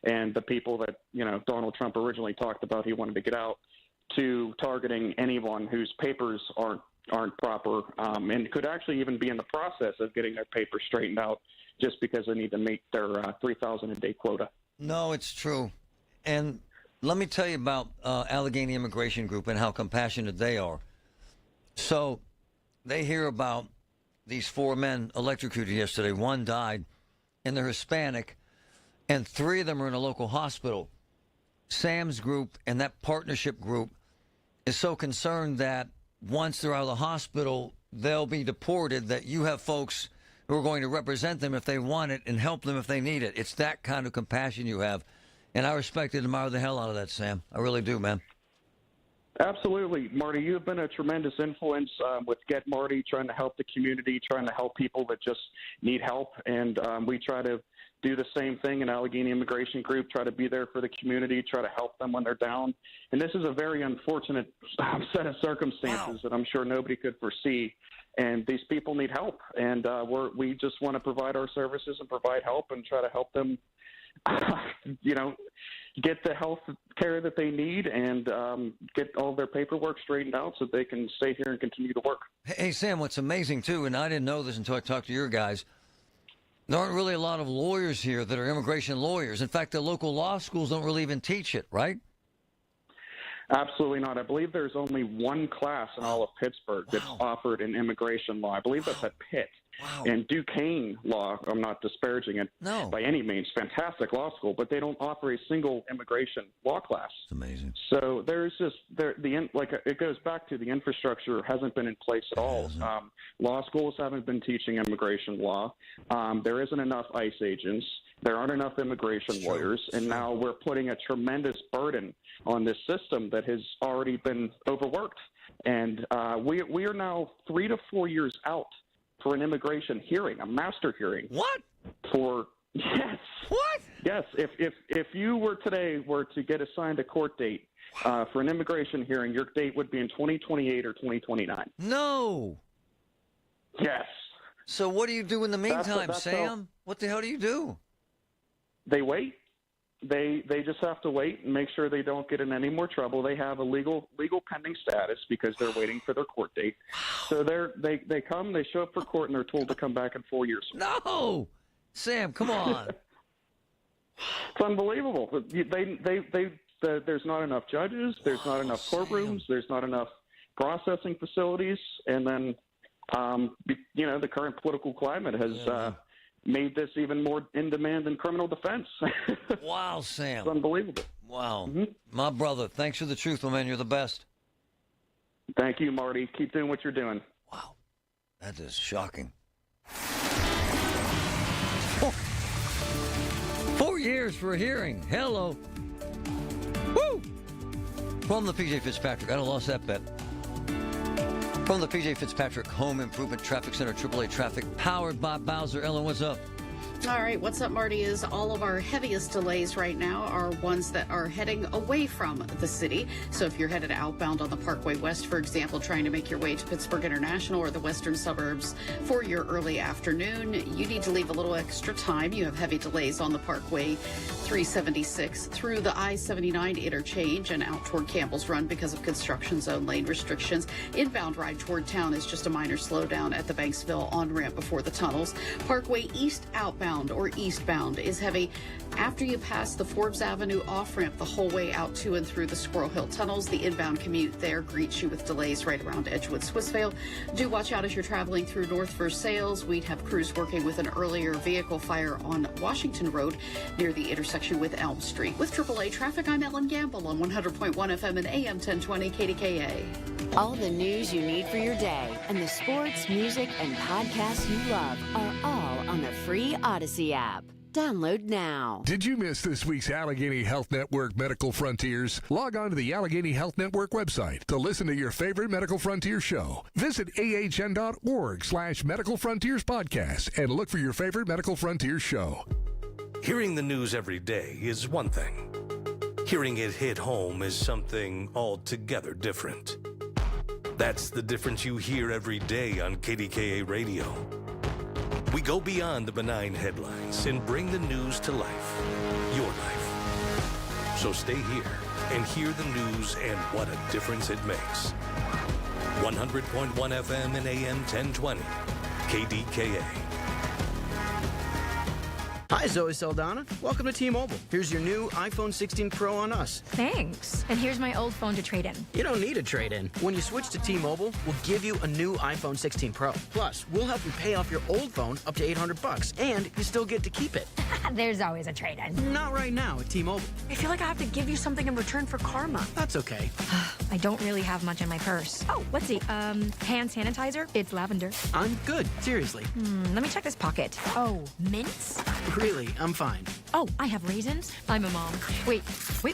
and the people that, you know, Donald Trump originally talked about he wanted to get out, to targeting anyone whose papers aren't proper and could actually even be in the process of getting their papers straightened out just because they need to meet their 3,000 a day quota. No, it's true. And let me tell you about Allegheny Immigration Group and how compassionate they are. So they hear about these 4 men electrocuted yesterday. 1 died, and they're Hispanic, and 3 of them are in a local hospital. Sam's group and that partnership group is so concerned that once they're out of the hospital, they'll be deported, that you have folks who are going to represent them if they want it and help them if they need it. It's that kind of compassion you have. And I respect and admire the hell out of that, Sam. I really do, man. Absolutely. Marty, you have been a tremendous influence with Get Marty, trying to help the community, trying to help people that just need help. And we try to do the same thing in Allegheny Immigration Group, try to be there for the community, try to help them when they're down. And this is a very unfortunate set of circumstances that I'm sure nobody could foresee. And these people need help. And we just want to provide our services and provide help and try to help them, you know, get the health care that they need and get all their paperwork straightened out so they can stay here and continue to work. Hey, Sam, what's amazing, too, and I didn't know this until I talked to your guys, there aren't really a lot of lawyers here that are immigration lawyers. In fact, the local law schools don't really even teach it, right? Absolutely not. I believe there's only 1 class in all of Pittsburgh that's offered in immigration law. I believe that's at Pitt. And Duquesne Law, I'm not disparaging it by any means, fantastic law school, but they don't offer a single immigration law class. It's amazing. So there's just it goes back to the infrastructure hasn't been in place at all. Law schools haven't been teaching immigration law. There isn't enough ICE agents. There aren't enough immigration lawyers, and now we're putting a tremendous burden on this system that has already been overworked. And we are now 3 to 4 years out for an immigration hearing, a master hearing. What? Yes. What? Yes. If you were to get assigned a court date for an immigration hearing, your date would be in 2028 or 2029. No. Yes. So what do you do in the meantime, Sam? What the hell do you do? They wait. They just have to wait and make sure they don't get in any more trouble. They have a legal pending status because they're waiting for their court date. So they come, they show up for court, and they're told to come back in 4 years. No, Sam, come on. It's unbelievable. There's not enough judges. There's not enough courtrooms. There's not enough processing facilities. And then, the current political climate has made this even more in demand than criminal defense. Wow, Sam. It's unbelievable. Wow. My brother, thanks for the truth, my man. You're the best. Thank you, Marty. Keep doing what you're doing. Wow. That is shocking. 4 years for a hearing. Hello. Woo! From the PJ Fitzpatrick. I'd have lost that bet. From the PJ Fitzpatrick Home Improvement Traffic Center, AAA Traffic, powered by Bowser. Ellen, what's up? All right, what's up, Marty, is all of our heaviest delays right now are ones that are heading away from the city. So if you're headed outbound on the Parkway West, for example, trying to make your way to Pittsburgh International or the western suburbs for your early afternoon, you need to leave a little extra time. You have heavy delays on the Parkway 376 through the I-79 interchange and out toward Campbell's Run because of construction zone lane restrictions. Inbound ride toward town is just a minor slowdown at the Banksville on-ramp before the tunnels. Parkway East outbound or eastbound is heavy after you pass the Forbes Avenue off-ramp the whole way out to and through the Squirrel Hill tunnels. The inbound commute there greets you with delays right around Edgewood, Swissvale. Do watch out as you're traveling through North Versailles. We'd have crews working with an earlier vehicle fire on Washington Road near the intersection with Elm Street. With AAA Traffic, I'm Ellen Gamble on 100.1 FM and AM 1020 KDKA. All the news you need for your day and the sports, music, and podcasts you love are all on the free Odyssey app. Download now. Did you miss this week's Allegheny Health Network Medical Frontiers? Log on to the Allegheny Health Network website to listen to your favorite Medical Frontier show. Visit ahn.org/Medical Frontiers podcast and look for your favorite Medical Frontiers show. Hearing the news every day is one thing. Hearing it hit home is something altogether different. That's the difference you hear every day on KDKA Radio. We go beyond the benign headlines and bring the news to life, your life. So stay here and hear the news and what a difference it makes. 100.1 FM and AM 1020, KDKA. Hi, Zoe Saldana. Welcome to T-Mobile. Here's your new iPhone 16 Pro on us. Thanks. And here's my old phone to trade in. You don't need a trade-in. When you switch to T-Mobile, we'll give you a new iPhone 16 Pro. Plus, we'll help you pay off your old phone up to $800, and you still get to keep it. There's always a trade-in. Not right now at T-Mobile. I feel like I have to give you something in return for karma. That's okay. I don't really have much in my purse. Oh, let's see. Hand sanitizer. It's lavender. I'm good. Seriously. Let me check this pocket. Oh, mints? Really, I'm fine. Oh, I have raisins. I'm a mom. Wait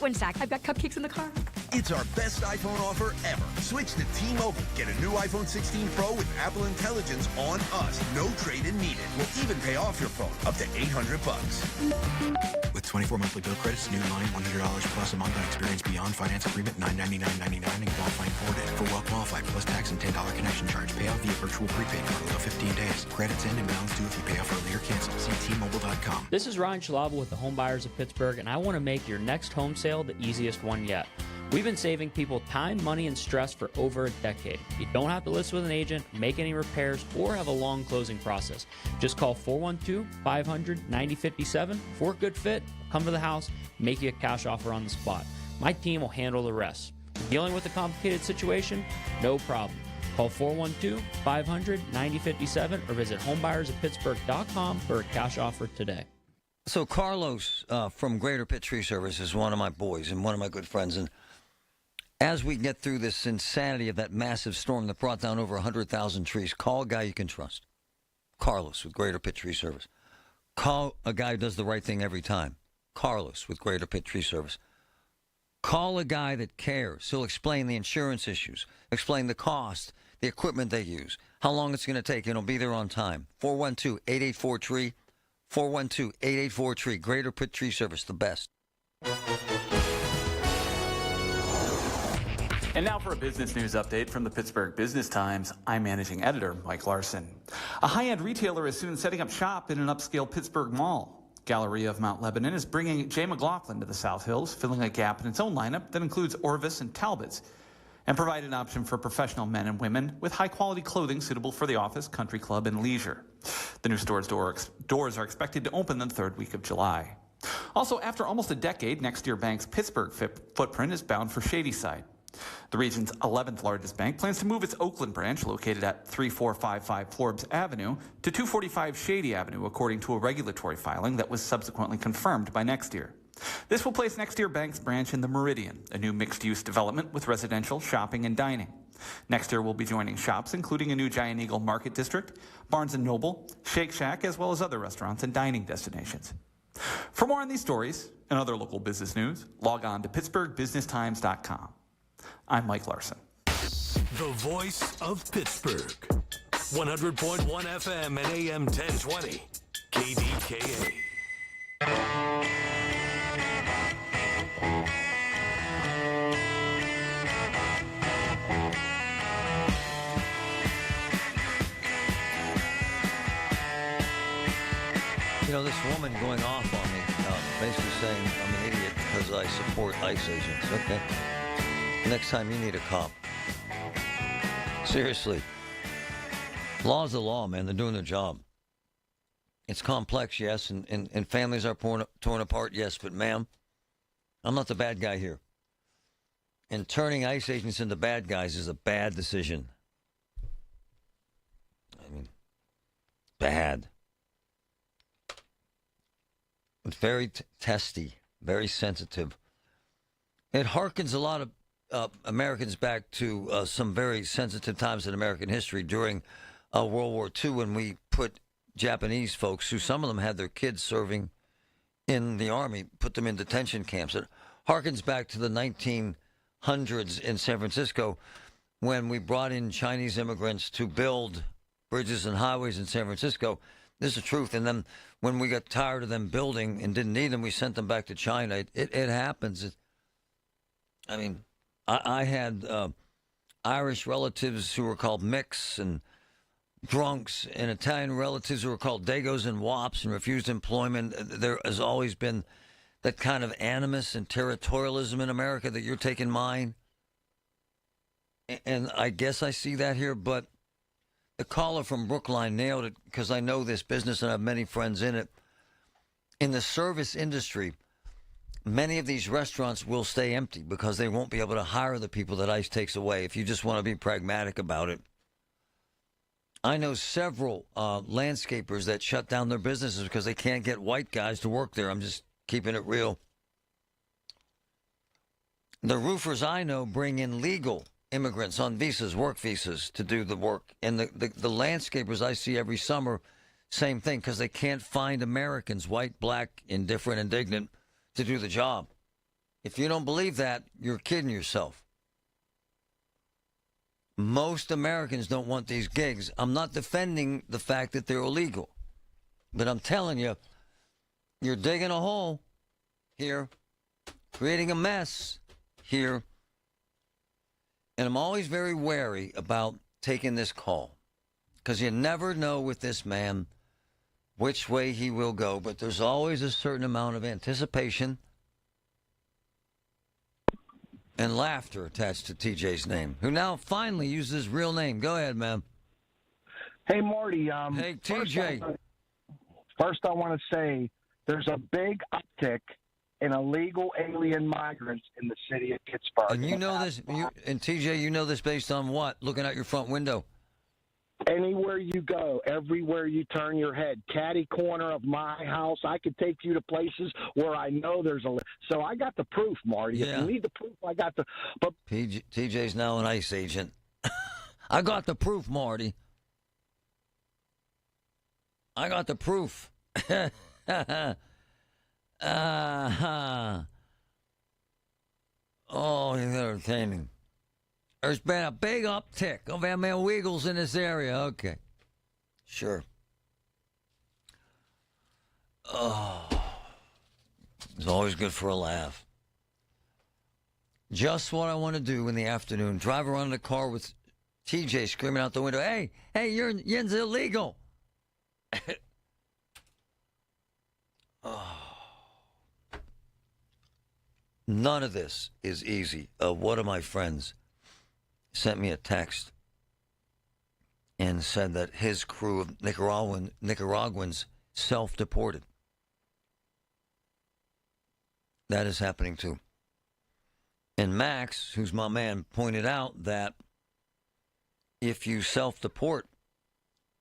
one sec. I've got cupcakes in the car. It's our best iPhone offer ever. Switch to T-Mobile. Get a new iPhone 16 Pro with Apple Intelligence on us. No trade-in needed. We'll even pay off your phone up to $800. With 24 monthly bill credits, new line, $100 plus a month on experience beyond finance agreement, $999.99 and qualifying forwarded. For well qualified plus tax and $10 connection charge. Pay off via virtual prepaid card below 15 days. Credits end and balance due if you pay off early or cancel. See T-Mobile.com. This is Ryan Schlabel with the Home Buyers of Pittsburgh, and I want to make your next home sale the easiest one yet. We've been saving people time, money, and stress for over a decade. You don't have to list with an agent, make any repairs, or have a long closing process. Just call 412-500-9057 for a good fit. Come to the house, make you a cash offer on the spot. My team will handle the rest. Dealing with a complicated situation? No problem. Call 412-500-9057 or visit homebuyersoftpittsburgh.com for a cash offer today. So Carlos from Greater Pitt Tree Service is one of my boys and one of my good friends. And as we get through this insanity of that massive storm that brought down over 100,000 trees, call a guy you can trust. Carlos with Greater Pitt Tree Service. Call a guy who does the right thing every time. Carlos with Greater Pitt Tree Service. Call a guy that cares. He'll explain the insurance issues, explain the cost, the equipment they use, how long it's going to take, and he'll be there on time. 412-884-TREE. 412-884-TREE. Greater Pitt Tree Service, the best. And now for a business news update from the Pittsburgh Business Times. I'm managing editor Mike Larson. A high-end retailer is soon setting up shop in an upscale Pittsburgh mall. Galleria of Mount Lebanon is bringing J. McLaughlin to the South Hills, filling a gap in its own lineup that includes Orvis and Talbot's, and provide an option for professional men and women with high-quality clothing suitable for the office, country club, and leisure. The new store's doors are expected to open the third week of July. Also, after almost a decade, Next Year Bank's Pittsburgh footprint is bound for Shadyside. The region's 11th largest bank plans to move its Oakland branch, located at 3455 Forbes Avenue, to 245 Shady Avenue, according to a regulatory filing that was subsequently confirmed by Next Year. This will place Next Year Bank's branch in the Meridian, a new mixed-use development with residential, shopping, and dining. Next Year will be joining shops, including a new Giant Eagle Market District, Barnes & Noble, Shake Shack, as well as other restaurants and dining destinations. For more on these stories and other local business news, log on to PittsburghBusinessTimes.com. I'm Mike Larson. The voice of Pittsburgh. 100.1 FM and AM 1020. KDKA. You know, this woman going off on me, basically saying I'm an idiot because I support ICE agents. Okay. Next time you need a cop. Seriously. Law's the law, man. They're doing their job. It's complex, yes, and families are torn apart, yes, but ma'am, I'm not the bad guy here. And turning ICE agents into bad guys is a bad decision. I mean, bad. It's very testy, very sensitive. It harkens a lot of Americans back to some very sensitive times in American history during World War II when we put Japanese folks, who some of them had their kids serving in the Army, put them in detention camps. It harkens back to the 1900s in San Francisco when we brought in Chinese immigrants to build bridges and highways in San Francisco. This is the truth. And then when we got tired of them building and didn't need them, we sent them back to China. It happens. I had Irish relatives who were called Micks and drunks, and Italian relatives who were called Dagos and Wops and refused employment. There has always been that kind of animus and territorialism in America that you're taking mine. And I guess I see that here, but the caller from Brookline nailed it because I know this business and I have many friends in it. In the service industry, many of these restaurants will stay empty because they won't be able to hire the people that ICE takes away if you just want to be pragmatic about it. I know several landscapers that shut down their businesses because they can't get white guys to work there. I'm just keeping it real. The roofers I know bring in legal immigrants on visas, work visas, to do the work. And the landscapers I see every summer, same thing, because they can't find Americans, white, black, indifferent, indignant, to do the job. If you don't believe that, you're kidding yourself. Most Americans don't want these gigs. I'm not defending the fact that they're illegal, but I'm telling you, you're digging a hole here, creating a mess here. And I'm always very wary about taking this call because you never know with this man which way he will go, but there's always a certain amount of anticipation and laughter attached to TJ's name, who now finally uses his real name. Go ahead, man. Hey, Marty. Hey, TJ. First, I want to say there's a big uptick in illegal alien migrants in the city of Pittsburgh. And you know this, and TJ, you know this based on what? Looking out your front window. Anywhere you go, everywhere you turn your head, caddy corner of my house, I could take you to places where I know there's a. So I got the proof, Marty. Yeah. If you need the proof, I got the. But TJ's now an ICE agent. I got the proof, Marty. I got the proof. Oh, you're entertaining. There's been a big uptick of illegals in this area. Okay. Sure. Oh. It's always good for a laugh. Just what I want to do in the afternoon. Drive around in the car with TJ screaming out the window, hey, you're illegal. Oh. None of this is easy. One of my friends sent me a text and said that his crew of Nicaraguans self-deported. That is happening too. And Max, who's my man, pointed out that if you self-deport,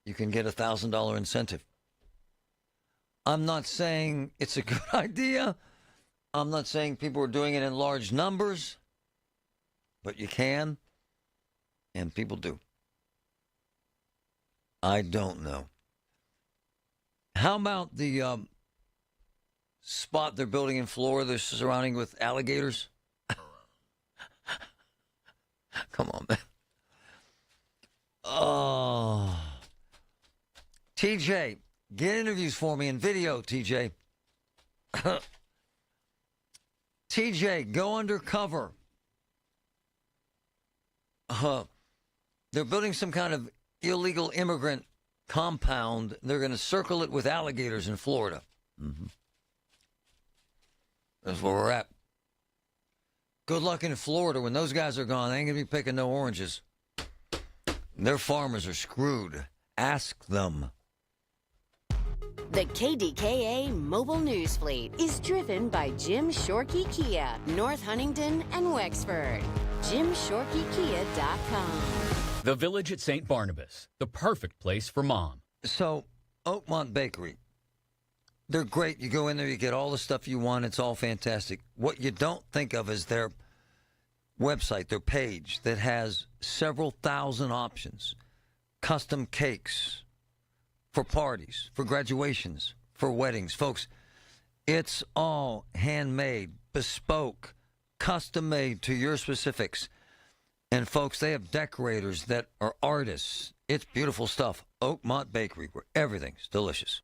you can get a $1,000 incentive. I'm not saying it's a good idea. I'm not saying people are doing it in large numbers, but you can, and people do. I don't know. How about the spot they're building in Florida they're surrounding with alligators? Come on, man. Oh. TJ, get interviews for me in video, TJ. TJ, go undercover. They're building some kind of illegal immigrant compound. They're going to circle it with alligators in Florida. Mm-hmm. That's where we're at. Good luck in Florida. When those guys are gone, they ain't going to be picking no oranges. Their farmers are screwed. Ask them. The KDKA Mobile News Fleet is driven by Jim Shorkey Kia, North Huntington and Wexford. JimShorkeyKia.com. The Village at St. Barnabas, the perfect place for mom. So, Oakmont Bakery, they're great. You go in there, you get all the stuff you want. It's all fantastic. What you don't think of is their website, their page that has several thousand options. Custom cakes for parties, for graduations, for weddings. Folks, it's all handmade, bespoke, custom made to your specifics. And folks, they have decorators that are artists It's beautiful stuff. Oakmont Bakery, where everything's delicious.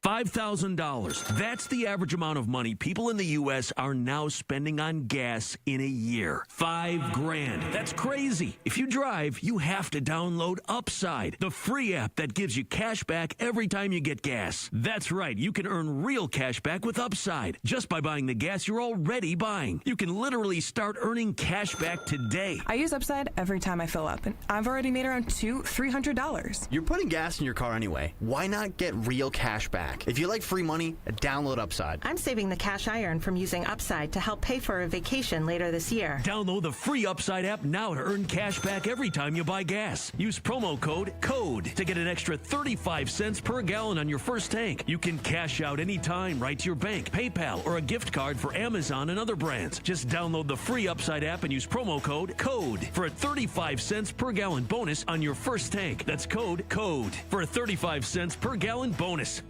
$5,000. That's the average amount of money people in the U.S. are now spending on gas in a year. $5,000. That's crazy. If you drive, you have to download Upside, the free app that gives you cash back every time you get gas. That's right. You can earn real cash back with Upside just by buying the gas you're already buying. You can literally start earning cash back today. I use Upside every time I fill up, and I've already made around $300. You're putting gas in your car anyway. Why not get real cash back? If you like free money, download Upside. I'm saving the cash I earn from using Upside to help pay for a vacation later this year. Download the free Upside app now to earn cash back every time you buy gas. Use promo code CODE to get an extra 35 cents per gallon on your first tank. You can cash out anytime right to your bank, PayPal, or a gift card for Amazon and other brands. Just download the free Upside app and use promo code CODE for a 35 cents per gallon bonus on your first tank. That's code CODE for a 35 cents per gallon bonus.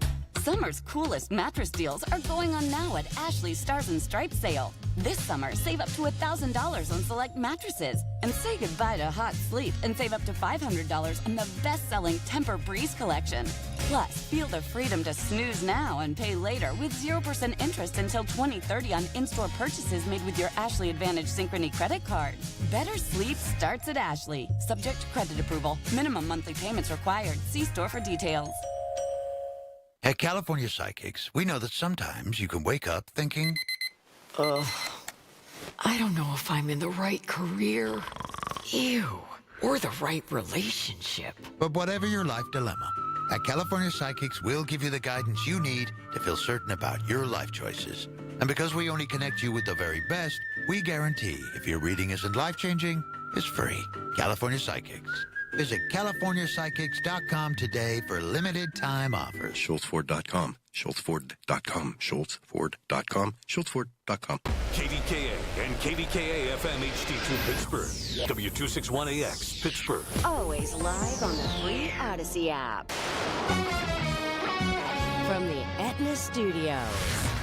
Summer's coolest mattress deals are going on now at Ashley's Stars and Stripes sale. This summer, save up to $1,000 on select mattresses. And say goodbye to hot sleep and save up to $500 on the best-selling Tempur-Breeze collection. Plus, feel the freedom to snooze now and pay later with 0% interest until 2030 on in-store purchases made with your Ashley Advantage Synchrony credit card. Better sleep starts at Ashley. Subject to credit approval. Minimum monthly payments required. See store for details. At California Psychics, we know that sometimes you can wake up thinking, I don't know if I'm in the right career, or the right relationship. But whatever your life dilemma, at California Psychics, we'll give you the guidance you need to feel certain about your life choices. And because we only connect you with the very best, we guarantee if your reading isn't life-changing, it's free. California Psychics. Visit CaliforniaPsychics.com today for limited time offers. SchultzFord.com. SchultzFord.com. SchultzFord.com. SchultzFord.com. KDKA and KDKA FM HD2 Pittsburgh. W261AX Pittsburgh. Always live on the free Odyssey app. From the Aetna Studios.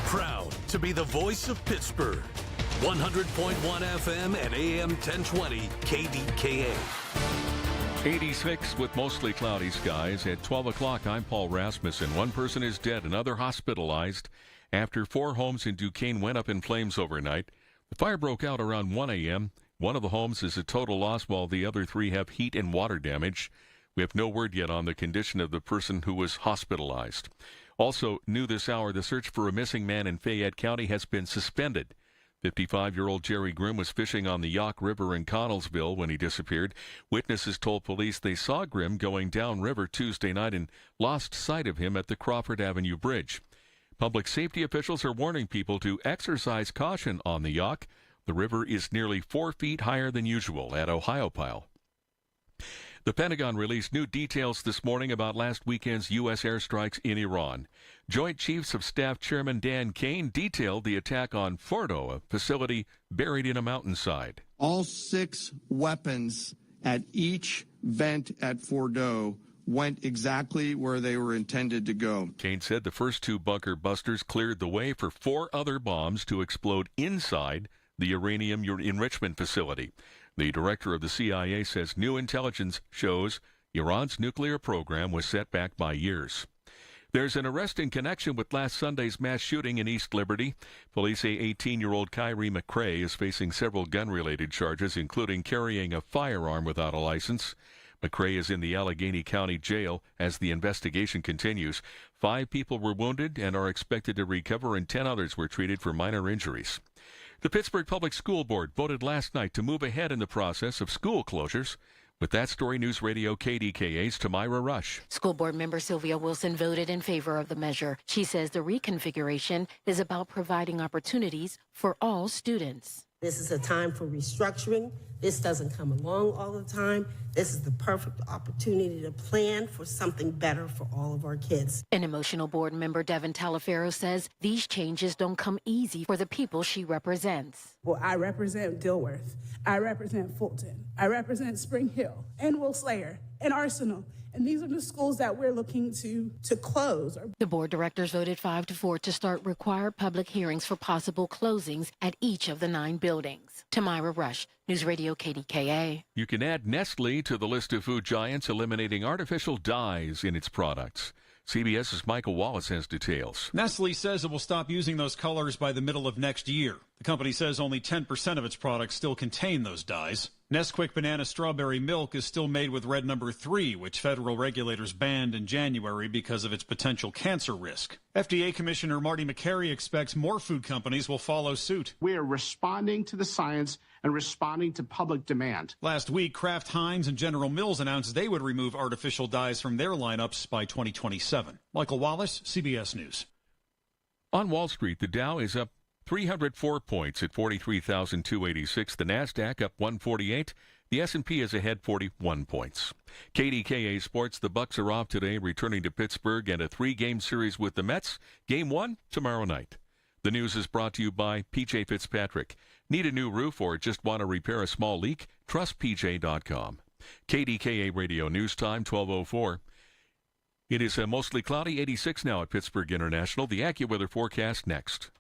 Proud to be the voice of Pittsburgh. 100.1 FM and AM 1020 KDKA. 86 with mostly cloudy skies. At 12 o'clock, I'm Paul Rasmussen. One person is dead, another hospitalized after 4 homes in Duquesne went up in flames overnight. The fire broke out around 1 a.m. One of the homes is a total loss, while the other 3 have heat and water damage. We have no word yet on the condition of the person who was hospitalized. Also, new this hour, the search for a missing man in Fayette County has been suspended. 55-year-old Jerry Grimm was fishing on the Yauk River in Connellsville when he disappeared. Witnesses told police they saw Grimm going downriver Tuesday night and lost sight of him at the Crawford Avenue Bridge. Public safety officials are warning people to exercise caution on the Yauk. The river is nearly 4 feet higher than usual at Ohiopyle. The Pentagon released new details this morning about last weekend's U.S. airstrikes in Iran. Joint Chiefs of Staff Chairman Dan Kane detailed the attack on Fordo, a facility buried in a mountainside. All 6 weapons at each vent at Fordo went exactly where they were intended to go. Kane said the first 2 bunker busters cleared the way for 4 other bombs to explode inside the uranium enrichment facility. The director of the CIA says new intelligence shows Iran's nuclear program was set back by years. There's an arrest in connection with last Sunday's mass shooting in East Liberty. Police say 18-year-old Kyrie McCrae is facing several gun-related charges, including carrying a firearm without a license. McCrae is in the Allegheny County Jail as the investigation continues. 5 people were wounded and are expected to recover, and 10 others were treated for minor injuries. The Pittsburgh Public School Board voted last night to move ahead in the process of school closures. With that story, News Radio KDKA's Tamira Rush. School board member Sylvia Wilson voted in favor of the measure. She says the reconfiguration is about providing opportunities for all students. This is a time for restructuring. This doesn't come along all the time. This is the perfect opportunity to plan for something better for all of our kids. An emotional board member, Devin Talaferro, says these changes don't come easy for the people she represents. Well, I represent Dilworth. I represent Fulton. I represent Spring Hill and Will Slayer and Arsenal And these are the schools that we're looking to close. The board directors voted 5-4 to start required public hearings for possible closings at each of the 9 buildings. Tamira Rush, News Radio KDKA. You can add Nestle to the list of food giants eliminating artificial dyes in its products. CBS's Michael Wallace has details. Nestle says it will stop using those colors by the middle of next year. The company says only 10% of its products still contain those dyes. Nesquik banana strawberry milk is still made with red number 3, which federal regulators banned in January because of its potential cancer risk. FDA Commissioner Marty McCary expects more food companies will follow suit. We are responding to the science and responding to public demand. Last week, Kraft Heinz and General Mills announced they would remove artificial dyes from their lineups by 2027. Michael Wallace, CBS News. On Wall Street, the Dow is up 304 points at 43,286. The Nasdaq up 148. The S&P is ahead 41 points. KDKA Sports, the Bucks are off today, returning to Pittsburgh and a 3-game series with the Mets. Game 1 tomorrow night. The news is brought to you by PJ Fitzpatrick. Need a new roof or just want to repair a small leak? Trust PJ.com. KDKA Radio News Time, 12:04. It is mostly cloudy, 86 now at Pittsburgh International. The AccuWeather forecast next.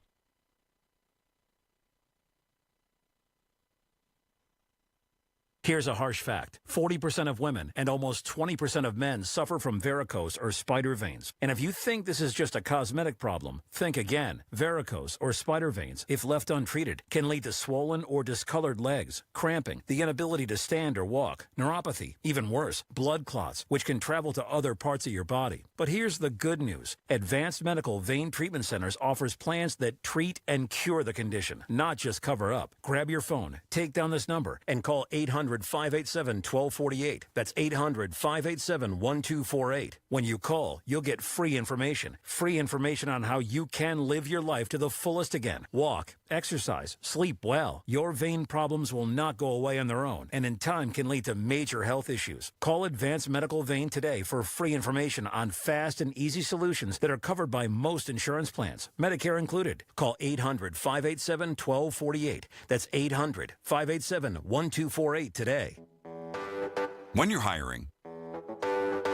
Here's a harsh fact. 40% of women and almost 20% of men suffer from varicose or spider veins. And if you think this is just a cosmetic problem, think again. Varicose or spider veins, if left untreated, can lead to swollen or discolored legs, cramping, the inability to stand or walk, neuropathy, even worse, blood clots, which can travel to other parts of your body. But here's the good news. Advanced Medical Vein Treatment Centers offers plans that treat and cure the condition, not just cover up. Grab your phone, take down this number, and call 800-587-1248. That's 800-587-1248. When you call, you'll get free information on how you can live your life to the fullest again. Walk, exercise, sleep well. Your vein problems will not go away on their own, and in time can lead to major health issues. Call Advanced Medical Vein today for free information on fast and easy solutions that are covered by most insurance plans, Medicare included. Call 800-587-1248. That's 800-587-1248 today. When you're hiring,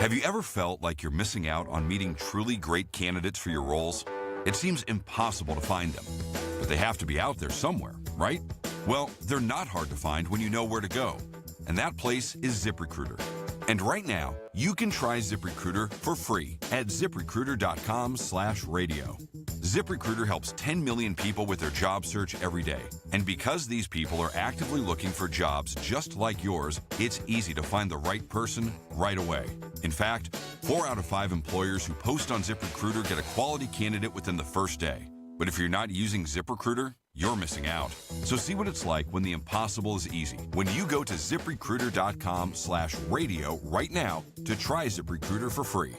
have you ever felt like you're missing out on meeting truly great candidates for your roles? It seems impossible to find them, but they have to be out there somewhere, right? Well, they're not hard to find when you know where to go, and that place is ZipRecruiter. And right now, you can try ZipRecruiter for free at ZipRecruiter.com/radio. ZipRecruiter helps 10 million people with their job search every day. And because these people are actively looking for jobs just like yours, it's easy to find the right person right away. In fact, 4 out of 5 employers who post on ZipRecruiter get a quality candidate within the first day. But if you're not using ZipRecruiter, you're missing out. So see what it's like when the impossible is easy. When you go to ZipRecruiter.com/radio right now to try ZipRecruiter for free.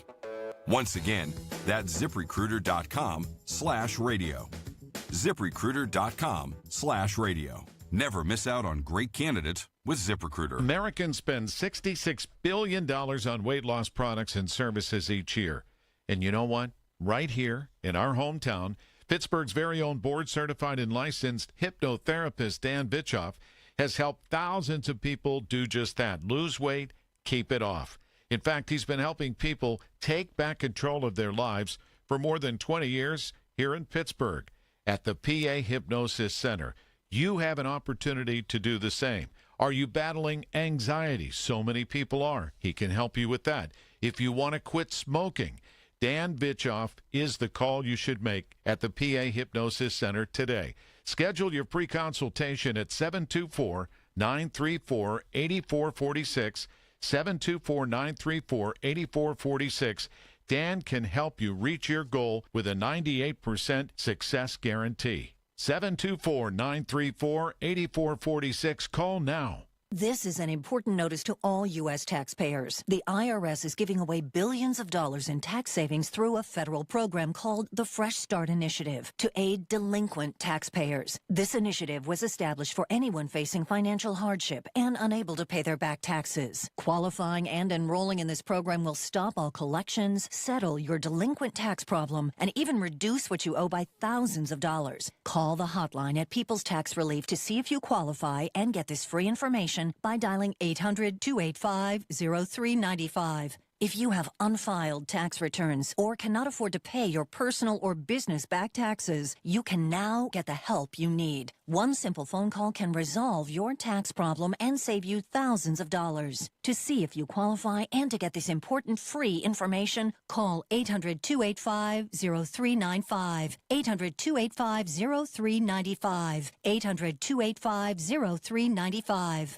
Once again, that's ZipRecruiter.com/radio. ZipRecruiter.com/radio. Never miss out on great candidates with ZipRecruiter. Americans spend $66 billion on weight loss products and services each year. And you know what? Right here in our hometown, Pittsburgh's very own board-certified and licensed hypnotherapist Dan Bitchoff has helped thousands of people do just that. Lose weight, keep it off. In fact, he's been helping people take back control of their lives for more than 20 years here in Pittsburgh at the PA Hypnosis Center. You have an opportunity to do the same. Are you battling anxiety? So many people are. He can help you with that. If you want to quit smoking, Dan Bitchoff is the call you should make at the PA Hypnosis Center today. Schedule your free consultation at 724-934-8446, 724-934-8446. Dan can help you reach your goal with a 98% success guarantee. 724-934-8446. Call now. This is an important notice to all U.S. taxpayers. The IRS is giving away billions of dollars in tax savings through a federal program called the Fresh Start Initiative to aid delinquent taxpayers. This initiative was established for anyone facing financial hardship and unable to pay their back taxes. Qualifying and enrolling in this program will stop all collections, settle your delinquent tax problem, and even reduce what you owe by thousands of dollars. Call the hotline at People's Tax Relief to see if you qualify and get this free information by dialing 800-285-0395. If you have unfiled tax returns or cannot afford to pay your personal or business back taxes, you can now get the help you need. One simple phone call can resolve your tax problem and save you thousands of dollars. To see if you qualify and to get this important free information, call 800-285-0395. 800-285-0395. 800-285-0395.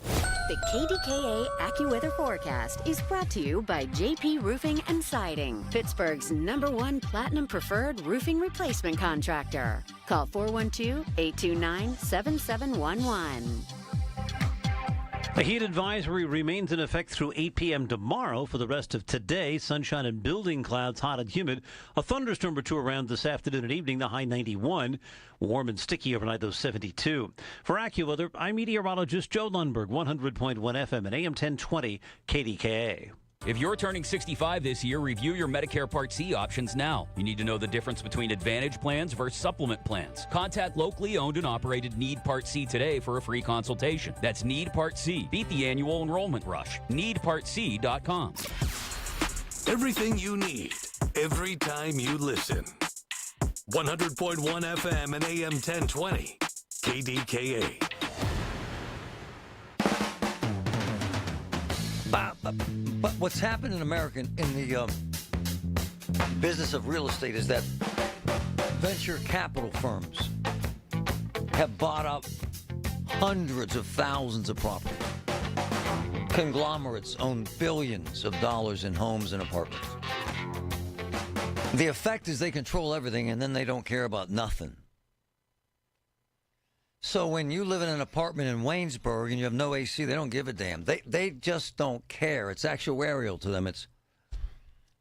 The KDKA AccuWeather forecast is brought to you by JP Roofing and Siding, Pittsburgh's #1 Platinum Preferred Roofing Replacement Contractor. Call 412-829-7711. A heat advisory remains in effect through 8 p.m. tomorrow. For the rest of today, sunshine and building clouds, hot and humid. A thunderstorm or two around this afternoon and evening, the high 91. Warm and sticky overnight, though 72. For AccuWeather, I'm meteorologist Joe Lundberg, 100.1 FM and AM 1020 KDKA. If you're turning 65 this year, review your Medicare Part C options now. You need to know the difference between Advantage plans versus supplement plans. Contact locally owned and operated Need Part C today for a free consultation. That's Need Part C. Beat the annual enrollment rush. NeedPartC.com. Everything you need, every time you listen. 100.1 FM and AM 1020. KDKA. But what's happened in America in the business of real estate is that venture capital firms have bought up hundreds of thousands of properties. Conglomerates own billions of dollars in homes and apartments. The effect is they control everything, and then they don't care about nothing. So when you live in an apartment in Waynesburg and you have no AC, they don't give a damn. They just don't care. It's actuarial to them.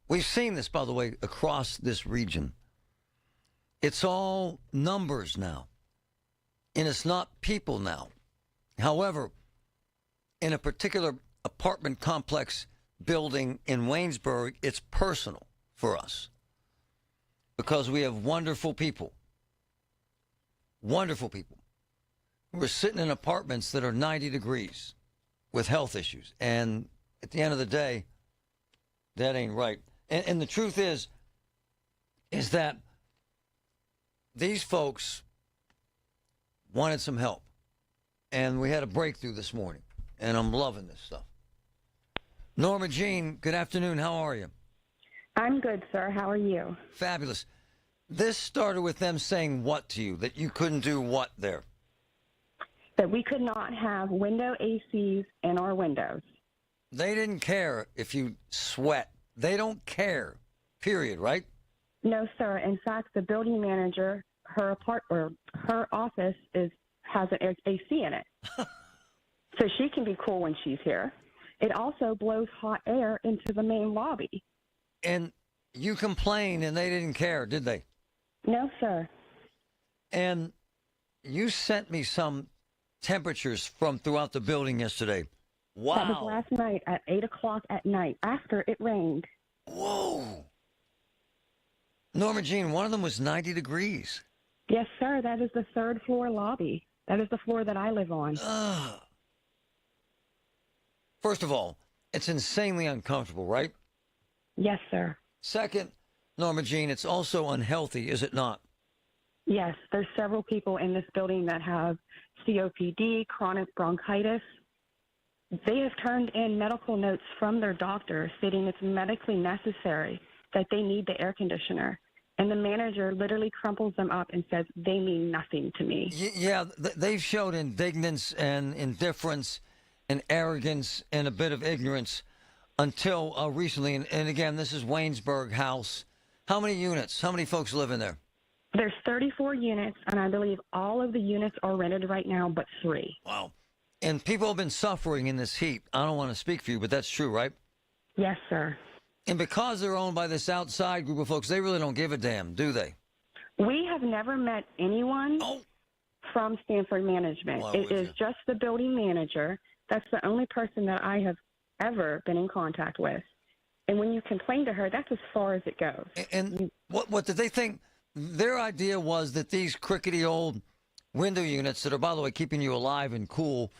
We've seen this, by the way, across this region. It's all numbers now, and it's not people now. However, in a particular apartment complex building in Waynesburg, it's personal for us because we have wonderful people. Wonderful people. We're sitting in apartments that are 90 degrees with health issues. And at the end of the day, that ain't right. And the truth is that these folks wanted some help. And we had a breakthrough this morning. And I'm loving this stuff. Norma Jean, good afternoon. How are you? I'm good, sir. How are you? Fabulous. This started with them saying what to you? That you couldn't do what there? That we could not have window ACs in our windows. They didn't care if you sweat. They don't care, period, right? No, sir. In fact, the building manager, her office has an AC in it. So she can be cool when she's here. It also blows hot air into the main lobby. And you complained and they didn't care, did they? No, sir. And you sent me some temperatures from throughout the building yesterday. Wow. That was last night at 8 o'clock at night after it rained. Whoa. Norma Jean, one of them was 90 degrees. Yes, sir. That is the third floor lobby. That is the floor that I live on. First of all, it's insanely uncomfortable, right? Yes, sir. Second, Norma Jean, it's also unhealthy, is it not? Yes, there's several people in this building that have COPD, chronic bronchitis. They have turned in medical notes from their doctor stating it's medically necessary that they need the air conditioner. And the manager literally crumples them up and says, they mean nothing to me. Yeah, they've showed indignance and indifference and arrogance and a bit of ignorance until recently. And again, this is Waynesburg House. How many units? How many folks live in there? There's 34 units, and I believe all of the units are rented right now but 3. Wow. And people have been suffering in this heat. I don't want to speak for you, but that's true, right? Yes, sir. And because they're owned by this outside group of folks, they really don't give a damn, do they? We have never met anyone from Stanford Management. It is just the building manager. That's the only person that I have ever been in contact with. And when you complain to her, that's as far as it goes. And what did they think? Their idea was that these crickety old window units that are, by the way, keeping you alive and cool,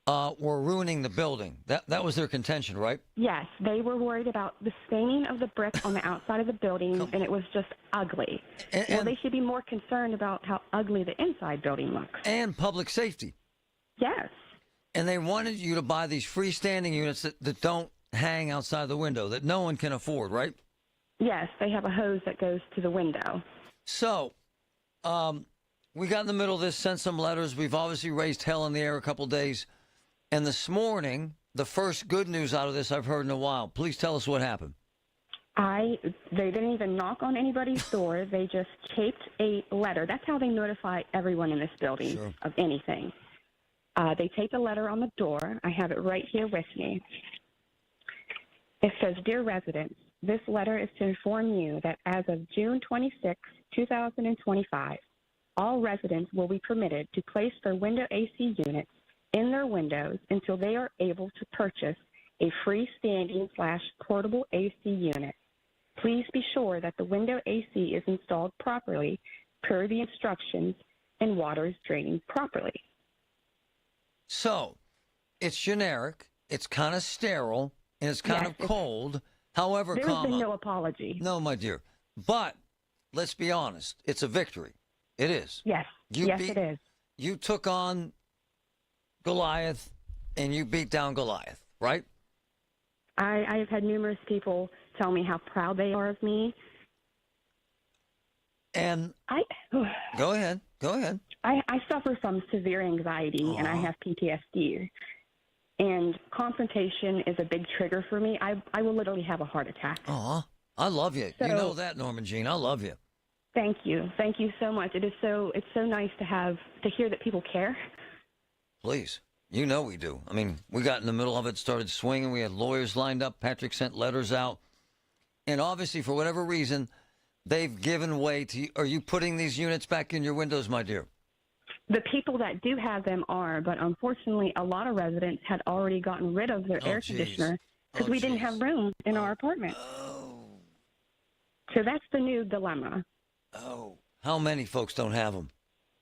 were ruining the building. That was their contention, right? Yes, they were worried about the staining of the brick on the outside of the building, and it was just ugly. Well, they should be more concerned about how ugly the inside building looks. And public safety. Yes. And they wanted you to buy these freestanding units that don't hang outside the window, that no one can afford, right? Yes, they have a hose that goes to the window. So, we got in the middle of this, sent some letters. We've obviously raised hell in the air a couple days. And this morning, the first good news out of this I've heard in a while. Please tell us what happened. They didn't even knock on anybody's door. They just taped a letter. That's how they notify everyone in this building of anything. They taped a letter on the door. I have it right here with me. It says, "Dear residents, this letter is to inform you that as of June 26, 2025, all residents will be permitted to place their window AC units in their windows until they are able to purchase a freestanding/portable AC unit. Please be sure that the window AC is installed properly per the instructions and water is draining properly." So, it's generic, it's kind of sterile, and it's kind of cold. However, there's been no apology. No, my dear. But let's be honest, it's a victory. It is. Yes. It is. You took on Goliath, and you beat down Goliath, right? I have had numerous people tell me how proud they are of me. And go ahead. I suffer from severe anxiety, and I have PTSD. And confrontation is a big trigger for me. I will literally have a heart attack. I love you. So, you know that, Norman Jean. I love you. Thank you. Thank you so much. It's so nice to hear that people care. Please. You know we do. I mean, we got in the middle of it, started swinging. We had lawyers lined up. Patrick sent letters out. And obviously, for whatever reason, they've given way to you. Are you putting these units back in your windows, my dear? The people that do have them are, but unfortunately, a lot of residents had already gotten rid of their air conditioner because we didn't have room in our apartment. So that's the new dilemma. How many folks don't have them?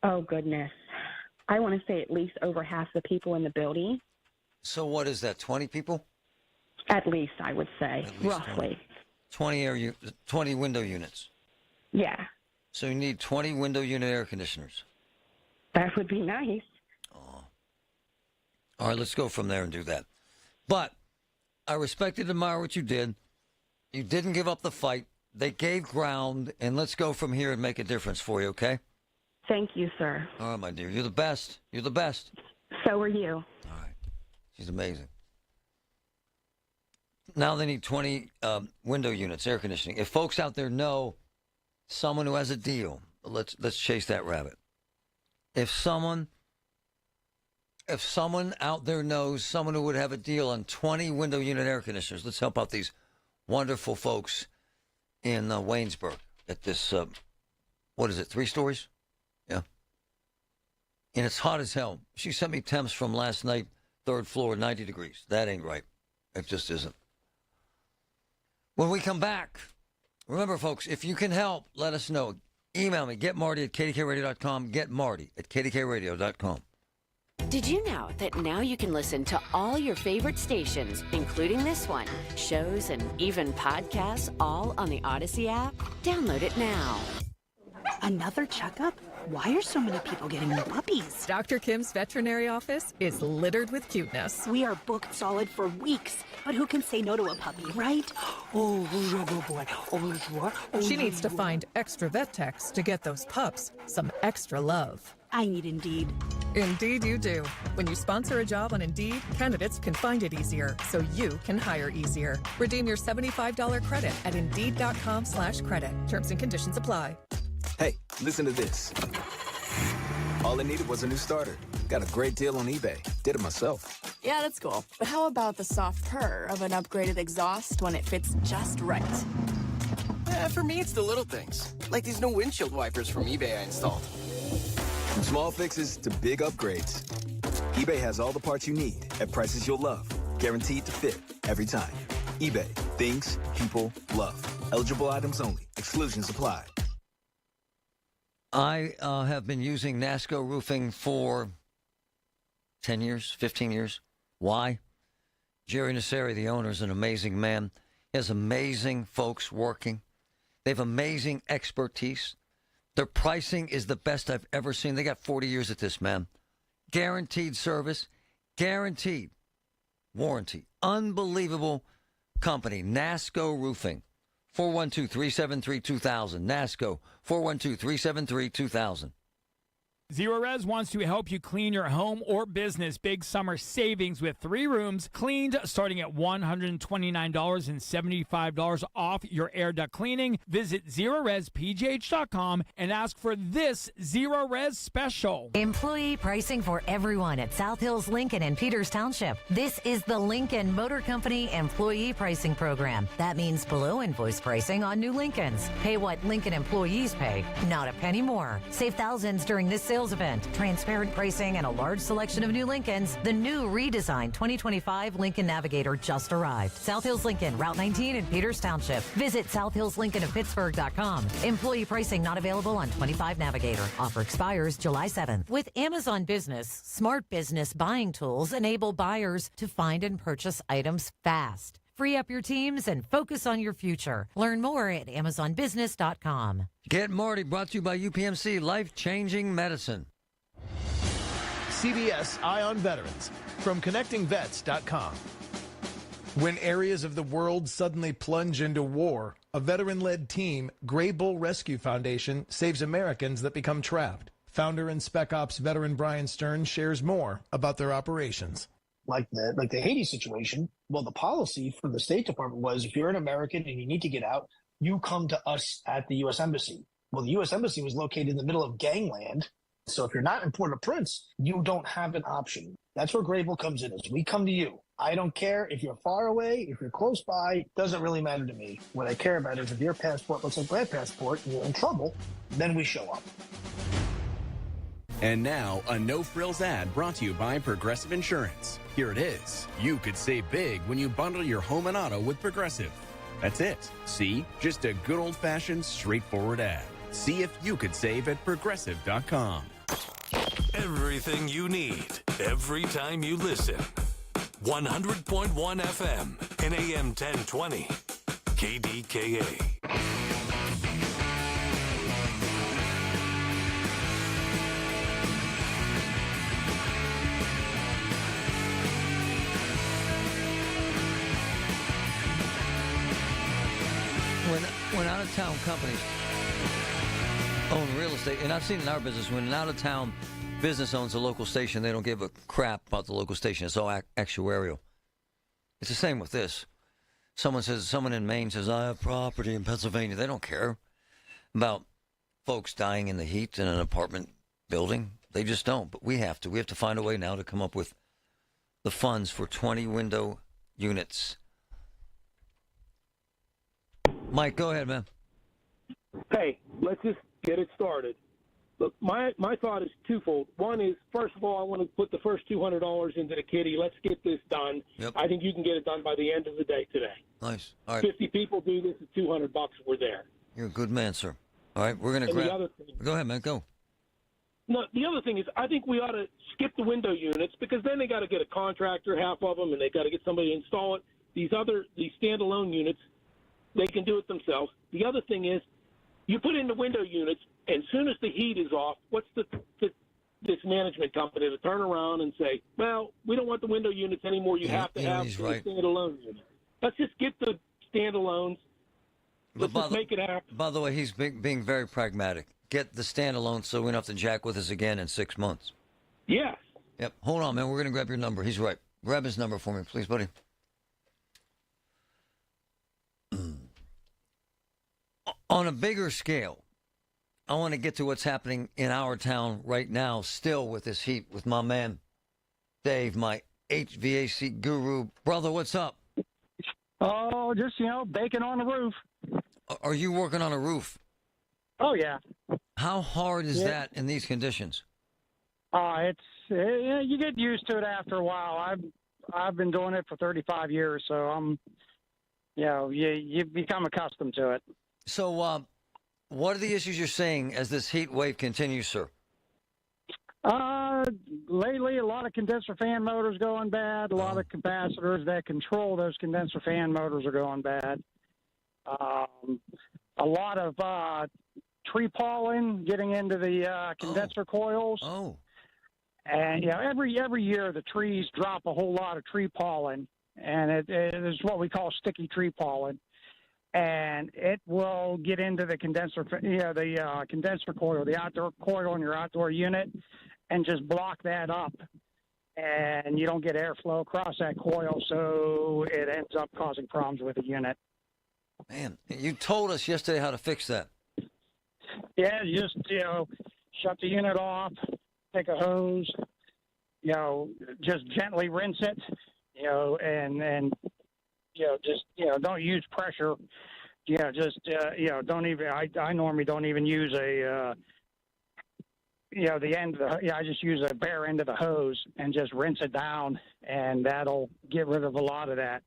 Oh, goodness. I want to say at least over half the people in the building. So what is that, 20 people? At least, I would say, roughly. 20 window units. Yeah. So you need 20 window unit air conditioners. That would be nice. All right, let's go from there and do that. But I respect and admire what you did. You didn't give up the fight. They gave ground, and let's go from here and make a difference for you, okay? Thank you, sir. All right, my dear. You're the best. You're the best. So are you. All right. She's amazing. Now they need 20 window units, air conditioning. If folks out there know someone who has a deal, let's chase that rabbit. If someone out there knows someone who would have a deal on 20 window unit air conditioners, let's help out these wonderful folks in Waynesburg at this, 3 stories? Yeah. And it's hot as hell. She sent me temps from last night, 3rd floor, 90 degrees. That ain't right. It just isn't. When we come back, remember, folks, if you can help, let us know. Email me, getmarty@kdkradio.com, getmarty@kdkradio.com. Did you know that now you can listen to all your favorite stations, including this one, shows and even podcasts, all on the Odyssey app? Download it now. Another checkup? Why are so many people getting new puppies? Dr. Kim's veterinary office is littered with cuteness. We are booked solid for weeks, but who can say no to a puppy, right? She needs to find extra vet techs to get those pups some extra love. I need Indeed. Indeed you do. When you sponsor a job on Indeed, candidates can find it easier, so you can hire easier. Redeem your $75 credit at Indeed.com/credit. Terms and conditions apply. Hey, listen to this. All I needed was a new starter. Got a great deal on eBay. Did it myself. Yeah, that's cool. But how about the soft purr of an upgraded exhaust when it fits just right? For me, it's the little things, like these new windshield wipers from eBay I installed. From small fixes to big upgrades, eBay has all the parts you need at prices you'll love, guaranteed to fit every time. eBay, things people love. Eligible items only. Exclusions apply. I have been using NASCO roofing for 10 years, 15 years. Why? Jerry Nasseri, the owner, is an amazing man. He has amazing folks working. They have amazing expertise. Their pricing is the best I've ever seen. They got 40 years at this, man. Guaranteed service, guaranteed warranty. Unbelievable company, NASCO Roofing. 412-373-2000. NASCO, 412-373-2000. Zero Res wants to help you clean your home or business. Big summer savings with 3 rooms cleaned starting at $129 and $75 off your air duct cleaning. Visit ZeroResPGH.com and ask for this Zero Res special. Employee pricing for everyone at South Hills Lincoln and Peters Township. This is the Lincoln Motor Company Employee Pricing Program. That means below invoice pricing on new Lincolns. Pay what Lincoln employees pay, not a penny more. Save thousands during this sales event. Transparent pricing and a large selection of new Lincolns. The new redesigned 2025 Lincoln Navigator just arrived. South Hills Lincoln, Route 19 in Peters Township. Visit southhillslincolnofpittsburgh.com. Employee pricing not available on 25 Navigator. Offer expires July 7th. With Amazon Business, smart business buying tools enable buyers to find and purchase items fast. Free up your teams and focus on your future. Learn more at AmazonBusiness.com. Get Marty, brought to you by UPMC, life-changing medicine. CBS Eye on Veterans from ConnectingVets.com. When areas of the world suddenly plunge into war, a veteran-led team, Gray Bull Rescue Foundation, saves Americans that become trapped. Founder and Spec Ops veteran Brian Stern shares more about their operations. Like the Haiti situation, well, the policy from the State Department was if you're an American and you need to get out, you come to us at the U.S. Embassy. Well, the U.S. Embassy was located in the middle of gangland. So if you're not in Port-au-Prince, you don't have an option. That's where Grable comes in, is we come to you. I don't care if you're far away, if you're close by, doesn't really matter to me. What I care about is if your passport looks like my passport and you're in trouble, then we show up. And now, a no-frills ad brought to you by Progressive Insurance. Here it is. You could save big when you bundle your home and auto with Progressive. That's it. See? Just a good old-fashioned, straightforward ad. See if you could save at Progressive.com. Everything you need, every time you listen. 100.1 FM and AM 1020. KDKA. When out-of-town companies own real estate, and I've seen in our business, when an out-of-town business owns a local station, they don't give a crap about the local station. It's all actuarial. It's the same with this. Someone in Maine says, I have property in Pennsylvania. They don't care about folks dying in the heat in an apartment building. They just don't. But we have to. We have to find a way now to come up with the funds for 20 window units. Mike, go ahead, man. Hey, let's just get it started. Look, my thought is twofold. One is, first of all, I want to put the first $200 into the kitty. Let's get this done. Yep. I think you can get it done by the end of the day today. Nice. All right. 50 people do this at $200. We're there. You're a good man, sir. All right, we're going to grab. Go ahead, man. Go. No, the other thing is, I think we ought to skip the window units because then they got to get a contractor, half of them, and they got to get somebody to install it. These standalone units, they can do it themselves. The other thing is, you put in the window units, and as soon as the heat is off, what's this management company to turn around and say, well, we don't want the window units anymore. You have to have the standalone units. Let's just get the standalones. Let's just make it happen. By the way, he's being very pragmatic. Get the standalone so we don't have to jack with us again in 6 months. Yes. Yep. Hold on, man. We're going to grab your number. He's right. Grab his number for me, please, buddy. On a bigger scale, I want to get to what's happening in our town right now, still with this heat, with my man, Dave, my HVAC guru. Brother, what's up? Oh, just, baking on the roof. Are you working on a roof? Oh, yeah. How hard is that in these conditions? You get used to it after a while. I've been doing it for 35 years, so you become accustomed to it. So, what are the issues you're seeing as this heat wave continues, sir? Lately, a lot of condenser fan motors going bad. A lot of capacitors that control those condenser fan motors are going bad. A lot of tree pollen getting into the condenser coils. Oh. And every year the trees drop a whole lot of tree pollen, and it is what we call sticky tree pollen, and it will get into the condenser, the condenser coil, the outdoor coil in your outdoor unit, and just block that up, and you don't get airflow across that coil, so it ends up causing problems with the unit. Man, you told us yesterday how to fix that. Yeah, just shut the unit off. Take a hose, just gently rinse it, and don't use pressure. Don't even. I normally don't even use the end of the. I just use a bare end of the hose and just rinse it down, and that'll get rid of a lot of that.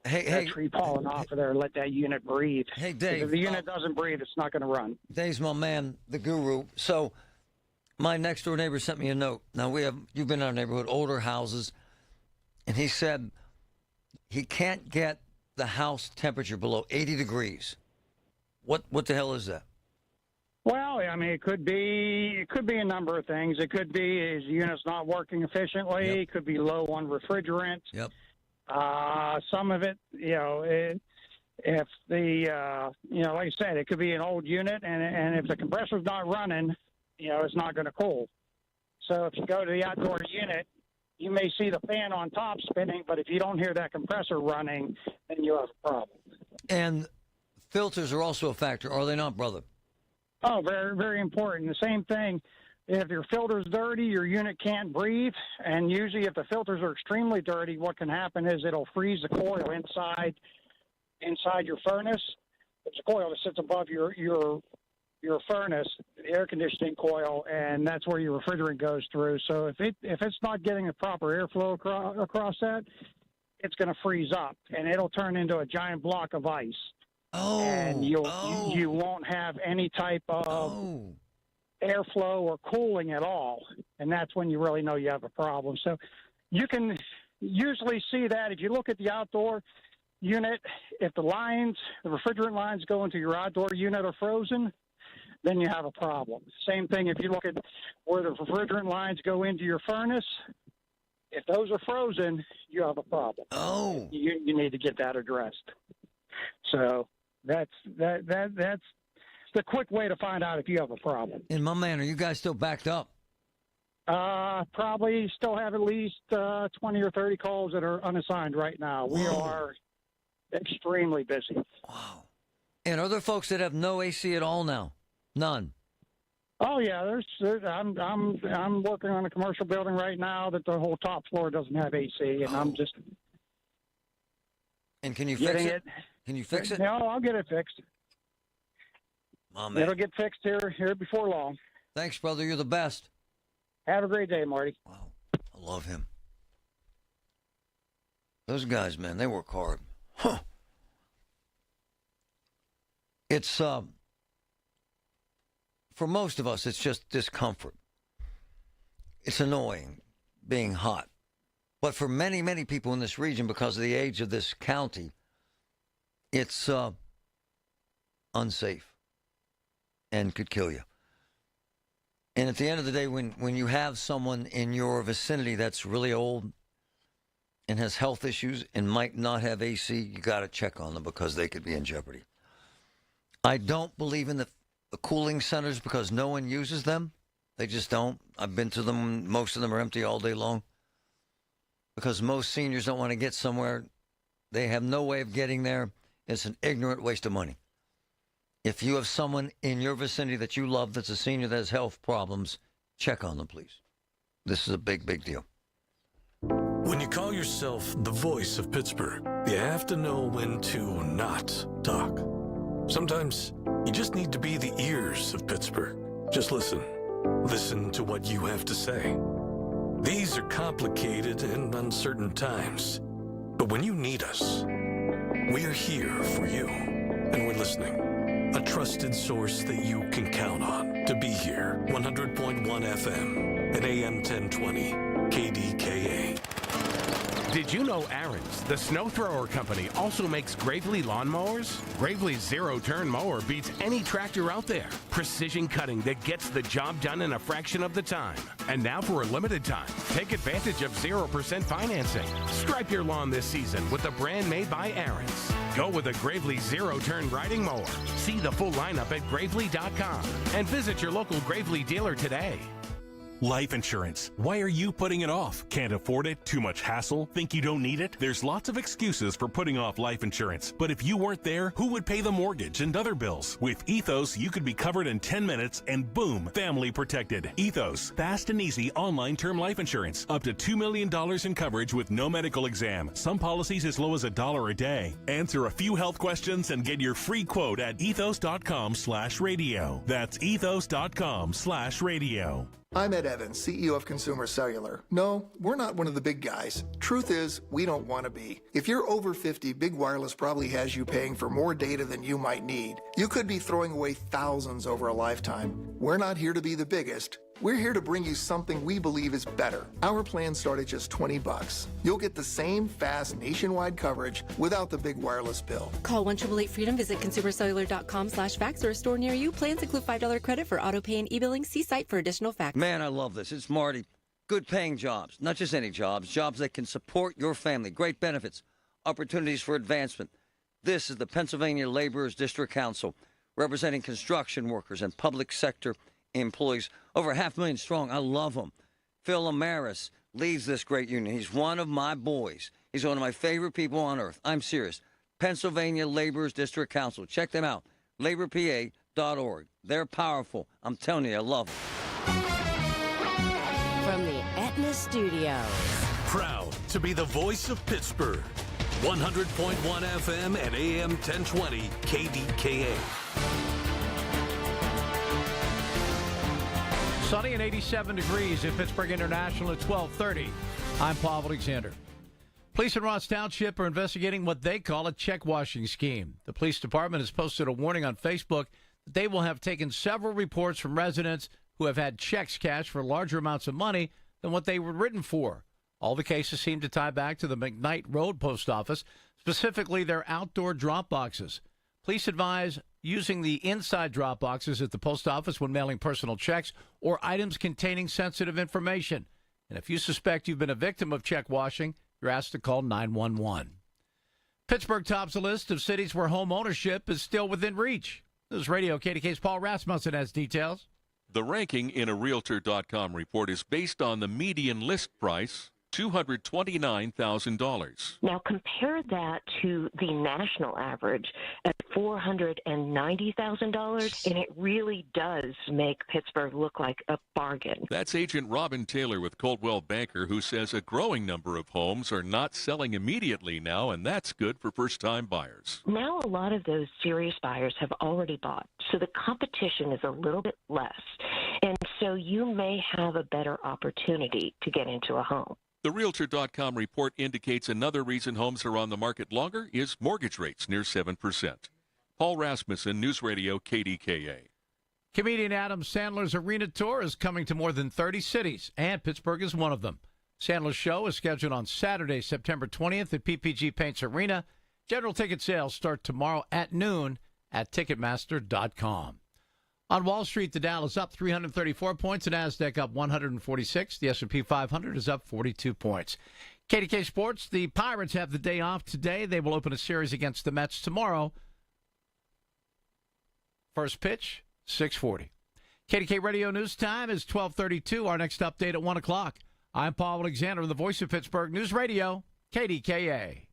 That tree pollen off of there. Let that unit breathe. Hey, Dave. If the unit doesn't breathe, it's not going to run. Dave's my man, the guru. So. My next door neighbor sent me a note. Now you've been in our neighborhood, older houses, and he said he can't get the house temperature below 80 degrees. What the hell is that? Well, I mean, it could be a number of things. It could be his unit's not working efficiently. Yep. It could be low on refrigerant. Yep. Some of it, if the like I said, it could be an old unit, and if the compressor's not running, it's not going to cool. So if you go to the outdoor unit, you may see the fan on top spinning, but if you don't hear that compressor running, then you have a problem. And filters are also a factor, are they not, brother? Oh, very, very important. The same thing, if your filter's dirty, your unit can't breathe, and usually if the filters are extremely dirty, what can happen is it'll freeze the coil inside your furnace. There's a coil that sits above your furnace, the air conditioning coil, and that's where your refrigerant goes through. So if it's not getting the proper airflow across that, it's going to freeze up, and it'll turn into a giant block of ice. Oh. And you won't have any type of airflow or cooling at all, and that's when you really know you have a problem. So you can usually see that if you look at the outdoor unit, if the refrigerant lines go into your outdoor unit are frozen, then you have a problem. Same thing if you look at where the refrigerant lines go into your furnace. If those are frozen, you have a problem. Oh. You need to get that addressed. So that's the quick way to find out if you have a problem. And my man, are you guys still backed up? Probably still have at least 20 or 30 calls that are unassigned right now. We are extremely busy. Wow. And are there folks that have no AC at all now? None. Oh yeah, I'm working on a commercial building right now that the whole top floor doesn't have AC, and I'm just. And can you fix it? Can you fix it? No, I'll get it fixed. Oh, man. It'll get fixed here before long. Thanks, brother. You're the best. Have a great day, Marty. Wow, I love him. Those guys, man, they work hard. Huh. It's for most of us, it's just discomfort. It's annoying being hot. But for many, many people in this region, because of the age of this county, it's unsafe and could kill you. And at the end of the day, when you have someone in your vicinity that's really old and has health issues and might not have AC, you got to check on them because they could be in jeopardy. I don't believe in the cooling centers because no one uses them. They just don't. I've been to them. Most of them are empty all day long because most seniors don't want to get somewhere. They have no way of getting there. It's an ignorant waste of money. If you have someone in your vicinity that you love that's a senior that has health problems, check on them, please. This is a big, big deal. When you call yourself the voice of Pittsburgh, you have to know when to not talk. Sometimes you just need to be the ears of Pittsburgh. Just listen. Listen to what you have to say. These are complicated and uncertain times. But when you need us, we are here for you. And we're listening. A trusted source that you can count on to be here. 100.1 FM and AM 1020 KDKA. Did you know Aaron's, the snow thrower company, also makes Gravely lawnmowers? Gravely's zero-turn mower beats any tractor out there. Precision cutting that gets the job done in a fraction of the time. And now for a limited time, take advantage of 0% financing. Stripe your lawn this season with a brand made by Aaron's. Go with a Gravely zero-turn riding mower. See the full lineup at Gravely.com and visit your local Gravely dealer today. Life insurance. Why are you putting it off? Can't afford it? Too much hassle? Think you don't need it? There's lots of excuses for putting off life insurance. But if you weren't there, who would pay the mortgage and other bills? With Ethos, you could be covered in 10 minutes and boom, family protected. Ethos, fast and easy online term life insurance. Up to $2 million in coverage with no medical exam. Some policies as low as $1 a day. Answer a few health questions and get your free quote at ethos.com/radio. That's ethos.com/radio. I'm Ed Evans, CEO of Consumer Cellular. No, we're not one of the big guys. Truth is, we don't want to be. If you're over 50, Big Wireless probably has you paying for more data than you might need. You could be throwing away thousands over a lifetime. We're not here to be the biggest. We're here to bring you something we believe is better. Our plans start at just $20. You'll get the same fast nationwide coverage without the big wireless bill. Call 1-888-FREEDOM, visit consumercellular.com/fax or a store near you. Plans include $5 credit for auto pay and e-billing. See site for additional facts. Man, I love this. It's Marty. Good paying jobs, not just any jobs, jobs that can support your family, great benefits, opportunities for advancement. This is the Pennsylvania Laborers District Council, representing construction workers and public sector employees, over 500,000 strong. I love them. Phil Amaris leads this great union. He's one of my boys. He's one of my favorite people on earth. I'm serious. Pennsylvania Laborers District Council. Check them out. laborpa.org. They're powerful. I'm telling you, I love them. From the Aetna Studios. Proud to be the voice of Pittsburgh. 100.1 FM and AM 1020 KDKA. Sunny and 87 degrees in Pittsburgh International at 12:30. I'm Paul Alexander. Police in Ross Township are investigating what they call a check washing scheme. The police department has posted a warning on Facebook that they will have taken several reports from residents who have had checks cashed for larger amounts of money than what they were written for. All the cases seem to tie back to the McKnight Road Post Office, specifically their outdoor drop boxes. Police advise using the inside drop boxes at the post office when mailing personal checks or items containing sensitive information. And if you suspect you've been a victim of check washing, you're asked to call 911. Pittsburgh tops a list of cities where home ownership is still within reach. This is Radio KDK's Paul Rasmussen has details. The ranking in a Realtor.com report is based on the median list price, $229,000. Now compare that to the national average at $490,000, and it really does make Pittsburgh look like a bargain. That's Agent Robin Taylor with Coldwell Banker, who says a growing number of homes are not selling immediately now, and that's good for first-time buyers. Now a lot of those serious buyers have already bought, so the competition is a little bit less, and so you may have a better opportunity to get into a home. The Realtor.com report indicates another reason homes are on the market longer is mortgage rates near 7%. Paul Rasmussen, News Radio KDKA. Comedian Adam Sandler's arena tour is coming to more than 30 cities, and Pittsburgh is one of them. Sandler's show is scheduled on Saturday, September 20th at PPG Paints Arena. General ticket sales start tomorrow at noon at Ticketmaster.com. On Wall Street, the Dow is up 334 points, the Nasdaq up 146. The S&P 500 is up 42 points. KDK Sports, the Pirates have the day off today. They will open a series against the Mets tomorrow. First pitch, 6:40. KDK Radio News Time is 12:32. Our next update at 1 o'clock. I'm Paul Alexander, the voice of Pittsburgh News Radio, KDKA.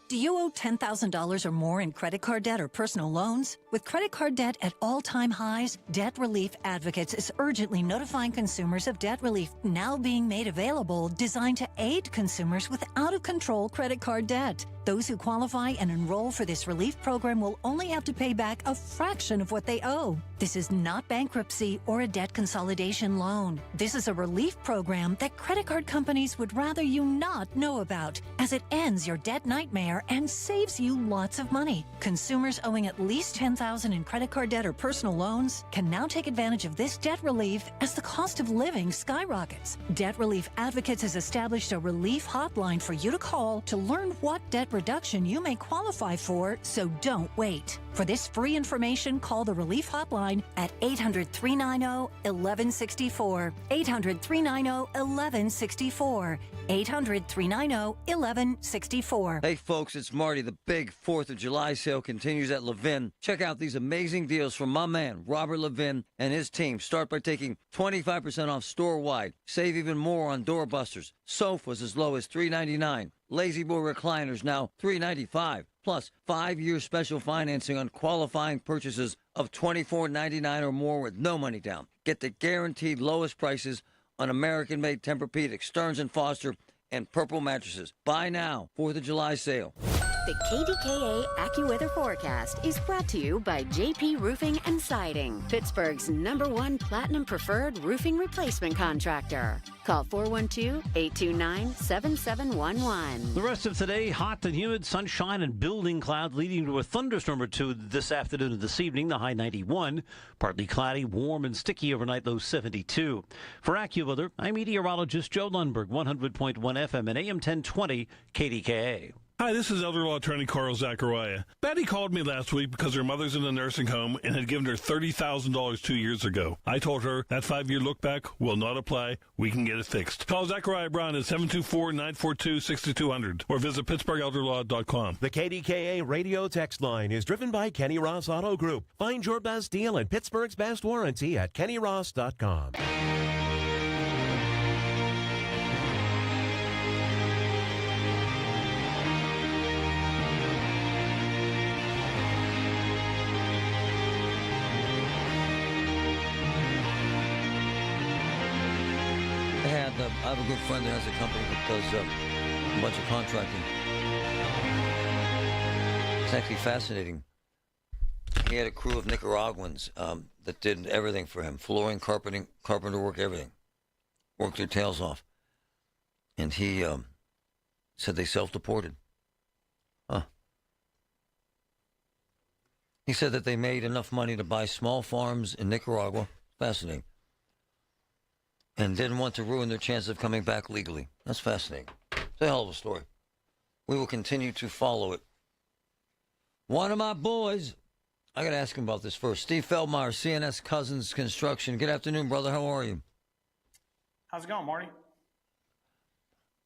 Do you owe $10,000 or more in credit card debt or personal loans? With credit card debt at all-time highs, Debt Relief Advocates is urgently notifying consumers of debt relief now being made available, designed to aid consumers with out-of-control credit card debt. Those who qualify and enroll for this relief program will only have to pay back a fraction of what they owe. This is not bankruptcy or a debt consolidation loan. This is a relief program that credit card companies would rather you not know about, as it ends your debt nightmare there and saves you lots of money. Consumers owing at least $10,000 in credit card debt or personal loans can now take advantage of this debt relief as the cost of living skyrockets. Debt Relief Advocates has established a relief hotline for you to call to learn what debt reduction you may qualify for, so don't wait. For this free information, call the Relief Hotline at 800-390-1164. 800-390-1164. 800-390-1164. Hey folks, it's Marty. The big 4th of July sale continues at Levin. Check out these amazing deals from my man, Robert Levin, and his team. Start by taking 25% off store-wide. Save even more on doorbusters. Sofas as low as $399. Lazy Boy recliners now $395. Plus 5-year special financing on qualifying purchases of $24.99 or more with no money down. Get the guaranteed lowest prices on American-made Tempur-Pedic, Stearns & Foster, and Purple mattresses. Buy now. 4th of July sale. The KDKA AccuWeather forecast is brought to you by JP Roofing and Siding, Pittsburgh's #1 Platinum Preferred roofing replacement contractor. Call 412-829-7711. The rest of today, hot and humid, sunshine and building cloud leading to a thunderstorm or two this afternoon and this evening, the high 91. Partly cloudy, warm and sticky overnight, low 72. For AccuWeather, I'm meteorologist Joe Lundberg, 100.1 FM and AM 1020 KDKA. Hi, this is elder law attorney Carl Zachariah. Betty called me last week because her mother's in a nursing home and had given her $30,000 2 years ago. I told her that 5-year look back will not apply. We can get it fixed. Call Zachariah Brown at 724-942-6200 or visit PittsburghElderLaw.com. The KDKA radio text line is driven by Kenny Ross Auto Group. Find your best deal and Pittsburgh's best warranty at KennyRoss.com. I have a good friend that has a company that does a bunch of contracting. It's actually fascinating. He had a crew of Nicaraguans that did everything for him. Flooring, carpenter work, everything. Worked their tails off. And he said they self-deported. Huh. He said that they made enough money to buy small farms in Nicaragua. Fascinating. And didn't want to ruin their chance of coming back legally. That's fascinating. It's a hell of a story. We will continue to follow it. One of my boys, I got to ask him about this first. Steve Feldmeyer, CNS Cousins Construction. Good afternoon, brother. How are you? How's it going, Marty?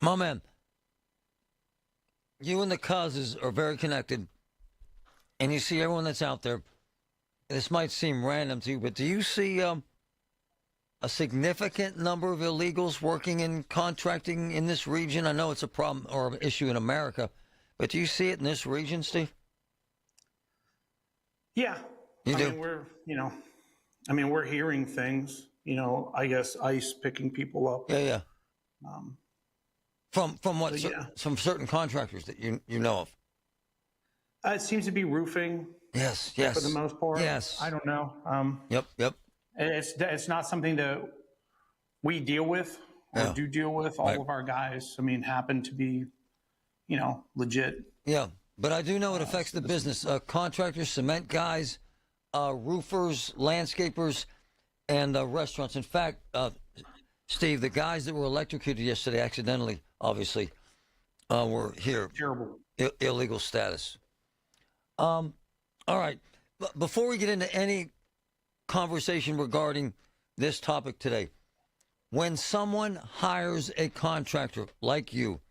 My man, you and the Cousins are very connected. And you see everyone that's out there. This might seem random to you, but do you see a significant number of illegals working in contracting in this region? I know it's a problem or an issue in America, but do you see it in this region, Steve? Yeah. You do? We're hearing things, I guess ICE picking people up. Yeah. From what? From certain contractors that you know of? It seems to be roofing. Yes. For the most part. Yes. I don't know. Yep. It's not something that we deal with or do deal with. All of our guys, happen to be, legit. Yeah, but I do know it affects the business. Contractors, cement guys, roofers, landscapers, and restaurants. In fact, Steve, the guys that were electrocuted yesterday accidentally, obviously, were here. Terrible. Illegal status. All right. But before we get into any conversation regarding this topic today, when someone hires a contractor like you,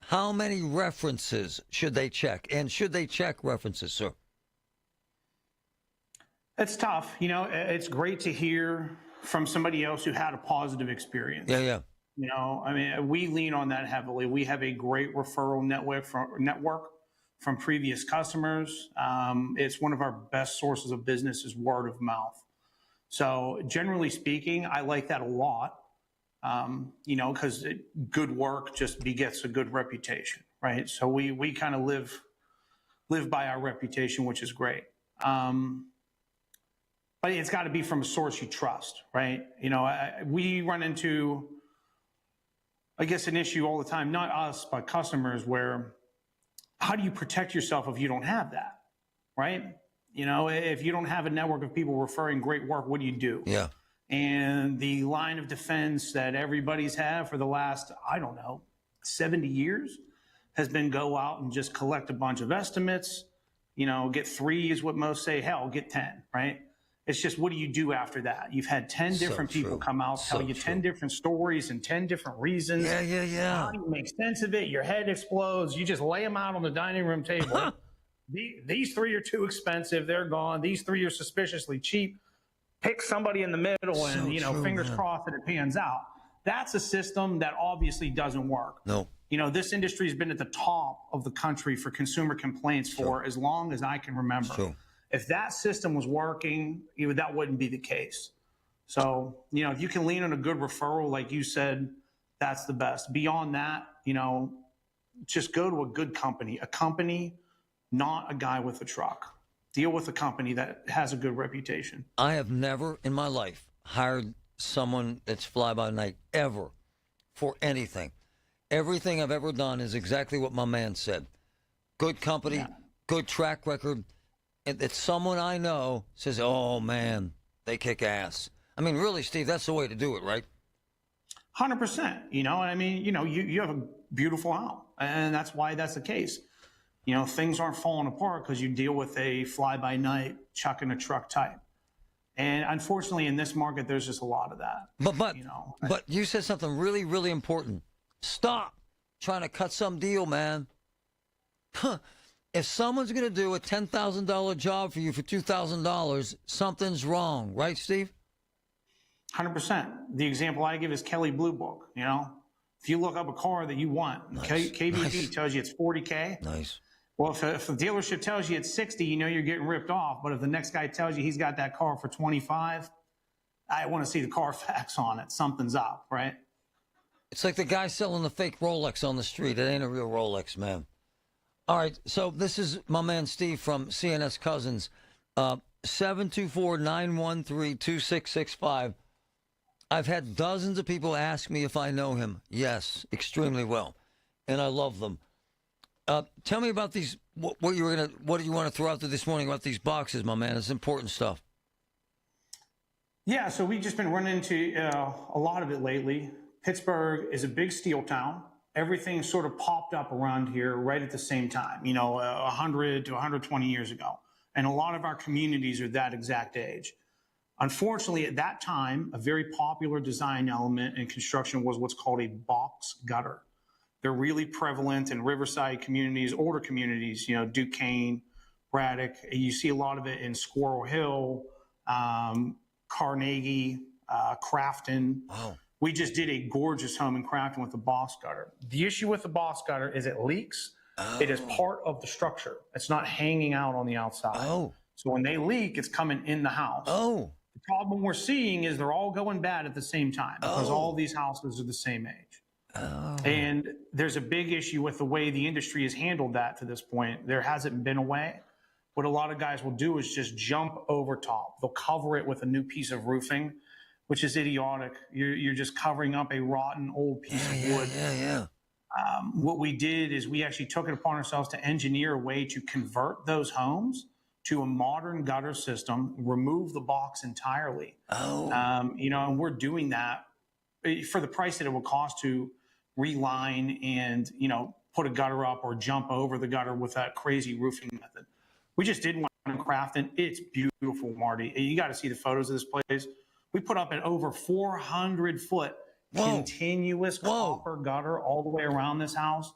how many references should they check? And should they check references, sir? It's tough. It's great to hear from somebody else who had a positive experience. Yeah. We lean on that heavily. We have a great referral network from previous customers. It's one of our best sources of business is word of mouth. So generally speaking, I like that a lot, because good work just begets a good reputation, right? So we kind of live by our reputation, which is great. But it's got to be from a source you trust, right? We run into, I guess, an issue all the time, not us, but customers where how do you protect yourself if you don't have that, right? You know, if you don't have a network of people referring great work, what do you do? Yeah. And the line of defense that everybody's had for the last, 70 years has been go out and just collect a bunch of estimates, get 3 is what most say, hell, get 10, right? It's just, what do you do after that? You've had 10 different people come out, tell you 10 different stories and 10 different reasons. Yeah. How do you make sense of it? Your head explodes. You just lay them out on the dining room table. These 3 are too expensive. They're gone. These 3 are suspiciously cheap. Pick somebody in the middle and, fingers crossed that it pans out. That's a system that obviously doesn't work. No. This industry has been at the top of the country for consumer complaints for as long as I can remember. If that system was working, that wouldn't be the case. So, if you can lean on a good referral, like you said, that's the best. Beyond that, just go to a good company, not a guy with a truck. Deal with a company that has a good reputation. I have never in my life hired someone that's fly-by-night ever for anything. Everything I've ever done is exactly what my man said. Good company, good track record. It's someone I know says, oh, man, they kick ass. I mean, really, Steve, that's the way to do it, right? 100%. You have a beautiful house, and that's why that's the case. Things aren't falling apart because you deal with a fly-by-night, chuck-in-a-truck type. And unfortunately, in this market, there's just a lot of that. But you said something really, really important. Stop trying to cut some deal, man. If someone's going to do a $10,000 job for you for $2,000, something's wrong. Right, Steve? 100%. The example I give is Kelley Blue Book. If you look up a car that you want, KBB tells you it's $40K. Nice. Well, if the dealership tells you it's 60, you're getting ripped off. But if the next guy tells you he's got that car for 25, I want to see the Carfax on it. Something's up, right? It's like the guy selling the fake Rolex on the street. It ain't a real Rolex, man. All right, so this is my man Steve from CNS Cousins. 724-913-2665. I've had dozens of people ask me if I know him. Yes, extremely well, and I love them. Tell me about these. What do you want to throw out there this morning about these boxes, my man? It's important stuff. Yeah, so we've just been running into a lot of it lately. Pittsburgh is a big steel town. Everything sort of popped up around here right at the same time, 100 to 120 years ago. And a lot of our communities are that exact age. Unfortunately, at that time, a very popular design element in construction was what's called a box gutter. They're really prevalent in Riverside communities, older communities, Duquesne, Braddock. You see a lot of it in Squirrel Hill, Carnegie, Crafton. Wow. We just did a gorgeous home in Crafton with a box gutter. The issue with the box gutter is it leaks. Oh. It is part of the structure. It's not hanging out on the outside. Oh. So when they leak, it's coming in the house. Oh. The problem we're seeing is they're all going bad at the same time because all these houses are the same age. Oh. And there's a big issue with the way the industry has handled that to this point. There hasn't been a way. What a lot of guys will do is just jump over top. They'll cover it with a new piece of roofing, which is idiotic. You're just covering up a rotten old piece of wood. Yeah. What we did is we actually took it upon ourselves to engineer a way to convert those homes to a modern gutter system, remove the box entirely. Oh. And we're doing that for the price that it will cost to reline and, put a gutter up or jump over the gutter with that crazy roofing method. We just did one in Crafton. It's beautiful, Marty. You got to see the photos of this place. We put up an over 400-foot continuous copper gutter all the way around this house.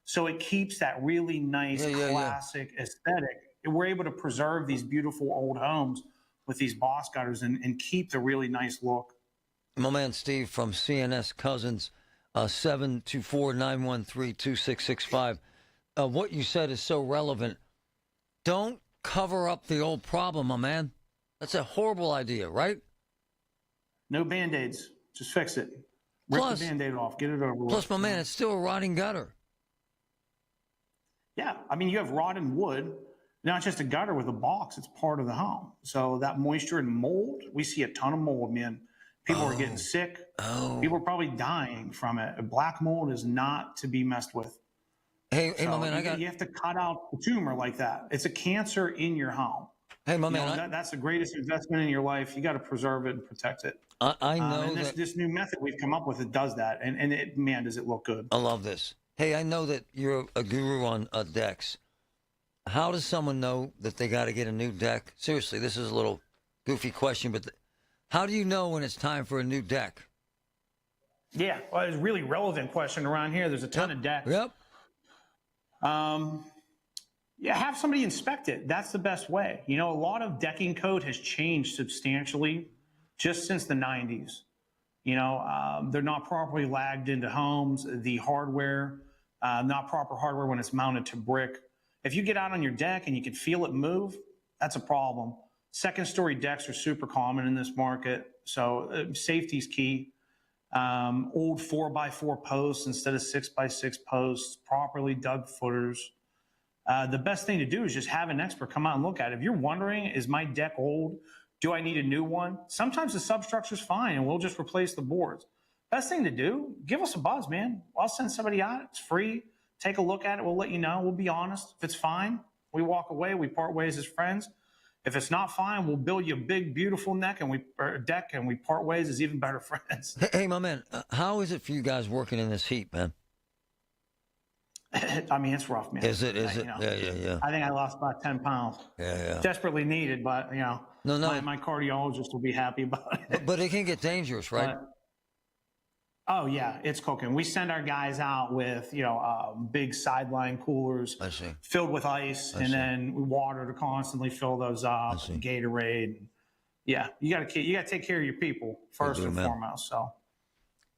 So it keeps that really nice classic aesthetic. And we're able to preserve these beautiful old homes with these box gutters and keep the really nice look. My man Steve from CNS Cousins, 724-913-2665. What you said is so relevant. Don't cover up the old problem, my man. That's a horrible idea, right? No Band-Aids. Just fix it. Rip the Band-Aid off. Get it over with. Plus, my man, it's still a rotting gutter. Yeah. I mean, you have rotten wood. Not just a gutter with a box. It's part of the home. So that moisture and mold, we see a ton of mold, man. People are getting sick. People are probably dying from it. Black mold is not to be messed with. Hey, my man, you have to cut out the tumor like that. It's a cancer in your home. Hey, my man, that's the greatest investment in your life. You got to preserve it and protect it. I know and this new method we've come up with, it does that. And it, man, does it look good. I love this. Hey, I know that you're a guru on decks. How does someone know that they got to get a new deck? Seriously, this is a little goofy question, but how do you know when it's time for a new deck? Yeah, well, it's a really relevant question around here. There's a ton of decks. Yep. Yeah, have somebody inspect it. That's the best way. A lot of decking code has changed substantially just since the 90s. They're not properly lagged into homes. The hardware, not proper hardware when it's mounted to brick. If you get out on your deck and you can feel it move, that's a problem. Second-story decks are super common in this market, so safety's key. Old 4x4 posts instead of 6x6 posts, properly dug footers. The best thing to do is just have an expert come out and look at it. If you're wondering, is my deck old? Do I need a new one? Sometimes the substructure's fine and we'll just replace the boards. Best thing to do, give us a buzz, man. I'll send somebody out. It's free. Take a look at it. We'll let you know. We'll be honest. If it's fine, we walk away. We part ways as friends. If it's not fine, we'll build you a big, beautiful deck and we part ways as even better friends. Hey, my man, how is it for you guys working in this heat, man? I mean, it's rough, man. Is it? Yeah. I think I lost about 10 pounds. Yeah. Desperately needed, but, No. My cardiologist will be happy about it. But it can get dangerous, right? Oh, yeah, it's cooking. We send our guys out with, big sideline coolers filled with ice, then we water to constantly fill those up, and Gatorade. Yeah, you got to take care of your people first and foremost. So,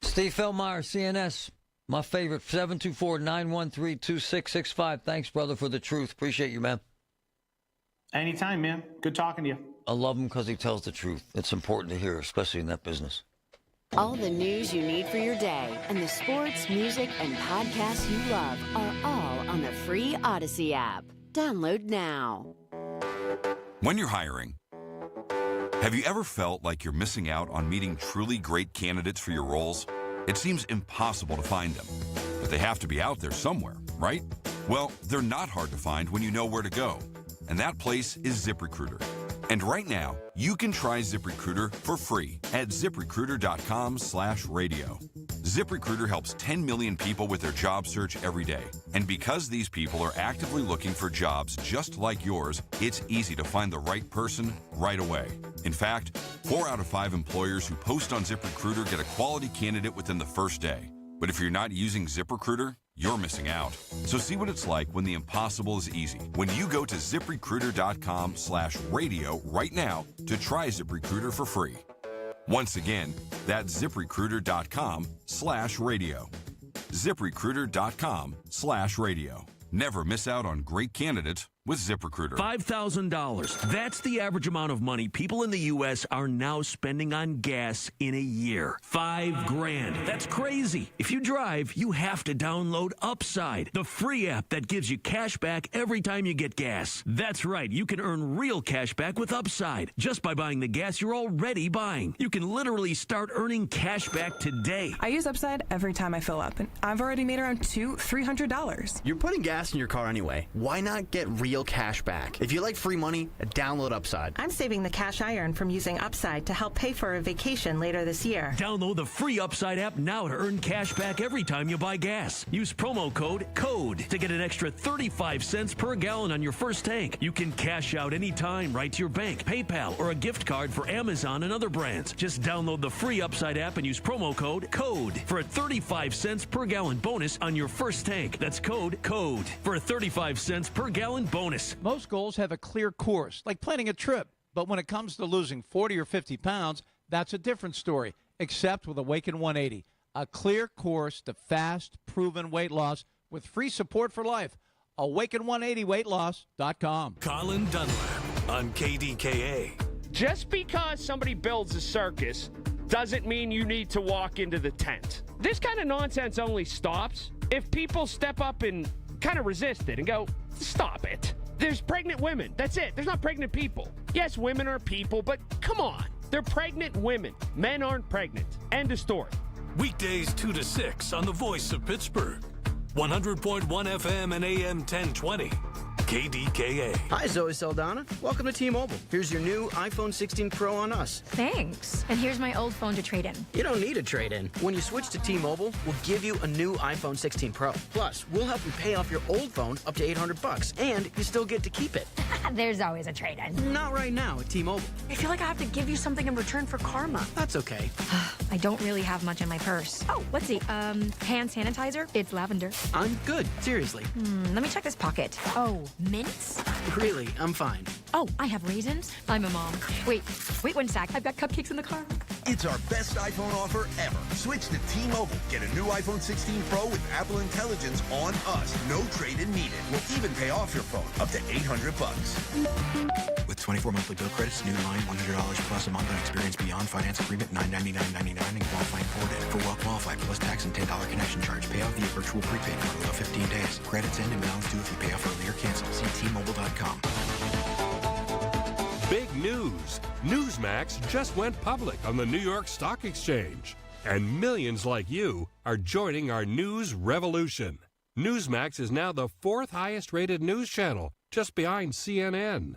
Steve Feldmeyer, CNS, my favorite, 724-913-2665. Thanks, brother, for the truth. Appreciate you, man. Anytime, man. Good talking to you. I love him because he tells the truth. It's important to hear, especially in that business. All the news you need for your day and the sports, music, and podcasts you love are all on the free Odyssey app. Download now. When you're hiring, have you ever felt like you're missing out on meeting truly great candidates for your roles? It seems impossible to find them, but they have to be out there somewhere, right? Well, they're not hard to find when you know where to go, and that place is ZipRecruiter. And right now, you can try ZipRecruiter for free at ZipRecruiter.com/radio. ZipRecruiter helps 10 million people with their job search every day. And because these people are actively looking for jobs just like yours, it's easy to find the right person right away. In fact, 4 out of 5 employers who post on ZipRecruiter get a quality candidate within the first day. But if you're not using ZipRecruiter, you're missing out. So see what it's like when the impossible is easy. When you go to ZipRecruiter.com/radio right now to try ZipRecruiter for free. Once again, that's ZipRecruiter.com/radio. ZipRecruiter.com/radio. Never miss out on great candidates with ZipRecruiter. $5,000. That's the average amount of money people in the U.S. are now spending on gas in a year. $5,000. That's crazy. If you drive, you have to download Upside, the free app that gives you cash back every time you get gas. That's right. You can earn real cash back with Upside just by buying the gas you're already buying. You can literally start earning cash back today. I use Upside every time I fill up, and I've already made around $200-$300. You're putting gas in your car anyway. Why not get real cash back? If you like free money, download Upside. I'm saving the cash I earn from using Upside to help pay for a vacation later this year. Download the free Upside app now to earn cash back every time you buy gas. Use promo code CODE to get an extra 35 cents per gallon on your first tank. You can cash out anytime right to your bank, PayPal, or a gift card for Amazon and other brands. Just download the free Upside app and use promo code CODE for a 35 cents per gallon bonus on your first tank. That's code CODE for a 35 cents per gallon bonus. Most goals have a clear course, like planning a trip. But when it comes to losing 40 or 50 pounds, that's a different story, except with Awaken 180, a clear course to fast, proven weight loss with free support for life. Awaken180weightloss.com. Colin Dunlap on KDKA. Just because somebody builds a circus doesn't mean you need to walk into the tent. This kind of nonsense only stops if people step up and kind of resist it and go, stop it. There's pregnant women. That's it. There's not pregnant people. Yes, women are people, but come on. They're pregnant women. Men aren't pregnant. End of story. Weekdays 2 to 6 on the Voice of Pittsburgh. 100.1 FM and AM 1020. KDKA. Hi, Zoe Saldana. Welcome to T-Mobile. Here's your new iPhone 16 Pro on us. Thanks. And here's my old phone to trade in. You don't need a trade-in. When you switch to T-Mobile, we'll give you a new iPhone 16 Pro. Plus, we'll help you pay off your old phone up to $800, and you still get to keep it. There's always a trade-in. Not right now at T-Mobile. I feel like I have to give you something in return for karma. That's okay. I don't really have much in my purse. Oh, let's see. Hand sanitizer. It's lavender. I'm good. Seriously. Let me check this pocket. Oh, mints? Really, I'm fine. Oh, I have raisins. I'm a mom. Wait 1 sec. I've got cupcakes in the car. It's our best iPhone offer ever. Switch to T-Mobile. Get a new iPhone 16 Pro with Apple Intelligence on us. No trade-in needed. We'll even pay off your phone up to $800. With 24 monthly bill credits, new line, $100 plus a month on experience beyond finance agreement, $999.99 and qualifying forwarded. For well-qualified plus tax and $10 connection charge. Pay off via virtual prepaid for below 15 days. Credits end and balance due if you pay off early or cancel. See T-Mobile.com. Big news. Newsmax just went public on the New York Stock Exchange. And millions like you are joining our news revolution. Newsmax is now the 4th highest rated news channel, just behind CNN.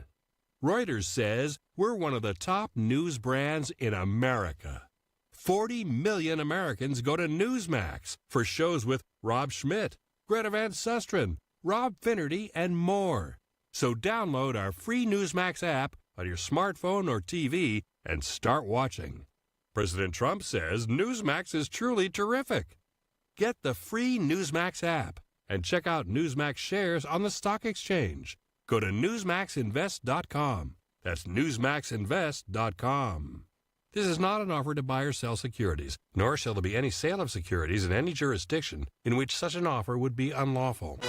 Reuters says we're one of the top news brands in America. 40 million Americans go to Newsmax for shows with Rob Schmidt, Greta Van Susteren, Rob Finnerty, and more. So download our free Newsmax app on your smartphone or TV and start watching. President Trump says Newsmax is truly terrific. Get the free Newsmax app and check out Newsmax shares on the stock exchange. Go to newsmaxinvest.com. That's newsmaxinvest.com. This is not an offer to buy or sell securities, nor shall there be any sale of securities in any jurisdiction in which such an offer would be unlawful.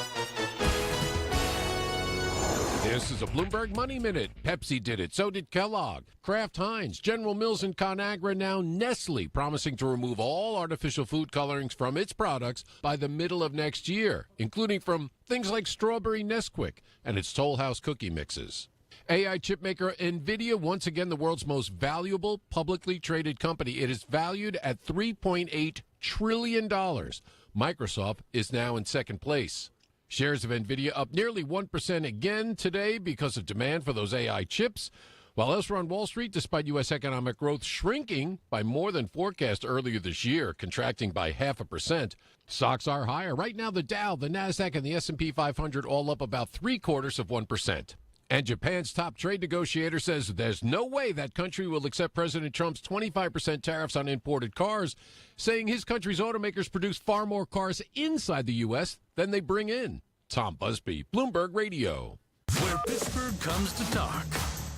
This is a Bloomberg Money Minute. Pepsi did it. So did Kellogg, Kraft Heinz, General Mills, and ConAgra. Now Nestle promising to remove all artificial food colorings from its products by the middle of next year, including from things like strawberry Nesquik and its Toll House cookie mixes. AI chipmaker NVIDIA, once again the world's most valuable publicly traded company. It is valued at $3.8 trillion. Microsoft is now in second place. Shares of NVIDIA up nearly 1% again today because of demand for those AI chips. While elsewhere on Wall Street, despite U.S. economic growth shrinking by more than forecast earlier this year, contracting by 0.5%, stocks are higher. Right now, the Dow, the Nasdaq, and the S&P 500 all up about 0.75%. And Japan's top trade negotiator says there's no way that country will accept President Trump's 25% tariffs on imported cars, saying his country's automakers produce far more cars inside the U.S. than they bring in. Tom Busby, Bloomberg Radio. Where Pittsburgh comes to talk.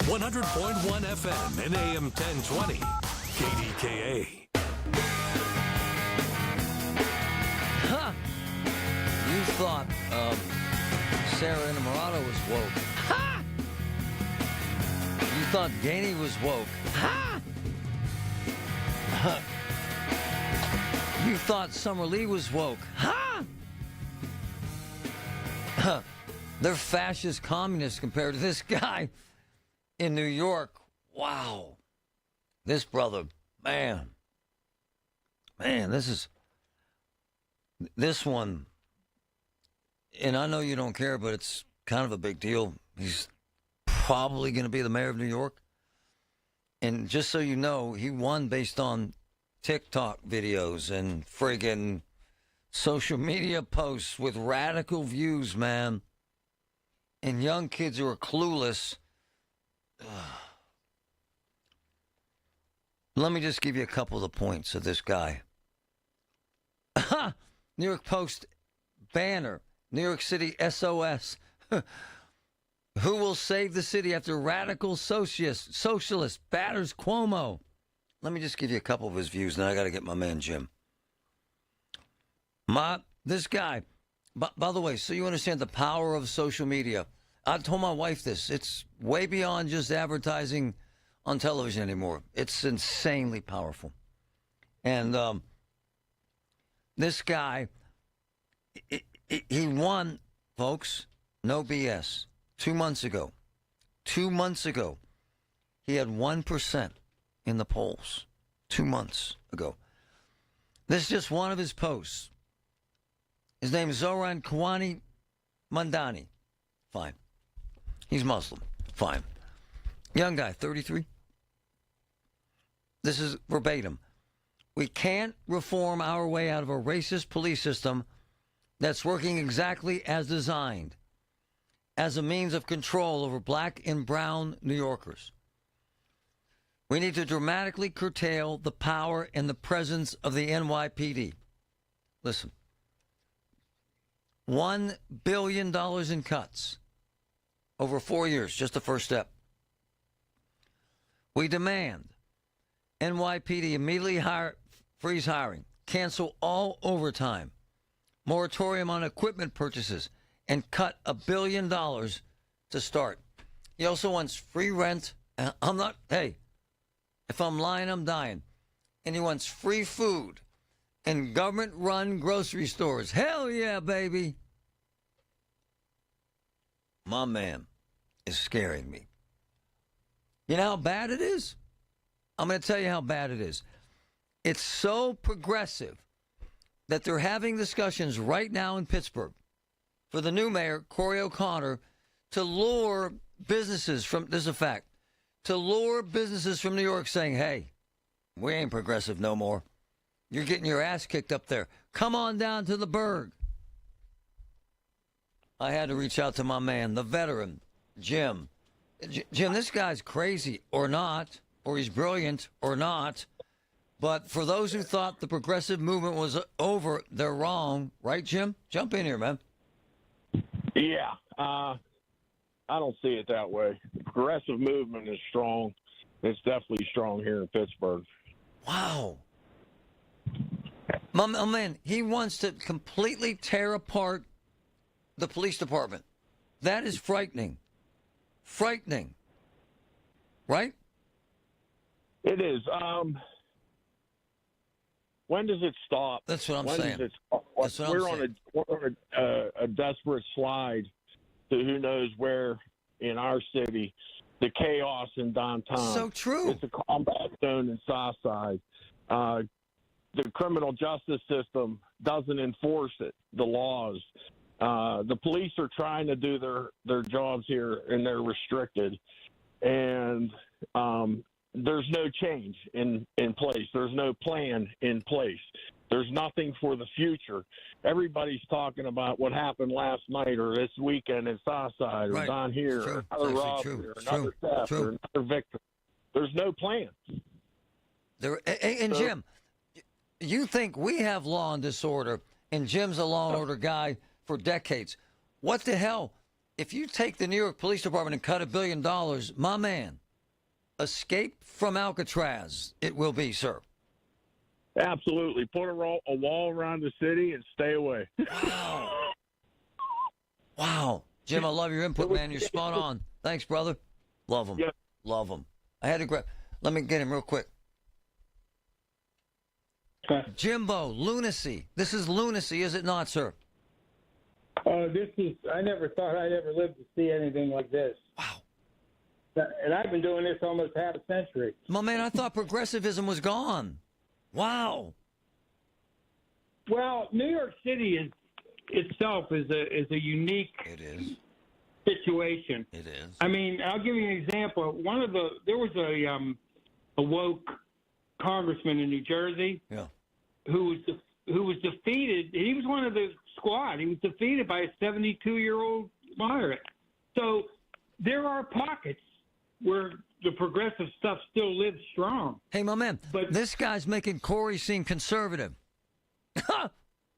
100.1 FM and AM 1020. KDKA. Ha! You thought Sarah Inamorado was woke. Ha! You thought Gainey was woke. Ha! You thought Summer Lee was woke. Ha! They're fascist communists compared to this guy in New York. Wow. This brother, man, this one, and I know you don't care, but it's kind of a big deal. He's probably going to be the mayor of New York. And just so you know, he won based on TikTok videos and friggin' social media posts with radical views, man. And young kids who are clueless. Let me just give you a couple of the points of this guy. New York Post banner. New York City SOS. Who will save the city after radical socialist batters Cuomo? Let me just give you a couple of his views, and I got to get my man Jim. This guy, by the way, so you understand the power of social media. I told my wife this. It's way beyond just advertising on television anymore. It's insanely powerful. And this guy, he won, folks, no BS. 2 months ago. 2 months ago, he had 1% in the polls. 2 months ago. This is just one of his posts. His name is Zoran Kawani Mandani. Fine. He's Muslim. Fine. Young guy, 33. This is verbatim. We can't reform our way out of a racist police system that's working exactly as designed, as a means of control over black and brown New Yorkers. We need to dramatically curtail the power and the presence of the NYPD. Listen. $1 billion in cuts over 4 years, just the first step. We demand NYPD immediately freeze hiring, cancel all overtime, moratorium on equipment purchases, and cut $1 billion to start. He also wants free rent. If I'm lying, I'm dying. And he wants free food in government-run grocery stores. Hell yeah, baby. My man is scaring me. You know how bad it is? I'm going to tell you how bad it is. It's so progressive that they're having discussions right now in Pittsburgh for the new mayor, Corey O'Connor, to lure businesses from, this is a fact, to lure businesses from New York saying, hey, we ain't progressive no more. You're getting your ass kicked up there. Come on down to the Burg. I had to reach out to my man, the veteran, Jim. Jim, this guy's crazy or not, or he's brilliant or not. But for those who thought the progressive movement was over, they're wrong. Right, Jim? Jump in here, man. Yeah. I don't see it that way. The progressive movement is strong. It's definitely strong here in Pittsburgh. Wow. My man, he wants to completely tear apart the police department. That is frightening. Frightening. Right? It is. When does it stop? That's what I'm when saying. Does it stop? That's what we're I'm on saying. we're on a desperate slide to who knows where in our city. The chaos in downtown. So true. It's a combat zone in Southside. The criminal justice system doesn't enforce it, the laws. The police are trying to do their jobs here, and they're restricted. And there's no change in place. There's no plan in place. There's nothing for the future. Everybody's talking about what happened last night or this weekend in Southside or down here or another robbery or another theft or another victim. There's no plan. And Jim, you think we have law and disorder, and Jim's a law and order guy for decades. What the hell? If you take the New York Police Department and cut $1 billion, my man, escape from Alcatraz, it will be, sir. Absolutely. Put a wall around the city and stay away. Wow. Wow. Jim, I love your input, man. You're spot on. Thanks, brother. Love him. Yep. Love him. I had to grab. Let me get him real quick. Jimbo, lunacy. This is lunacy, is it not, sir? This is, I never thought I'd ever live to see anything like this. Wow. And I've been doing this almost half a century. My man, I thought progressivism was gone. Wow. Well, New York City itself is a unique situation. It is. I mean, I'll give you an example. There was a woke congressman in New Jersey who was defeated. He was one of the squad. He was defeated by a 72-year-old moderate. So there are pockets where the progressive stuff still lives strong. Hey, my man, but this guy's making Corey seem conservative.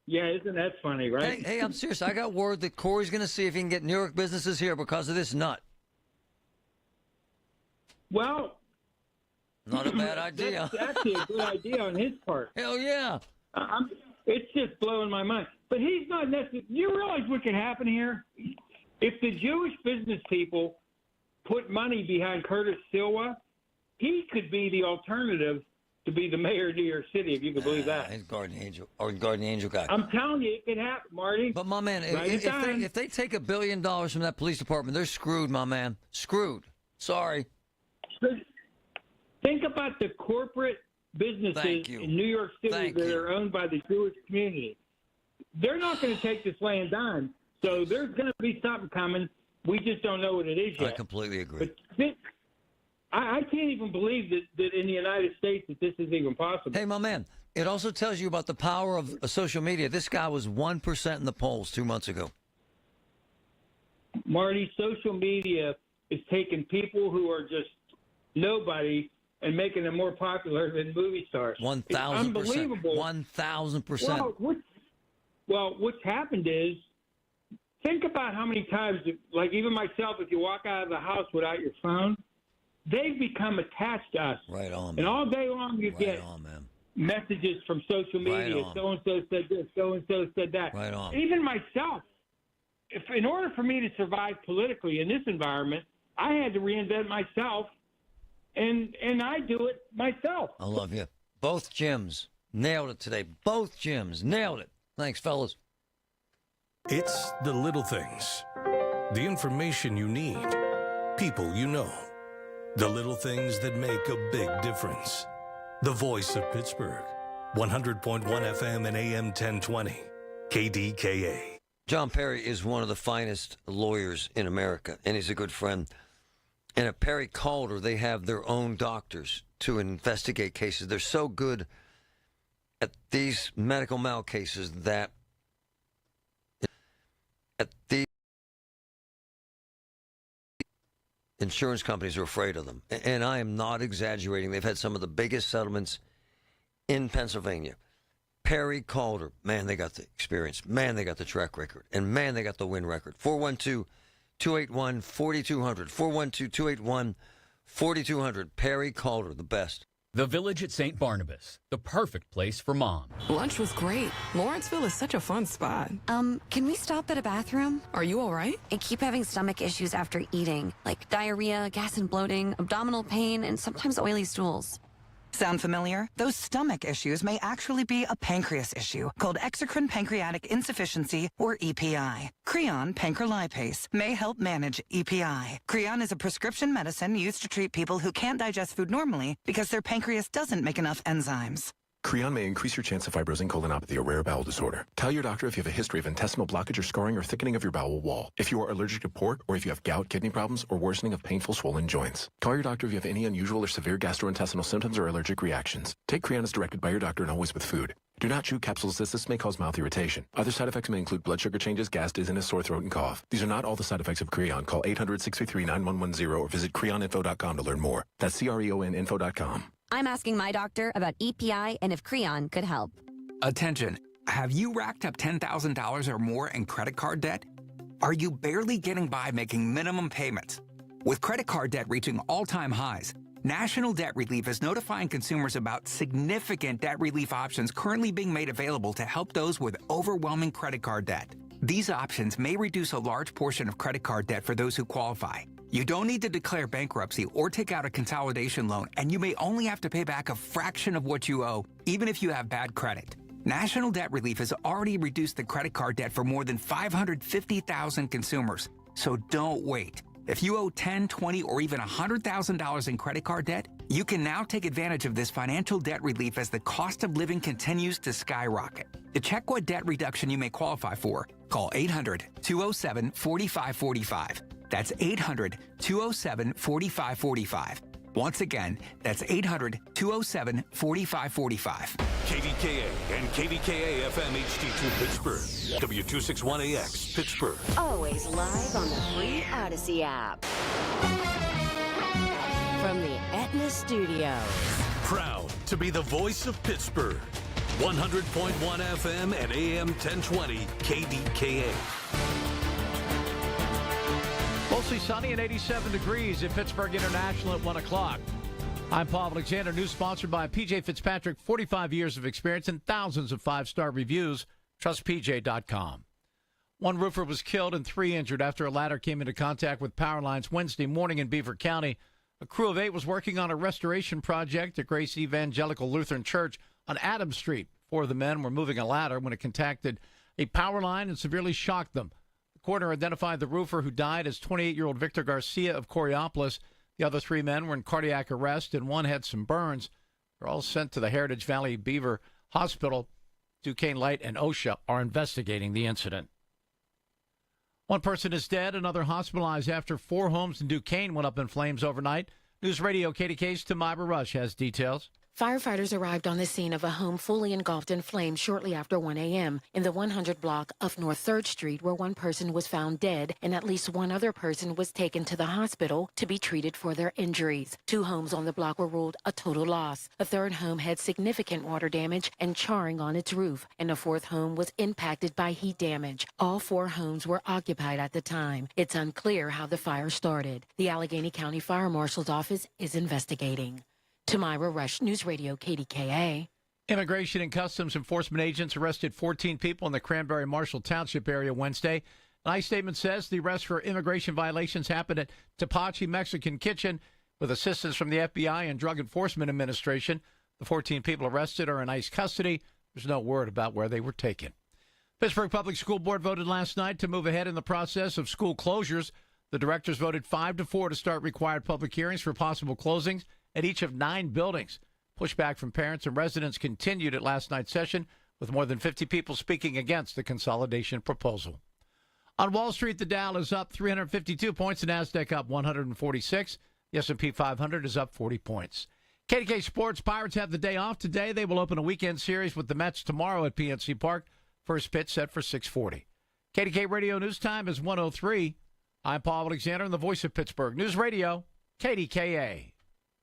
Yeah, isn't that funny, right? Hey, I'm serious. I got word that Corey's going to see if he can get New York businesses here because of this nut. Well, not a bad idea. That's actually a good idea on his part. Hell yeah. It's just blowing my mind. But he's not necessarily. You realize what can happen here? If the Jewish business people put money behind Curtis Silva, he could be the alternative to be the mayor of New York City, if you can believe that. He's Guardian Angel guy. I'm telling you, it could happen, Marty. But, my man, if they take $1 billion from that police department, they're screwed, my man. Screwed. Sorry. Think about the corporate businesses in New York City that are owned by the Jewish community. they're not going to take this laying down. So there's going to be something coming. We just don't know what it is yet. I completely agree. But I can't even believe that in the United States that this is even possible. Hey, my man, it also tells you about the power of social media. This guy was 1% in the polls 2 months ago. Marty, social media is taking people who are just nobody and making them more popular than movie stars. 1,000%. Unbelievable. 1,000%. Well, what's happened is, think about how many times, like even myself, if you walk out of the house without your phone, they've become attached to us. Right on, man. And all day long you get messages from social media. Right on. So-and-so said this, so-and-so said that. Right on. Even myself, in order for me to survive politically in this environment, I had to reinvent myself, and I do it myself. I love you. Both Jims nailed it today. Both Jims nailed it. Thanks, fellas. It's the little things. The information you need. People you know. The little things that make a big difference. The voice of Pittsburgh. 100.1 FM and AM 1020. KDKA. John Perry is one of the finest lawyers in America, and he's a good friend. And at Perry Calder, they have their own doctors to investigate cases. They're so good at these medical mal cases that the insurance companies are afraid of them. And I am not exaggerating. They've had some of the biggest settlements in Pennsylvania. Perry Calder, man, they got the experience. Man, they got the track record. And man, they got the win record. 412-281-4200. 412-281-4200. Perry Calder, the best. The Village at St. Barnabas, the perfect place for mom. Lunch was great. Lawrenceville is such a fun spot. Can we stop at a bathroom? Are you all right? I keep having stomach issues after eating, like diarrhea, gas and bloating, abdominal pain, and sometimes oily stools. Sound familiar? Those stomach issues may actually be a pancreas issue called exocrine pancreatic insufficiency, or EPI. Creon pancrelipase may help manage EPI. Creon is a prescription medicine used to treat people who can't digest food normally because their pancreas doesn't make enough enzymes. Creon may increase your chance of fibrosing colonopathy, a rare bowel disorder. Tell your doctor if you have a history of intestinal blockage or scarring or thickening of your bowel wall, if you are allergic to pork, or if you have gout, kidney problems, or worsening of painful swollen joints. Call your doctor if you have any unusual or severe gastrointestinal symptoms or allergic reactions. Take Creon as directed by your doctor and always with food. Do not chew capsules as this may cause mouth irritation. Other side effects may include blood sugar changes, gas, dizziness, sore throat, and cough. These are not all the side effects of Creon. Call 800-633-9110 or visit creoninfo.com to learn more. That's creoninfo.com. I'm asking my doctor about EPI and if Creon could help. Attention. Have you racked up $10,000 or more in credit card debt? Are you barely getting by making minimum payments? With credit card debt reaching all-time highs, National Debt Relief is notifying consumers about significant debt relief options currently being made available to help those with overwhelming credit card debt. These options may reduce a large portion of credit card debt for those who qualify. You don't need to declare bankruptcy or take out a consolidation loan, and you may only have to pay back a fraction of what you owe, even if you have bad credit. National Debt Relief has already reduced the credit card debt for more than 550,000 consumers. So don't wait. If you owe $10,000, $20,000, or even $100,000 in credit card debt, you can now take advantage of this financial debt relief as the cost of living continues to skyrocket. To check what debt reduction you may qualify for, call 800-207-4545. That's 800-207-4545. Once again, that's 800-207-4545. KDKA and KDKA FM HD2 Pittsburgh. W261AX Pittsburgh. Always live on the free Odyssey app. From the Aetna Studios. Proud to be the voice of Pittsburgh. 100.1 FM and AM 1020 KDKA. Mostly sunny and 87 degrees at Pittsburgh International at 1 o'clock. I'm Paul Alexander. News sponsored by PJ Fitzpatrick. 45 years of experience and thousands of five-star reviews. TrustPJ.com. One roofer was killed and 3 injured after a ladder came into contact with power lines Wednesday morning in Beaver County. A crew of 8 was working on a restoration project at Grace Evangelical Lutheran Church on Adams Street. 4 of the men were moving a ladder when it contacted a power line and severely shocked them. The coroner identified the roofer who died as 28-year-old Victor Garcia of Coriopolis. The other 3 men were in cardiac arrest and 1 had some burns. They're all sent to the Heritage Valley Beaver Hospital. Duquesne Light and OSHA are investigating the incident. One person is dead, another hospitalized after 4 homes in Duquesne went up in flames overnight. News Radio KDK's Tamira Rush has details. Firefighters arrived on the scene of a home fully engulfed in flames shortly after 1 a.m. in the 100 block of North 3rd Street, where one person was found dead and at least one other person was taken to the hospital to be treated for their injuries. 2 homes on the block were ruled a total loss. A 3rd home had significant water damage and charring on its roof, and a 4th home was impacted by heat damage. All 4 homes were occupied at the time. It's unclear how the fire started. The Allegheny County Fire Marshal's office is investigating. Tamira Rush, News Radio KDKA. Immigration and Customs Enforcement agents arrested 14 people in the Cranberry Marshall Township area Wednesday. An ICE statement says the arrest for immigration violations happened at Tapachi Mexican Kitchen with assistance from the FBI and Drug Enforcement Administration. The 14 people arrested are in ICE custody. There's no word about where they were taken. Pittsburgh Public School Board voted last night to move ahead in the process of school closures. The directors voted 5-4 to start required public hearings for possible closings at each of 9 buildings. Pushback from parents and residents continued at last night's session, with more than 50 people speaking against the consolidation proposal. On Wall Street, the Dow is up 352 points, the Nasdaq up 146. The S&P 500 is up 40 points. KDK Sports, Pirates have the day off today. They will open a weekend series with the Mets tomorrow at PNC Park. First pitch set for 6:40. KDK Radio News Time is 1:03. I'm Paul Alexander, and the voice of Pittsburgh News Radio, KDKA.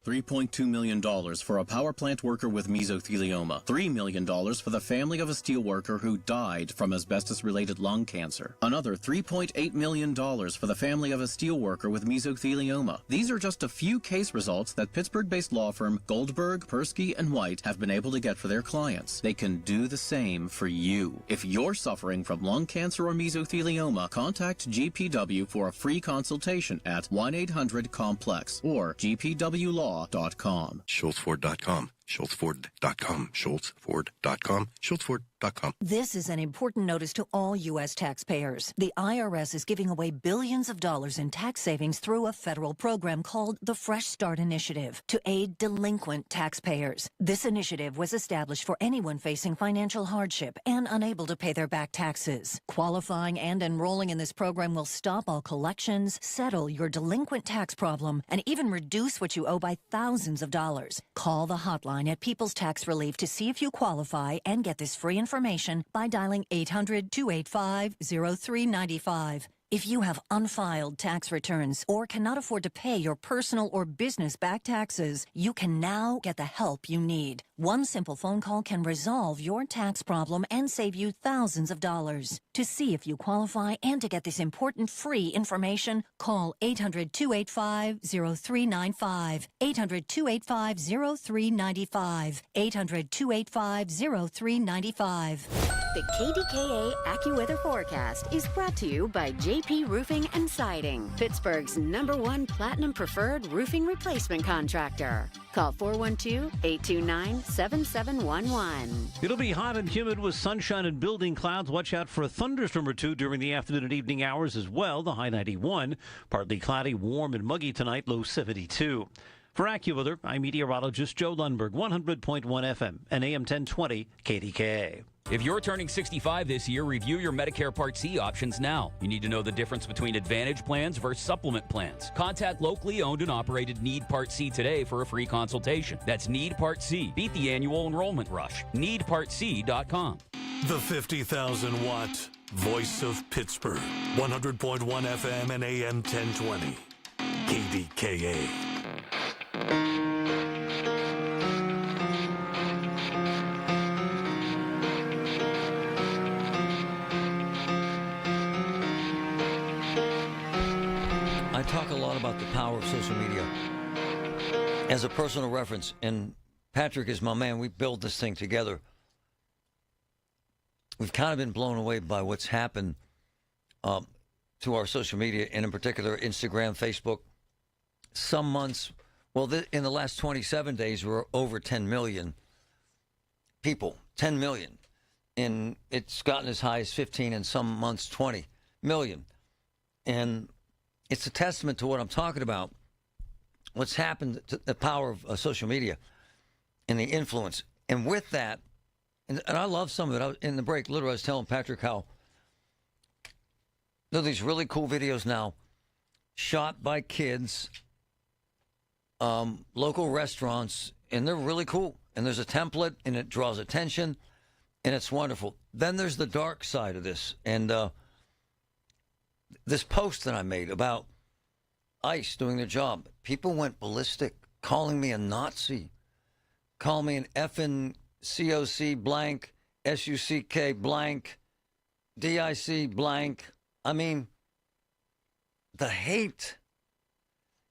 $3.2 million for a power plant worker with mesothelioma. $3 million for the family of a steel worker who died from asbestos-related lung cancer. Another $3.8 million for the family of a steel worker with mesothelioma. These are just a few case results that Pittsburgh-based law firm Goldberg, Persky & White have been able to get for their clients. They can do the same for you. If you're suffering from lung cancer or mesothelioma, contact GPW for a free consultation at 1-800-COMPLEX or GPWLaw.com. SchultzFord.com. SchultzFord.com. SchultzFord.com. SchultzFord.com. This is an important notice to all U.S. taxpayers. The IRS is giving away billions of dollars in tax savings through a federal program called the Fresh Start Initiative to aid delinquent taxpayers. This initiative was established for anyone facing financial hardship and unable to pay their back taxes. Qualifying and enrolling in this program will stop all collections, settle your delinquent tax problem, and even reduce what you owe by thousands of dollars. Call the hotline at People's Tax Relief to see if you qualify and get this free information by dialing 800-285-0395. If you have unfiled tax returns or cannot afford to pay your personal or business back taxes, you can now get the help you need. One simple phone call can resolve your tax problem and save you thousands of dollars. To see if you qualify and to get this important free information, call 800-285-0395. 800-285-0395. 800-285-0395. The KDKA AccuWeather forecast is brought to you by JP Roofing and Siding, Pittsburgh's #1 Platinum Preferred Roofing Replacement Contractor. Call 412-829-7711. It'll be hot and humid with sunshine and building clouds. Watch out for a thunderstorm or two during the afternoon and evening hours as well. The high 91. Partly cloudy, warm and muggy tonight, low 72. For AccuWeather, I'm meteorologist Joe Lundberg, 100.1 FM and AM 1020 KDKA. If you're turning 65 this year, review your Medicare Part C options now. You need to know the difference between Advantage plans versus supplement plans. Contact locally owned and operated Need Part C today for a free consultation. That's Need Part C. Beat the annual enrollment rush. NeedPartC.com. The 50,000-watt voice of Pittsburgh. 100.1 FM and AM 1020. KDKA. I talk a lot about the power of social media as a personal reference, and Patrick is my man. We build this thing together. We've kind of been blown away by what's happened to our social media, and in particular Instagram, Facebook. Some months, in the last 27 days, we're over 10 million people, 10 million. And it's gotten as high as 15, and some months 20 million. And it's a testament to what I'm talking about, what's happened to the power of social media and the influence. And with that, And I love some of it. In the break, literally, I was telling Patrick how there are these really cool videos now shot by kids, local restaurants, and they're really cool. And there's a template, and it draws attention, and it's wonderful. Then there's the dark side of this. And this post that I made about ICE doing their job, people went ballistic, calling me a Nazi, calling me an effing COC blank, SUCK blank, DIC blank. I mean, the hate.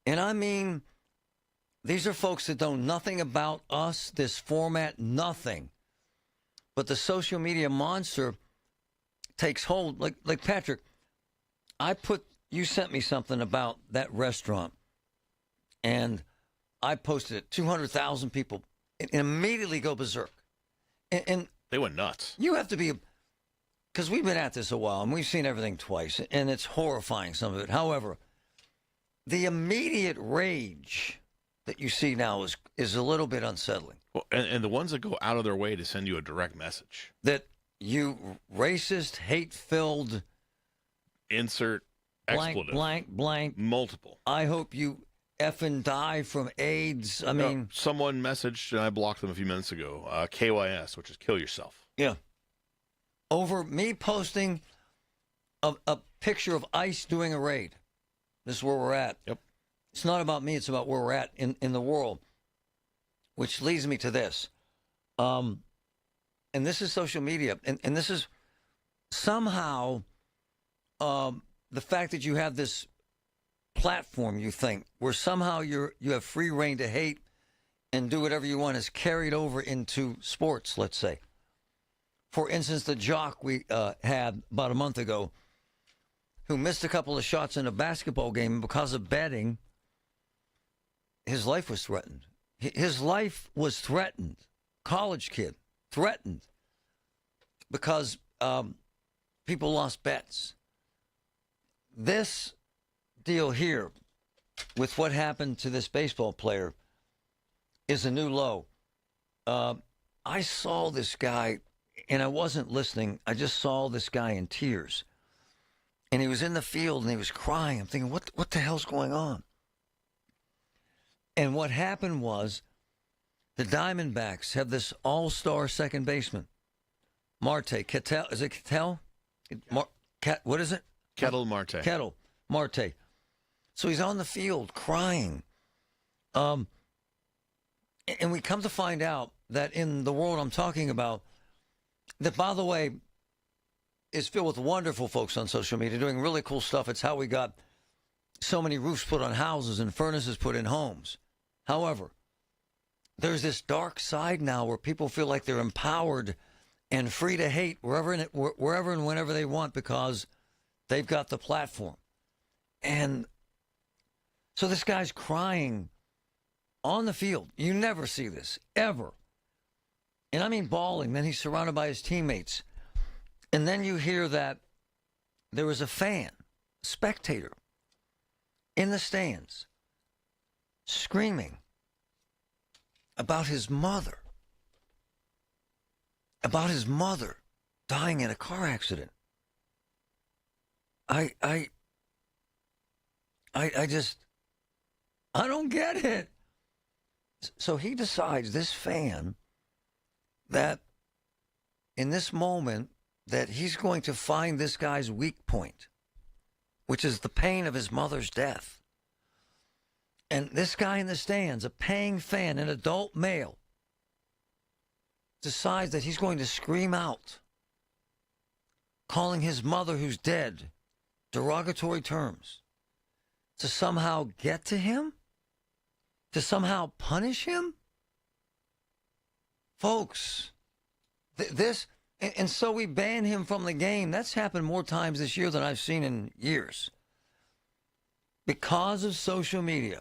And I mean, these are folks that know nothing about us, this format, nothing. But the social media monster takes hold. Like Patrick, you sent me something about that restaurant, and I posted it. 200,000 people and immediately go berserk. And they went nuts. You have to be, because we've been at this a while, and we've seen everything twice, and it's horrifying, some of it. However, the immediate rage that you see now is a little bit unsettling. Well, and the ones that go out of their way to send you a direct message. That you racist, hate-filled... Insert expletive. Blank. Multiple. I hope you effing die from AIDS. I mean... someone messaged, and I blocked them a few minutes ago, KYS, which is kill yourself. Yeah. Over me posting a picture of ICE doing a raid. This is where we're at. Yep. It's not about me. It's about where we're at in the world, which leads me to this. And this is social media. And this is somehow the fact that you have this platform, you think, where somehow you have free reign to hate and do whatever you want is carried over into sports, let's say. For instance, the jock we had about a month ago who missed a couple of shots in a basketball game because of betting, his life was threatened. His life was threatened. College kid, threatened. Because people lost bets. This deal here with what happened to this baseball player is a new low. I saw this guy, and I wasn't listening. I just saw this guy in tears. And he was in the field, and he was crying. I'm thinking, what the hell's going on? And what happened was the Diamondbacks have this all-star second baseman, Marte. Ketel, is it Ketel? What is it? Ketel Marte. Ketel Marte. So he's on the field crying. And we come to find out that in the world I'm talking about, that, by the way, is filled with wonderful folks on social media doing really cool stuff. It's how we got so many roofs put on houses and furnaces put in homes. However, there's this dark side now where people feel like they're empowered and free to hate wherever and whenever they want because they've got the platform. And so this guy's crying on the field. You never see this, ever. And I mean bawling. Then he's surrounded by his teammates. And then you hear that there was a fan, spectator, in the stands, screaming about his mother dying in a car accident. I don't get it. So he decides, this fan, that in this moment, that he's going to find this guy's weak point, which is the pain of his mother's death. And this guy in the stands, a paying fan, an adult male, decides that he's going to scream out, calling his mother, who's dead, derogatory terms, to somehow get to him, to somehow punish him. Folks, this, and so we ban him from the game. That's happened more times this year than I've seen in years. Because of social media.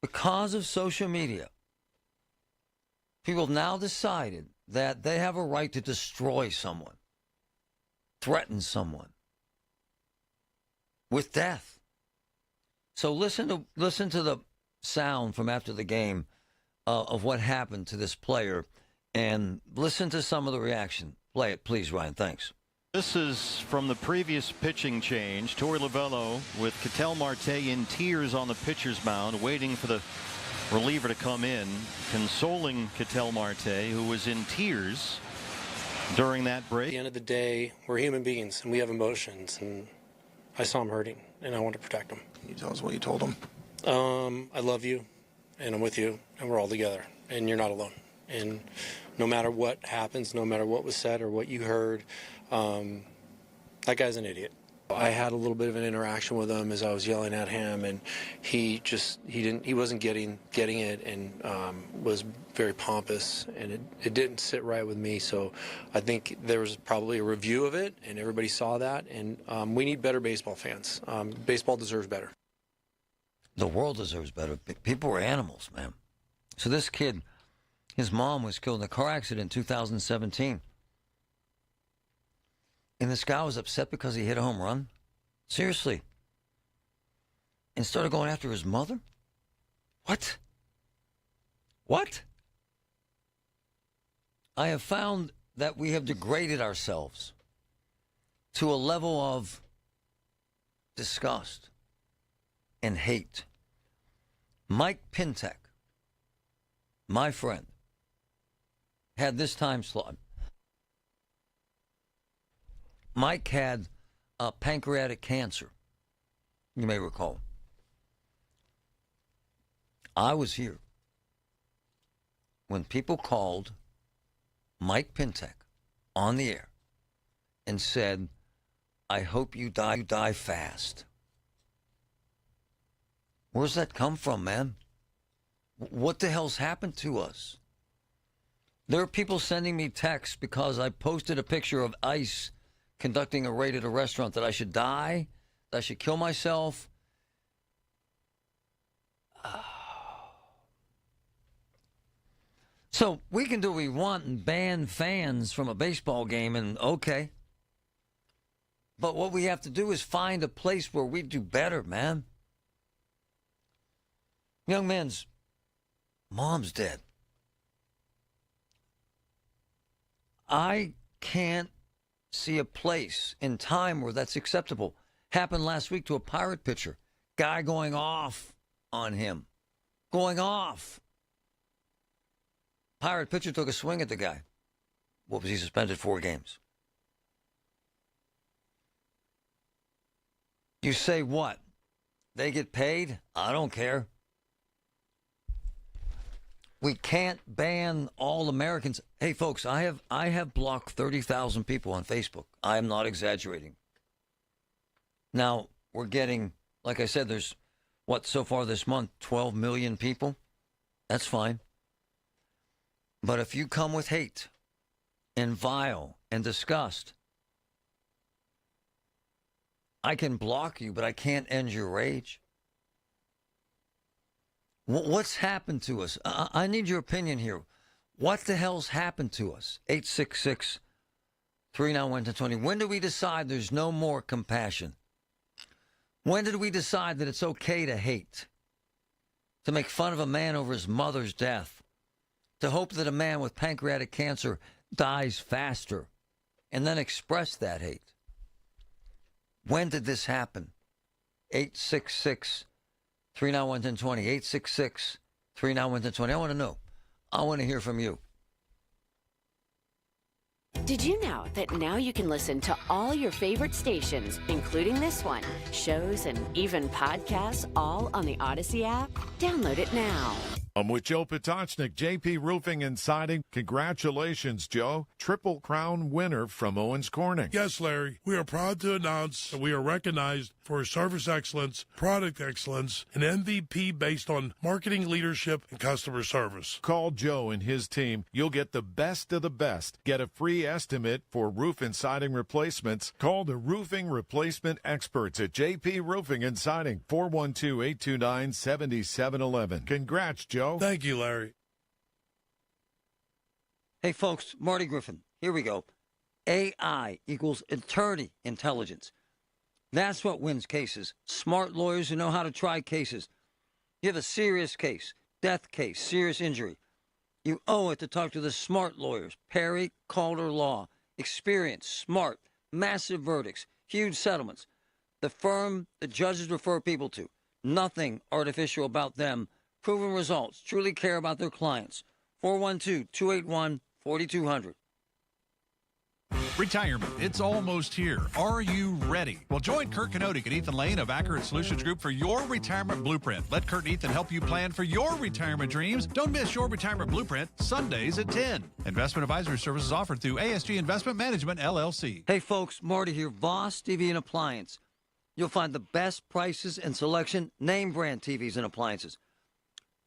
Because of social media, people have now decided that they have a right to destroy someone, threaten someone with death. So listen to the sound from after the game of what happened to this player and listen to some of the reaction. Play it, please, Ryan. Thanks. This is from the previous pitching change. Torey Lovello with Ketel Marte in tears on the pitcher's mound, waiting for the reliever to come in, consoling Ketel Marte, who was in tears during that break. At the end of the day, we're human beings and we have emotions, and I saw him hurting and I want to protect him. Can you tell us what you told him? I love you and I'm with you and we're all together and you're not alone. And no matter what happens, no matter what was said or what you heard, that guy's an idiot. I had a little bit of an interaction with him as I was yelling at him, and he wasn't getting it, and was very pompous, and it didn't sit right with me. So I think there was probably a review of it, and everybody saw that, and we need better baseball fans. Baseball deserves better. The world deserves better. People were animals, man. So this kid, his mom was killed in a car accident in 2017. And this guy was upset because he hit a home run? Seriously. And started going after his mother? What? What? I have found that we have degraded ourselves to a level of disgust and hate. Mike Pintek, my friend, had this time slot. Mike had pancreatic cancer, you may recall. I was here when people called Mike Pintek on the air and said, I hope you die fast. Where's that come from, man? What the hell's happened to us? There are people sending me texts because I posted a picture of ICE conducting a raid at a restaurant, that I should die, that I should kill myself. So we can do what we want and ban fans from a baseball game, and okay. But what we have to do is find a place where we do better, man. Young man's mom's dead. I can't see a place in time where that's acceptable. Happened last week to a Pirate pitcher. Guy going off on him. Going off. Pirate pitcher took a swing at the guy. What was he suspended 4 games? You say what? They get paid? I don't care. We can't ban all Americans. Hey, folks, I have blocked 30,000 people on Facebook. I am not exaggerating. Now, we're getting, like I said, there's, so far this month, 12 million people? That's fine. But if you come with hate and vile and disgust, I can block you, but I can't end your rage. What's happened to us? I need your opinion here. What the hell's happened to us? 866-391-1020. When do we decide there's no more compassion? When did we decide that it's okay to hate? To make fun of a man over his mother's death? To hope that a man with pancreatic cancer dies faster? And then express that hate? When did this happen? 866-391-1020. 866-391-1020. I want to know. I want to hear from you. Did you know that now you can listen to all your favorite stations, including this one, shows, and even podcasts, all on the Odyssey app? Download it now. I'm with Joe Potocznik, JP Roofing and Siding. Congratulations, Joe. Triple Crown winner from Owens Corning. Yes, Larry. We are proud to announce that we are recognized for service excellence, product excellence, and MVP based on marketing leadership and customer service. Call Joe and his team. You'll get the best of the best. Get a free estimate for roof and siding replacements. Call the roofing replacement experts at JP Roofing and Siding, 412-829-7711. Congrats, Joe. Thank you, Larry. Hey, folks, Marty Griffin. Here we go. AI equals attorney intelligence. That's what wins cases. Smart lawyers who know how to try cases. You have a serious case. death case, serious injury, you owe it to talk to the smart lawyers. Perry Calder Law. Experience, smart, massive verdicts, huge settlements. The firm the judges refer people to. Nothing artificial about them. Proven results. Truly care about their clients. 412-281-4200. Retirement, it's almost here. Are you ready? Well, join Kurt Kanodik and Ethan Lane of Accurate Solutions Group for your retirement blueprint. Let Kurt and Ethan help you plan for your retirement dreams. Don't miss your retirement blueprint, Sundays at 10. Investment advisory services offered through ASG Investment Management, LLC. Hey, folks, Marty here. Voss TV and Appliance. You'll find the best prices and selection, name brand TVs and appliances.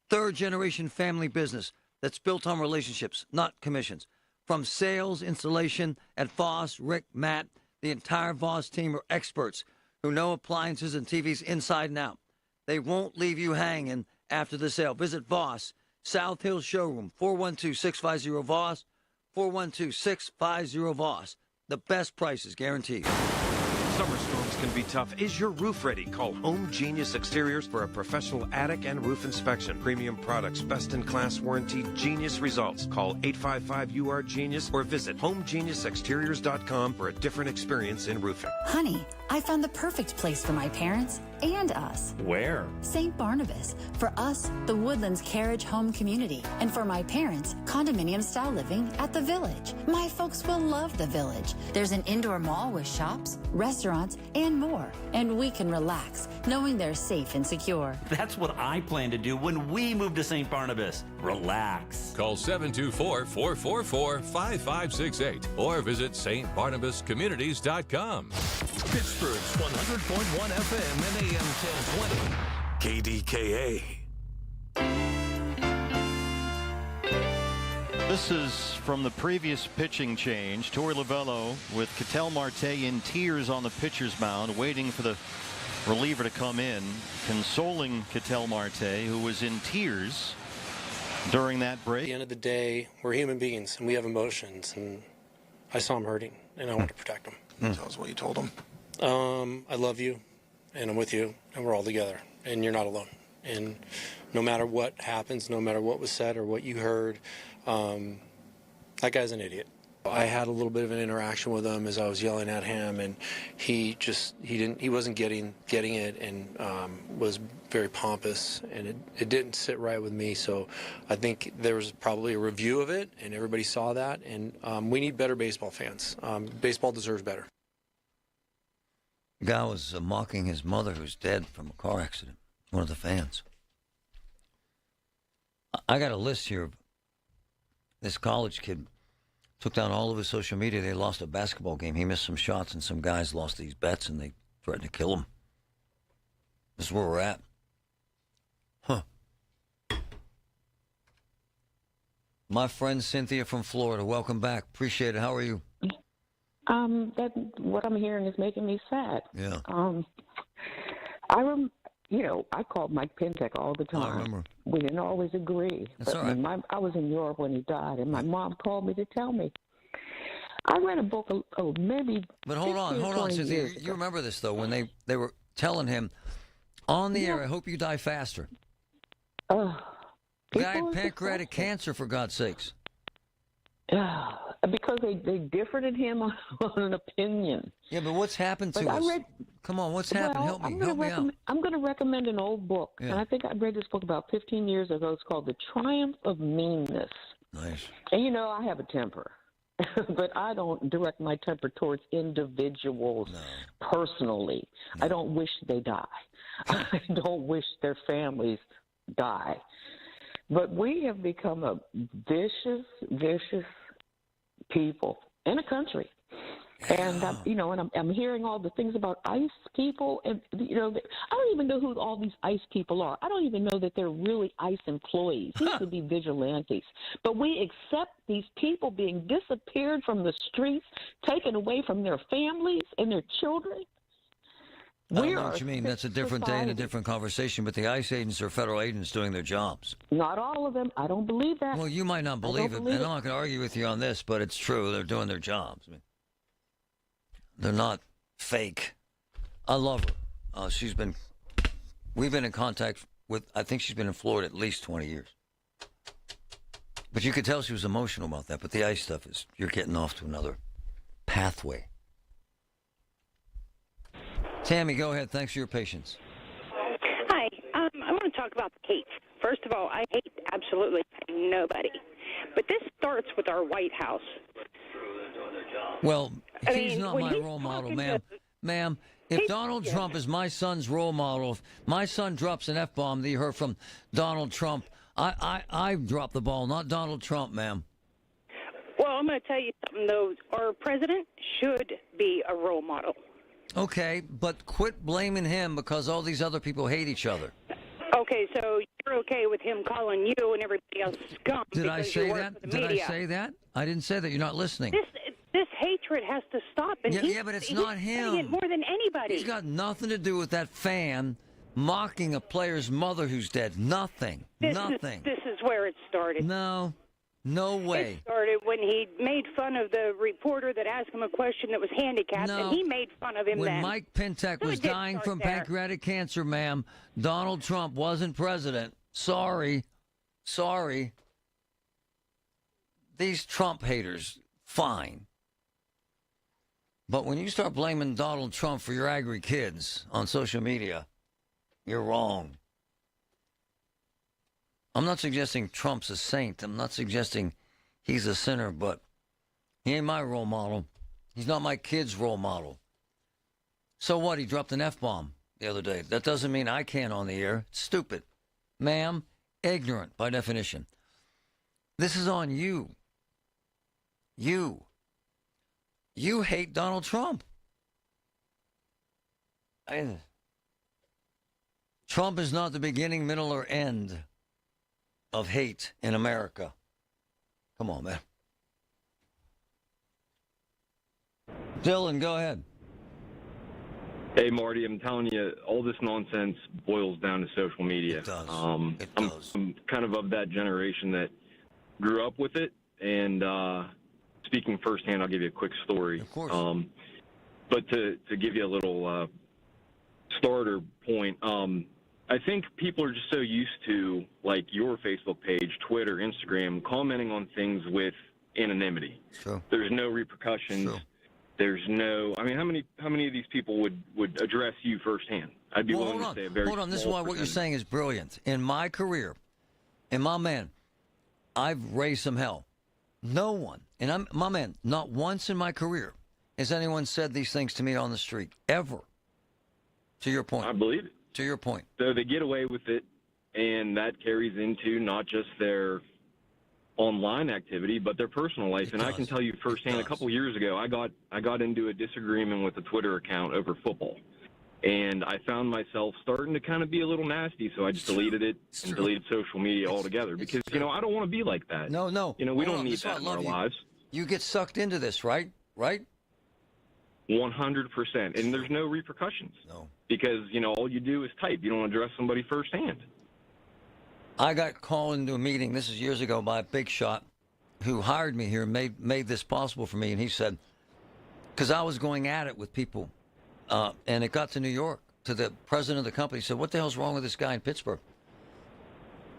Third-generation family business that's built on relationships, not commissions. From sales, installation at Voss, Rick, Matt, the entire Voss team are experts who know appliances and TVs inside and out. They won't leave you hanging after the sale. Visit Voss, South Hill Showroom, 412-650-VOSS, 412-650-VOSS. The best prices guaranteed. Summer storms can be tough. Is your roof ready? Call Home Genius Exteriors for a professional attic and roof inspection. Premium products, best-in-class warranty, genius results. Call 855-UR-GENIUS or visit homegeniusexteriors.com for a different experience in roofing. Honey, I found the perfect place for my parents and us. Where? St. Barnabas. For us, the Woodlands Carriage Home Community. And for my parents, condominium-style living at the Village. My folks will love the Village. There's an indoor mall with shops, restaurants, and more. And we can relax, knowing they're safe and secure. That's what I plan to do when we move to St. Barnabas. Relax. Call 724-444-5568 or visit stbarnabascommunities.com. Pittsburgh's 100.1 FM and AM 1020. KDKA. This is from the previous pitching change. Torey Lovello with Ketel Marte in tears on the pitcher's mound, waiting for the reliever to come in, consoling Ketel Marte, who was in tears during that break. At the end of the day, we're human beings and we have emotions, and I saw him hurting and I want to protect him. Tell us what you told him. I love you and I'm with you and we're all together and you're not alone. And no matter what happens, no matter what was said or what you heard, that guy's an idiot. I had a little bit of an interaction with him as I was yelling at him, and he wasn't getting it, and was very pompous, and it didn't sit right with me. So I think there was probably a review of it, and everybody saw that, and we need better baseball fans. Baseball deserves better. The guy was mocking his mother, who's dead from a car accident. One of the fans. I got a list here of this college kid. Took down all of his social media. They lost a basketball game. He missed some shots, and some guys lost these bets, and they threatened to kill him. This is where we're at. Huh. My friend Cynthia from Florida, welcome back. Appreciate it. How are you? What I'm hearing is making me sad. Yeah. I called Mike Pentek all the time. I remember. We didn't always agree. That's all right. I was in Europe when he died, and my mom called me to tell me. I read a book, maybe. But hold on, Cynthia. You remember this, though, when they were telling him on the air, I hope you die faster. The guy had pancreatic cancer, for God's sakes. Because they differed in him on an opinion. Yeah, but what's happened to us? Come on, what's happened? Help me out. I'm going to recommend an old book, and I think I read this book about 15 years ago. It's called The Triumph of Meanness. Nice. And I have a temper, but I don't direct my temper towards individuals personally. No. I don't wish they die. I don't wish their families die. But we have become a vicious people in a country. And, I'm hearing all the things about ICE people. And, I don't even know who all these ICE people are. I don't even know that they're really ICE employees. These would be vigilantes. But we accept these people being disappeared from the streets, taken away from their families and their children. I don't know what you mean. That's a different day and a different conversation. But the ICE agents are federal agents doing their jobs. Not all of them. I don't believe that. Well, you might not believe it. And I'm not going to argue with you on this, but it's true. They're doing their jobs. They're not fake. I love her. We've been in contact I think she's been in Florida at least 20 years. But you could tell she was emotional about that. But the ICE stuff is, you're getting off to another pathway. Tammy, go ahead. Thanks for your patience. Hi. I want to talk about the hate. First of all, I hate absolutely nobody. But this starts with our White House. Well, he's not my role model, ma'am. Ma'am, if Donald Trump is my son's role model, if my son drops an F-bomb that you heard from Donald Trump, I drop the ball, not Donald Trump, ma'am. Well, I'm going to tell you something, though. Our president should be a role model. Okay, but quit blaming him because all these other people hate each other. Okay, so you're okay with him calling you and everybody else scum? Did I say that? For the Did media. I say that? I didn't say that. You're not listening. This hatred has to stop. And Yeah, but it's not he's him. doing it more than anybody. He's got nothing to do with that fan mocking a player's mother who's dead. Nothing. Nothing. This is where it started. No way. It started when he made fun of the reporter that asked him a question that was handicapped, No. and he made fun of him When then. Mike Pintek So was it did dying start from there. pancreatic cancer, ma'am, Donald Trump wasn't president. Sorry. These Trump haters, fine. But when you start blaming Donald Trump for your angry kids on social media, you're wrong. I'm not suggesting Trump's a saint. I'm not suggesting he's a sinner, but he ain't my role model. He's not my kid's role model. So what? He dropped an F-bomb the other day. That doesn't mean I can't on the air. It's stupid. Ma'am, ignorant by definition. This is on you. You hate Donald Trump. Trump is not the beginning, middle, or end of hate in America. Come on, man. Dylan, go ahead. Hey, Marty, I'm telling you, all this nonsense boils down to social media. It does. I'm kind of that generation that grew up with it, and speaking firsthand, I'll give you a quick story. Of course. But to give you a little starter point, I think people are just so used to, like, your Facebook page, Twitter, Instagram, commenting on things with anonymity. Sure. There's no repercussions. Sure. There's no. I mean, how many of these people would address you firsthand? I'd be willing to say a very Hold on. This is small why what you're percentage. saying is brilliant. In my career, I've raised some hell. No one, and my man, not once in my career has anyone said these things to me on the street, ever. To your point. I believe it. To your point. So they get away with it, and that carries into not just their online activity, but their personal life. And I can tell you firsthand, a couple years ago, I got into a disagreement with a Twitter account over football. And I found myself starting to kind of be a little nasty, so I just deleted it and deleted social media altogether because, I don't want to be like that. No. We don't need that in our lives. You get sucked into this, right? Right? 100%. And there's no repercussions. No. Because, all you do is type. You don't address somebody firsthand. I got called into a meeting, this is years ago, by a big shot who hired me here and made this possible for me. And he said, because I was going at it with people, and it got to New York, to the president of the company. He said, what the hell's wrong with this guy in Pittsburgh?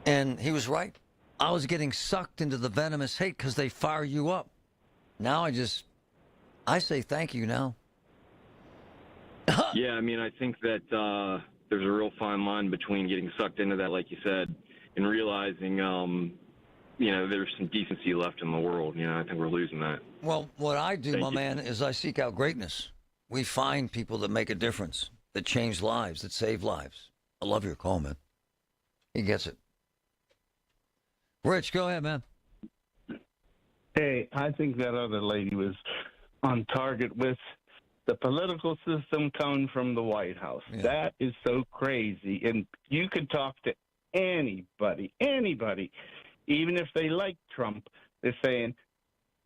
And he was right. I was getting sucked into the venomous hate because they fire you up. Now I say thank you now. Yeah, I mean, I think that there's a real fine line between getting sucked into that, like you said, and realizing, there's some decency left in the world. I think we're losing that. Well, what I do, Thank my you. man, is I seek out greatness. We find people that make a difference, that change lives, that save lives. I love your call, man. He gets it. Rich, go ahead, man. Hey, I think that other lady was on target with the political system coming from the White House. Yeah. That is so crazy. And you could talk to anybody, even if they like Trump, they're saying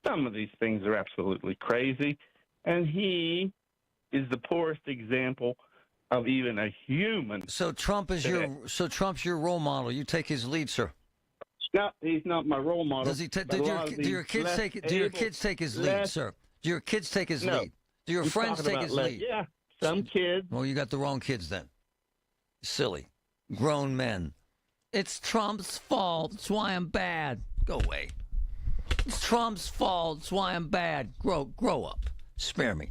some of these things are absolutely crazy. And he is the poorest example of even a human. So Trump's your role model. You take his lead, sir. No, he's not my role model. Does he? Do But a lot of your these kids take? Do your less kids take his able- lead, less- sir? Do your kids take his No. lead? Do your You're friends talking take about his less- lead? Yeah, some kids. Well, you got the wrong kids then. Silly. grown men. It's Trump's fault. That's why I'm bad. Go away. It's Trump's fault. That's why I'm bad. Grow up. Spare me.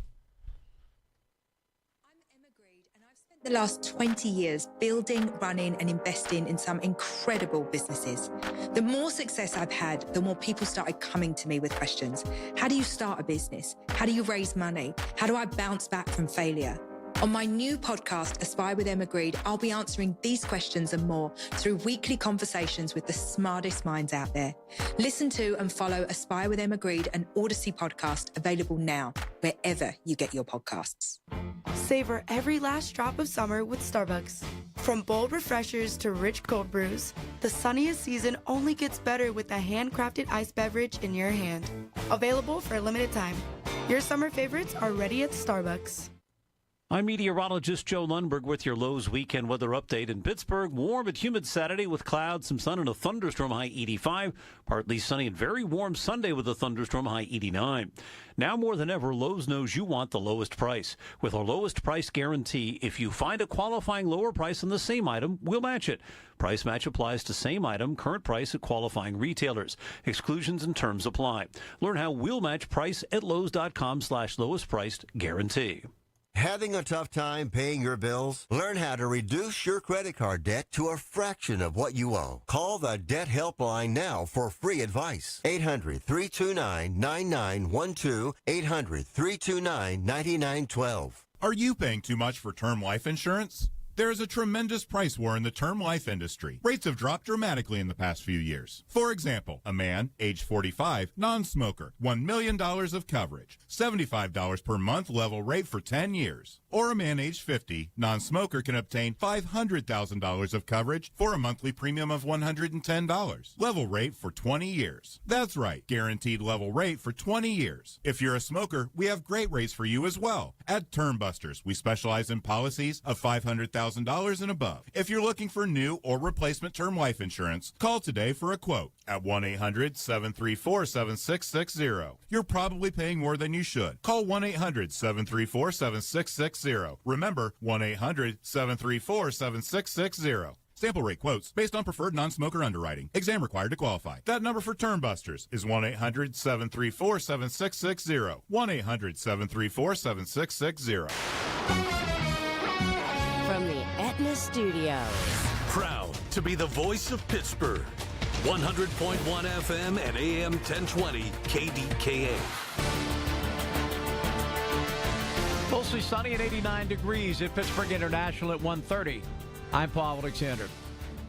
The last 20 years building, running and investing in some incredible businesses. The more success I've had, the more people started coming to me with questions. How do you start a business? How do you raise money? How do I bounce back from failure? On my new podcast, Aspire with Emma Greed, I'll be answering these questions and more through weekly conversations with the smartest minds out there. Listen to and follow Aspire with Emma Greed, an Odyssey podcast, available now, wherever you get your podcasts. Savor every last drop of summer with Starbucks. From bold refreshers to rich cold brews, the sunniest season only gets better with a handcrafted iced beverage in your hand. Available for a limited time. Your summer favorites are ready at Starbucks. I'm meteorologist Joe Lundberg with your Lowe's weekend weather update. In Pittsburgh, warm but humid Saturday with clouds, some sun and a thunderstorm, high 85. Partly sunny and very warm Sunday with a thunderstorm, high 89. Now more than ever, Lowe's knows you want the lowest price. With our lowest price guarantee, if you find a qualifying lower price on the same item, we'll match it. Price match applies to same item, current price at qualifying retailers. Exclusions and terms apply. Learn how we'll match price at Lowe's.com/lowest priced guarantee. Having a tough time paying your bills? Learn how to reduce your credit card debt to a fraction of what you owe. Call the Debt Helpline now for free advice. 800-329-9912. 800-329-9912. Are you paying too much for term life insurance? There is a tremendous price war in the term life industry. Rates have dropped dramatically in the past few years. For example, a man, age 45, non-smoker, $1 million of coverage, $75 per month level rate for 10 years. Or a man, age 50, non-smoker, can obtain $500,000 of coverage for a monthly premium of $110. Level rate for 20 years. That's right, guaranteed level rate for 20 years. If you're a smoker, we have great rates for you as well. At Term Busters, we specialize in policies of $500,000 and above. If you're looking for new or replacement term life insurance, call today for a quote at 1-800-734-7660. You're probably paying more than you should. Call 1-800-734-7660. Remember, 1-800-734-7660. Sample rate quotes based on preferred non-smoker underwriting. Exam required to qualify. That number for Term Busters is 1-800-734-7660. 1-800-734-7660. From the Aetna Studios. Proud to be the voice of Pittsburgh. 100.1 FM and AM 1020 KDKA. Mostly sunny at 89 degrees at Pittsburgh International at 1:30. I'm Paul Alexander.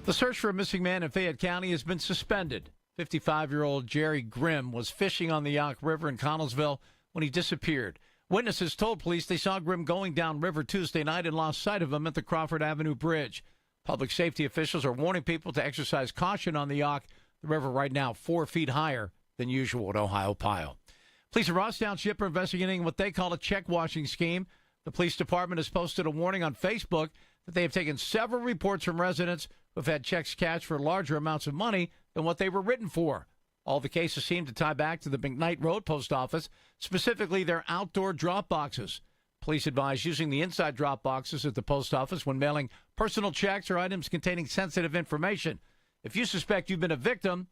The search for a missing man in Fayette County has been suspended. 55-year-old Jerry Grimm was fishing on the Yock River in Connellsville when he disappeared. Witnesses told police they saw Grimm going downriver Tuesday night and lost sight of him at the Crawford Avenue Bridge. Public safety officials are warning people to exercise caution on the Yock. The river right now 4 feet higher than usual at Ohio Pile. Police in Ross Township are investigating what they call a check-washing scheme. The police department has posted a warning on Facebook that they have taken several reports from residents who have had checks cashed for larger amounts of money than what they were written for. All the cases seem to tie back to the McKnight Road Post Office, specifically their outdoor drop boxes. Police advise using the inside drop boxes at the post office when mailing personal checks or items containing sensitive information. If you suspect you've been a victim,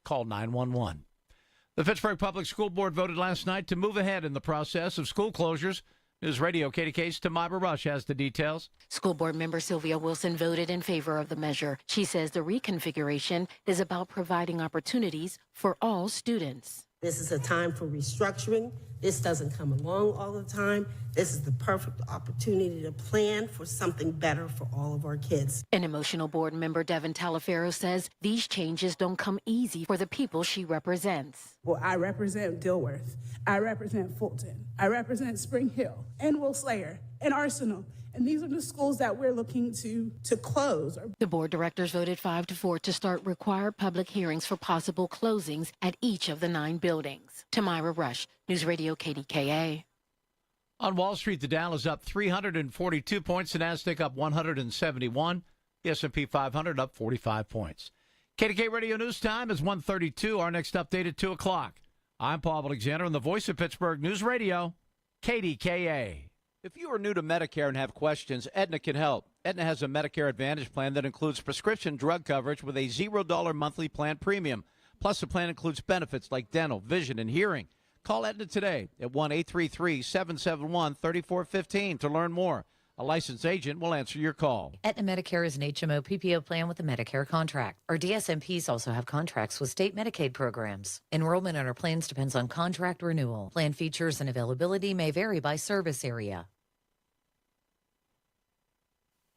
call 911. The Pittsburgh Public School Board voted last night to move ahead in the process of school closures. News Radio KDK's Tamira Rush has the details. School board member Sylvia Wilson voted in favor of the measure. She says the reconfiguration is about providing opportunities for all students. This is a time for restructuring. This doesn't come along all the time. This is the perfect opportunity to plan for something better for all of our kids. An emotional board member, Devin Talaferro, says these changes don't come easy for the people she represents. Well, I represent Dilworth. I represent Fulton. I represent Spring Hill and Wilslayer and Arsenal. And these are the schools that we're looking to close. The board directors voted 5-4 to start required public hearings for possible closings at each of the 9 buildings. Tamira Rush, News Radio KDKA. On Wall Street, the Dow is up 342 points. The Nasdaq up 171. The S&P 500 up 45 points. KDK Radio News Time is 1:32. Our next update at 2 o'clock. I'm Paul Alexander on the voice of Pittsburgh News Radio, KDKA. If you are new to Medicare and have questions, Aetna can help. Aetna has a Medicare Advantage plan that includes prescription drug coverage with a $0 monthly plan premium. Plus, the plan includes benefits like dental, vision, and hearing. Call Aetna today at 1-833-771-3415 to learn more. A licensed agent will answer your call. Aetna Medicare is an HMO PPO plan with a Medicare contract. Our DSMPs also have contracts with state Medicaid programs. Enrollment in our plans depends on contract renewal. Plan features and availability may vary by service area.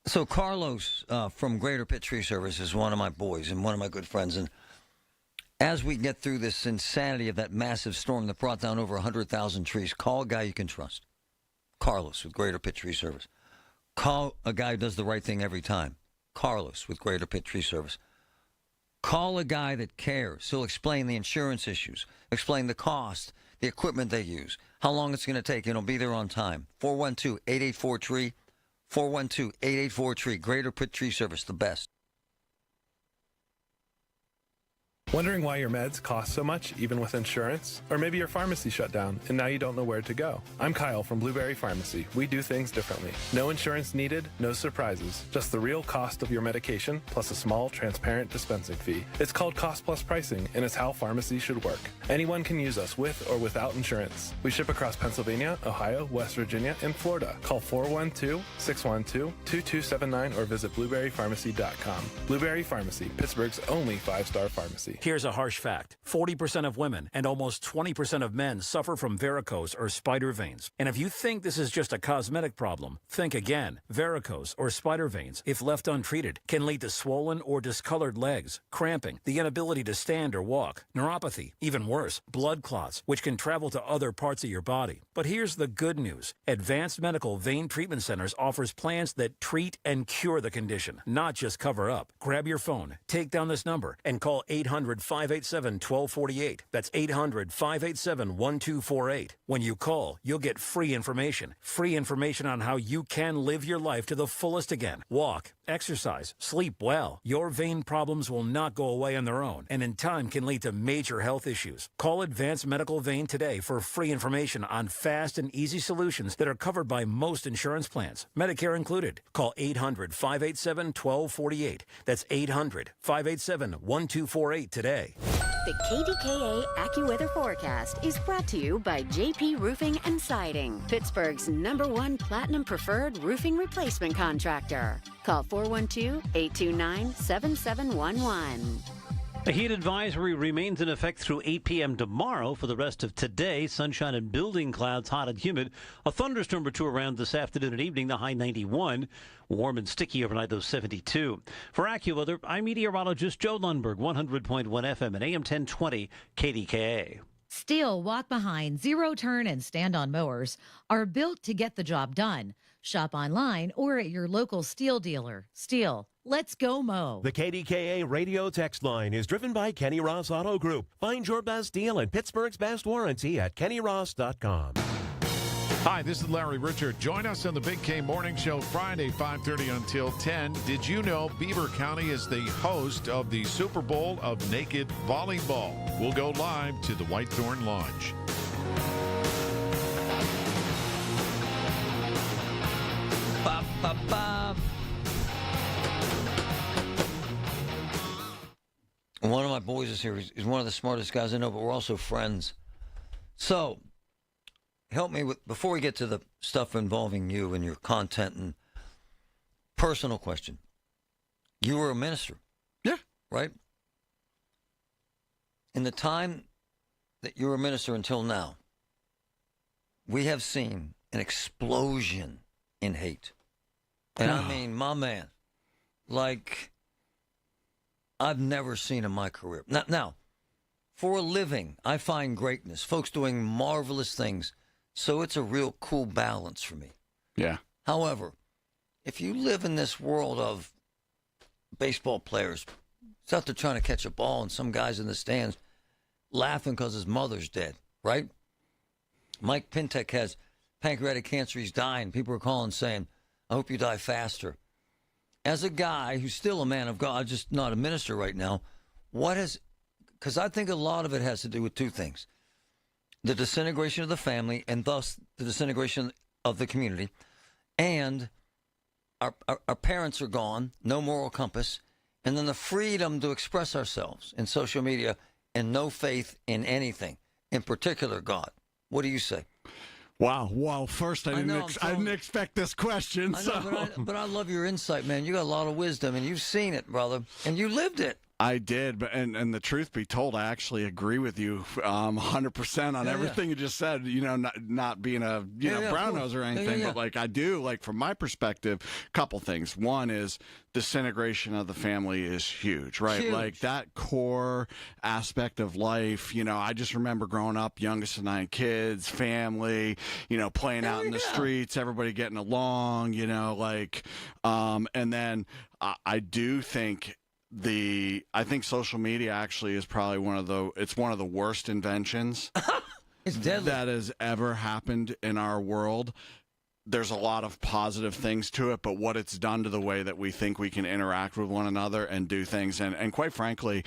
So Carlos from Greater Pitt Tree Service is one of my boys and one of my good friends. And as we get through this insanity of that massive storm that brought down over 100,000 trees, call a guy you can trust. Carlos with Greater Pitt Tree Service. Call a guy who does the right thing every time. Carlos with Greater Pitt Tree Service. Call a guy that cares. He'll explain the insurance issues, explain the cost, the equipment they use, how long it's going to take, and he'll be there on time. 412-884-TREE. 412-884-TREE. Greater Pitt Tree Service, the best. Wondering why your meds cost so much, even with insurance? Or maybe your pharmacy shut down, and now you don't know where to go. I'm Kyle from Blueberry Pharmacy. We do things differently. No insurance needed, no surprises. Just the real cost of your medication, plus a small, transparent dispensing fee. It's called Cost Plus Pricing, and it's how pharmacy should work. Anyone can use us with or without insurance. We ship across Pennsylvania, Ohio, West Virginia, and Florida. Call 412-612-2279 or visit blueberrypharmacy.com. Blueberry Pharmacy, Pittsburgh's only 5-star pharmacy. Here's a harsh fact. 40% of women and almost 20% of men suffer from varicose or spider veins. And if you think this is just a cosmetic problem, think again. Varicose or spider veins, if left untreated, can lead to swollen or discolored legs, cramping, the inability to stand or walk, neuropathy, even worse, blood clots, which can travel to other parts of your body. But here's the good news. Advanced Medical Vein Treatment Centers offers plans that treat and cure the condition, not just cover up. Grab your phone, take down this number, and call 800-587-1248. That's 800-587-1248. When you call, you'll get free information on how you can live your life to the fullest again. Walk, exercise, sleep well. Your vein problems will not go away on their own, and in time can lead to major health issues. Call Advanced Medical Vein today for free information on fast and easy solutions that are covered by most insurance plans, Medicare included. Call 800-587-1248. That's 800-587-1248 today. The KDKA AccuWeather forecast is brought to you by JP Roofing and Siding, Pittsburgh's #1 Platinum Preferred Roofing Replacement Contractor. Call 412-829-7711. A heat advisory remains in effect through 8 p.m. tomorrow. For the rest of today, sunshine and building clouds, hot and humid. A thunderstorm or two around this afternoon and evening, the high 91. Warm and sticky overnight, though 72. For AccuWeather, I'm meteorologist Joe Lundberg, 100.1 FM and AM 1020 KDKA. Steel, walk behind, zero turn, and stand on mowers are built to get the job done. Shop online or at your local Steel dealer. Steel, let's go mow. The KDKA radio text line is driven by Kenny Ross Auto Group. Find your best deal and Pittsburgh's best warranty at kennyross.com. Hi, this is Larry Richard. Join us on the Big K Morning Show Friday, 5:30 until 10. Did you know Beaver County is the host of the Super Bowl of Naked Volleyball? We'll go live to the Whitethorn Lodge. Ba, ba, ba. One of my boys is here. He's one of the smartest guys I know, but we're also friends. So, help me with, before we get to the stuff involving you and your content and personal question. You were a minister. Yeah. Right? In the time that you were a minister until now, we have seen an explosion in hate. And I mean, my man, like I've never seen in my career. Now, for a living, I find greatness, folks doing marvelous things. So it's a real cool balance for me. Yeah. However, if you live in this world of baseball players, it's out there trying to catch a ball and some guy's in the stands laughing because his mother's dead, right? Mike Pintek has pancreatic cancer. He's dying. People are calling saying, I hope you die faster. As a guy who's still a man of God, just not a minister right now, because I think a lot of it has to do with two things. The disintegration of the family and thus the disintegration of the community and our parents are gone, no moral compass, and then the freedom to express ourselves in social media and no faith in anything, in particular God. What do you say? Wow. Well, first, I didn't expect this question. I know, but I love your insight, man. You got a lot of wisdom, and you've seen it, brother, and you lived it. I did, but and the truth be told, I actually agree with you 100% on everything you just said. You know, not being a brown nose or anything, but like I do, like from my perspective, couple things. One is disintegration of the family is huge, right? Huge. Like that core aspect of life. You know, I just remember growing up, youngest of 9 kids, family. You know, playing out in the streets, everybody getting along. You know, like, and then I do think. I think social media actually is probably one of the worst inventions it's deadly. That has ever happened in our world. There's a lot of positive things to it, but what it's done to the way that we think we can interact with one another and do things, and quite frankly,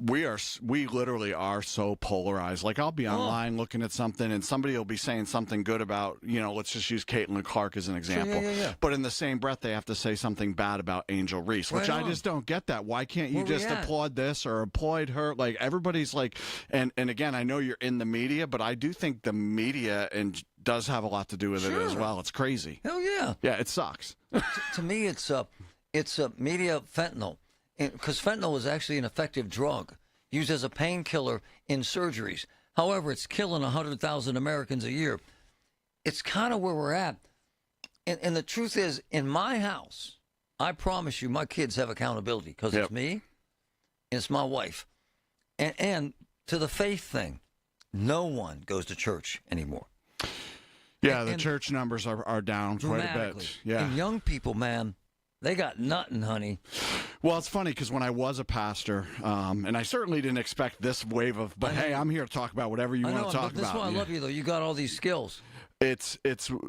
we literally are so polarized. Like I'll be online looking at something, and somebody will be saying something good about, you know, let's just use Caitlin Clark as an example. Sure, But in the same breath, they have to say something bad about Angel Reese, which I just don't get that. Why can't you just applaud this or applaud her? Like everybody's like, and again, I know you're in the media, but I do think the media does have a lot to do with it as well. It's crazy. Hell yeah. Yeah, it sucks. To me, it's a media fentanyl, because fentanyl is actually an effective drug used as a painkiller in surgeries. However, it's killing 100,000 Americans a year. It's kind of where we're at. And the truth is, in my house, I promise you, my kids have accountability because it's me, and it's my wife. And to the faith thing, no one goes to church anymore. Yeah, the church numbers are down quite a bit. Yeah. And young people, man, they got nothing, honey. Well, it's funny because when I was a pastor, and I certainly didn't expect this wave of, but hey, I'm here to talk about whatever you want to talk about. That's why I love you, though. You got all these skills. It's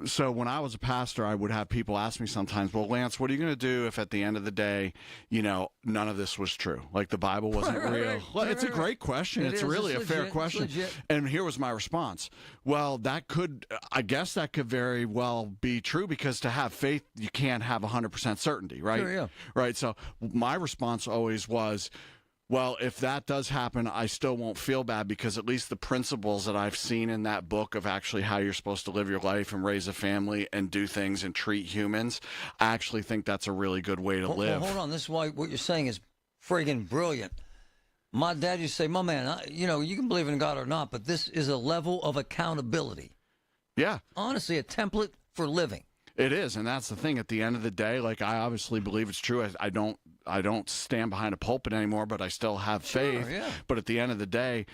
so when I was a pastor, I would have people ask me sometimes, well, Lance, what are you going to do if at the end of the day, you know, none of this was true? Like the Bible wasn't real? Well, it's a great question. It's really a fair question. And here was my response. Well, I guess that could very well be true, because to have faith, you can't have 100% certainty, right? Sure, yeah. Right. So my response always was, well, if that does happen, I still won't feel bad, because at least the principles that I've seen in that book of actually how you're supposed to live your life and raise a family and do things and treat humans, I actually think that's a really good way to live. Well, hold on. This is why what you're saying is friggin' brilliant. My dad used to say, my man, you know, you can believe in God or not, but this is a level of accountability. Yeah. Honestly, a template for living. It is, and that's the thing. At the end of the day, like, I obviously believe it's true. I don't stand behind a pulpit anymore, but I still have faith. Yeah. But at the end of the day,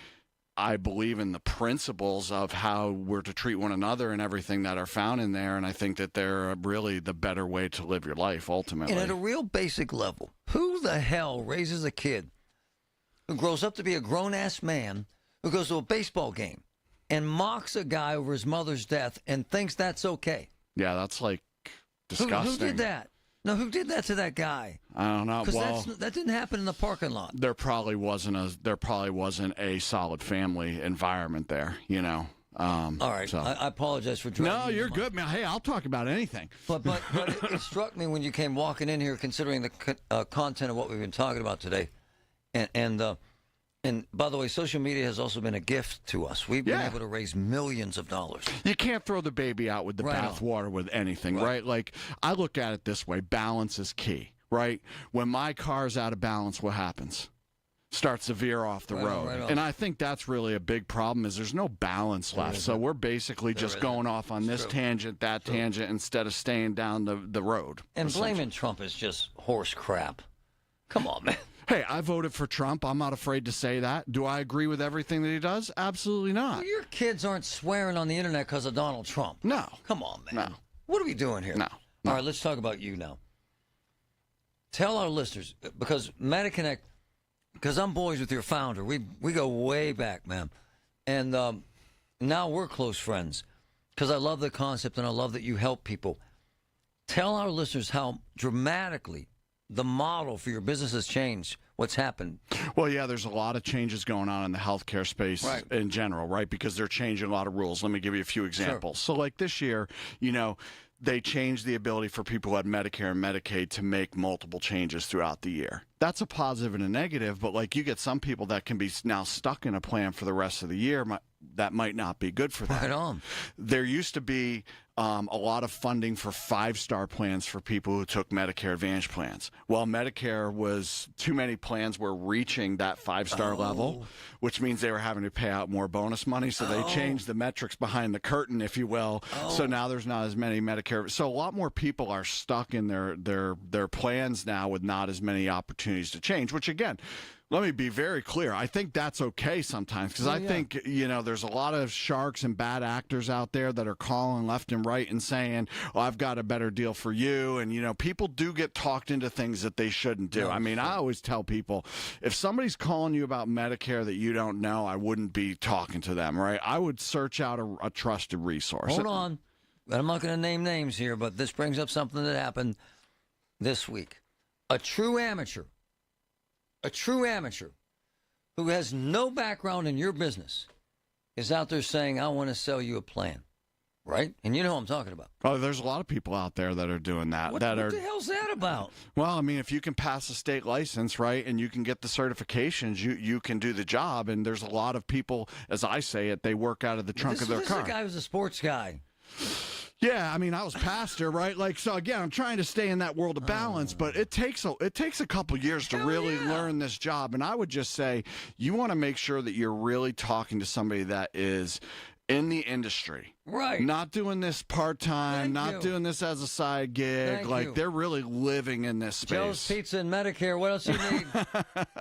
I believe in the principles of how we're to treat one another and everything that are found in there, and I think that they're really the better way to live your life, ultimately. And at a real basic level, who the hell raises a kid who grows up to be a grown-ass man who goes to a baseball game and mocks a guy over his mother's death and thinks that's okay? Yeah, that's like disgusting. Who did that? No, who did that to that guy? I don't know. Because that didn't happen in the parking lot. There probably wasn't a solid family environment there, you know. All right, so. I apologize for dragging. No, you're good, man. Hey, I'll talk about anything. But it struck me when you came walking in here, considering the content of what we've been talking about today, and by the way, social media has also been a gift to us. We've been able to raise millions of dollars. You can't throw the baby out with the bathwater with anything, right? Like, I look at it this way. Balance is key, right? When my car's out of balance, what happens? Starts to veer off the road. And I think that's really a big problem, is there's no balance left. So we're basically just going off on this tangent, that tangent, instead of staying down the road. And blaming Trump is just horse crap. Come on, man. Hey, I voted for Trump. I'm not afraid to say that. Do I agree with everything that he does? Absolutely not. Well, your kids aren't swearing on the internet because of Donald Trump. No. Come on, man. No. What are we doing here? No. All right, let's talk about you now. Tell our listeners, because MetaConnect, because I'm boys with your founder. We go way back, man. And now we're close friends because I love the concept and I love that you help people. Tell our listeners how dramatically the model for your business has changed. What's happened? Well, yeah, there's a lot of changes going on in the healthcare space in general, right? Because they're changing a lot of rules. Let me give you a few examples. So, like this year, you know, they changed the ability for people who had Medicare and Medicaid to make multiple changes throughout the year. That's a positive and a negative, but like you get some people that can be now stuck in a plan for the rest of the year. That might not be good for them. Right on. There used to be a lot of funding for 5-star plans for people who took Medicare Advantage plans. Well, Medicare was too many plans were reaching that 5-star level, which means they were having to pay out more bonus money. So they changed the metrics behind the curtain, if you will. So now there's not as many Medicare. So a lot more people are stuck in their plans now with not as many opportunities to change, which again, let me be very clear. I think that's okay sometimes because I think, there's a lot of sharks and bad actors out there that are calling left and right and saying, I've got a better deal for you. And, people do get talked into things that they shouldn't do. I mean, I always tell people, if somebody's calling you about Medicare that you don't know, I wouldn't be talking to them, right? I would search out a trusted resource. Hold on. I'm not going to name names here, but this brings up something that happened this week. A true amateur who has no background in your business is out there saying, I want to sell you a plan, right? And you know what I'm talking about. Oh, there's a lot of people out there that are doing that. What the hell's that about? Well, I mean, if you can pass a state license, right, and you can get the certifications, you can do the job. And there's a lot of people, as I say it, they work out of the trunk of their car. This guy was a sports guy. Yeah, I mean, I was pastor, right? Like, so again, I'm trying to stay in that world of balance, but it takes a couple years to really learn this job. And I would just say, you want to make sure that you're really talking to somebody that is in the industry. Right. Not doing this part-time, not doing this as a side gig. They're really living in this space. Joe's Pizza and Medicare. What else do you need?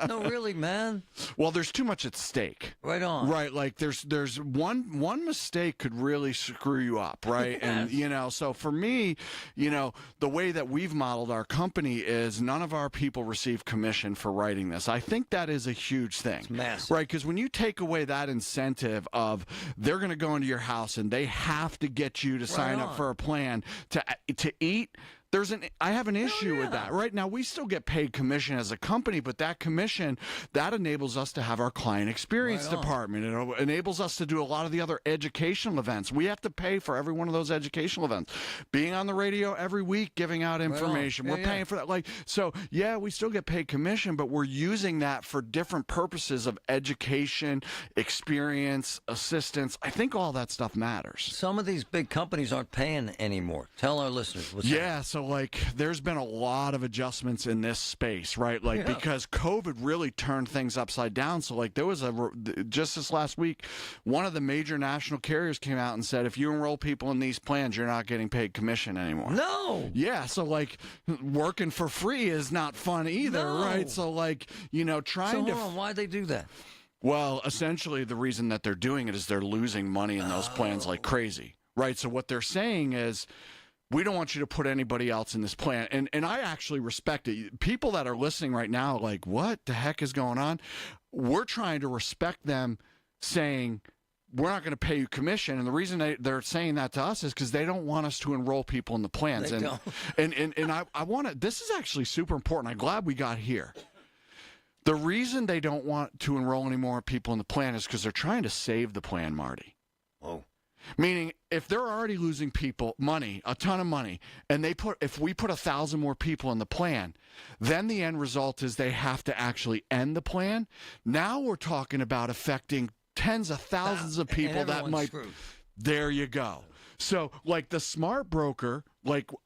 No, really, man. Well, there's too much at stake. Right on. Right. Like there's one mistake could really screw you up. Right. Yes. And, so for me, the way that we've modeled our company is none of our people receive commission for writing this. I think that is a huge thing. It's massive. Right. Because when you take away that incentive of they're going to go into your house and they have to get you to sign up for a plan to eat. I have an issue with that. Right now, we still get paid commission as a company, but that commission, that enables us to have our client experience department. It enables us to do a lot of the other educational events. We have to pay for every one of those educational events. Being on the radio every week, giving out information, we're paying for that. We still get paid commission, but we're using that for different purposes of education, experience, assistance. I think all that stuff matters. Some of these big companies aren't paying anymore. Tell our listeners what's that. So there's been a lot of adjustments in this space, right? Because COVID really turned things upside down. So there was just this last week, one of the major national carriers came out and said, if you enroll people in these plans, you're not getting paid commission anymore. No. Yeah. So working for free is not fun either, right? So hold on, why'd they do that? Well, essentially the reason that they're doing it is they're losing money in those plans like crazy, right? So what they're saying is, we don't want you to put anybody else in this plan. And I actually respect it. People that are listening right now, what the heck is going on? We're trying to respect them saying, we're not going to pay you commission. And the reason they're saying that to us is because they don't want us to enroll people in the plans. They don't. And I want to, this is actually super important. I'm glad we got here. The reason they don't want to enroll any more people in the plan is because they're trying to save the plan, Marty. Oh. Meaning, if they're already losing a ton of money, and if we put 1,000 more people in the plan, then the end result is they have to actually end the plan. Now we're talking about affecting tens of thousands of people that might. Screwed. There you go. So, the smart broker,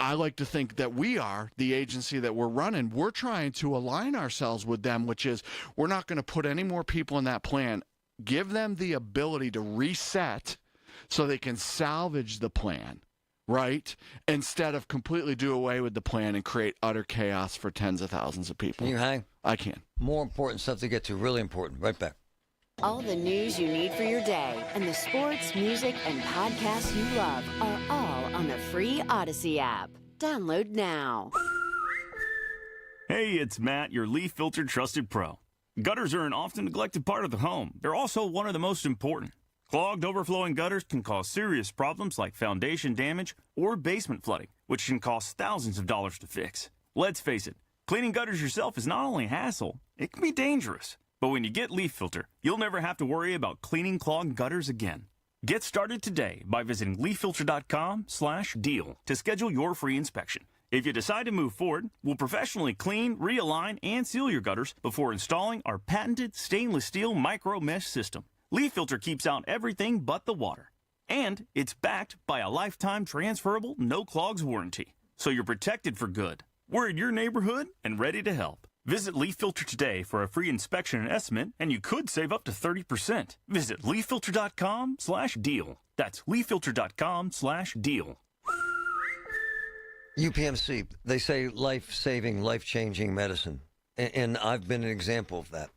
I like to think that we are, the agency that we're running, we're trying to align ourselves with them, which is we're not going to put any more people in that plan. Give them the ability to reset so they can salvage the plan, right? Instead of completely do away with the plan and create utter chaos for tens of thousands of people. Can you hang? I can. More important stuff to get to, really important. Right back. All the news you need for your day and the sports, music, and podcasts you love are all on the free Odyssey app. Download now. Hey, it's Matt, your leaf filter trusted pro. Gutters are an often neglected part of the home. They're also one of the most important. Clogged, overflowing gutters can cause serious problems like foundation damage or basement flooding, which can cost thousands of dollars to fix. Let's face it, cleaning gutters yourself is not only a hassle, it can be dangerous. But when you get Leaf Filter, you'll never have to worry about cleaning clogged gutters again. Get started today by visiting leaffilter.com/deal to schedule your free inspection. If you decide to move forward, we'll professionally clean, realign, and seal your gutters before installing our patented stainless steel micro mesh system. Leaf Filter keeps out everything but the water. And it's backed by a lifetime transferable no clogs warranty. So you're protected for good. We're in your neighborhood and ready to help. Visit Leaf Filter today for a free inspection and estimate, and you could save up to 30%. Visit leaffilter.com/deal. That's leaffilter.com/deal. UPMC, they say life-saving, life-changing medicine. And I've been an example of that.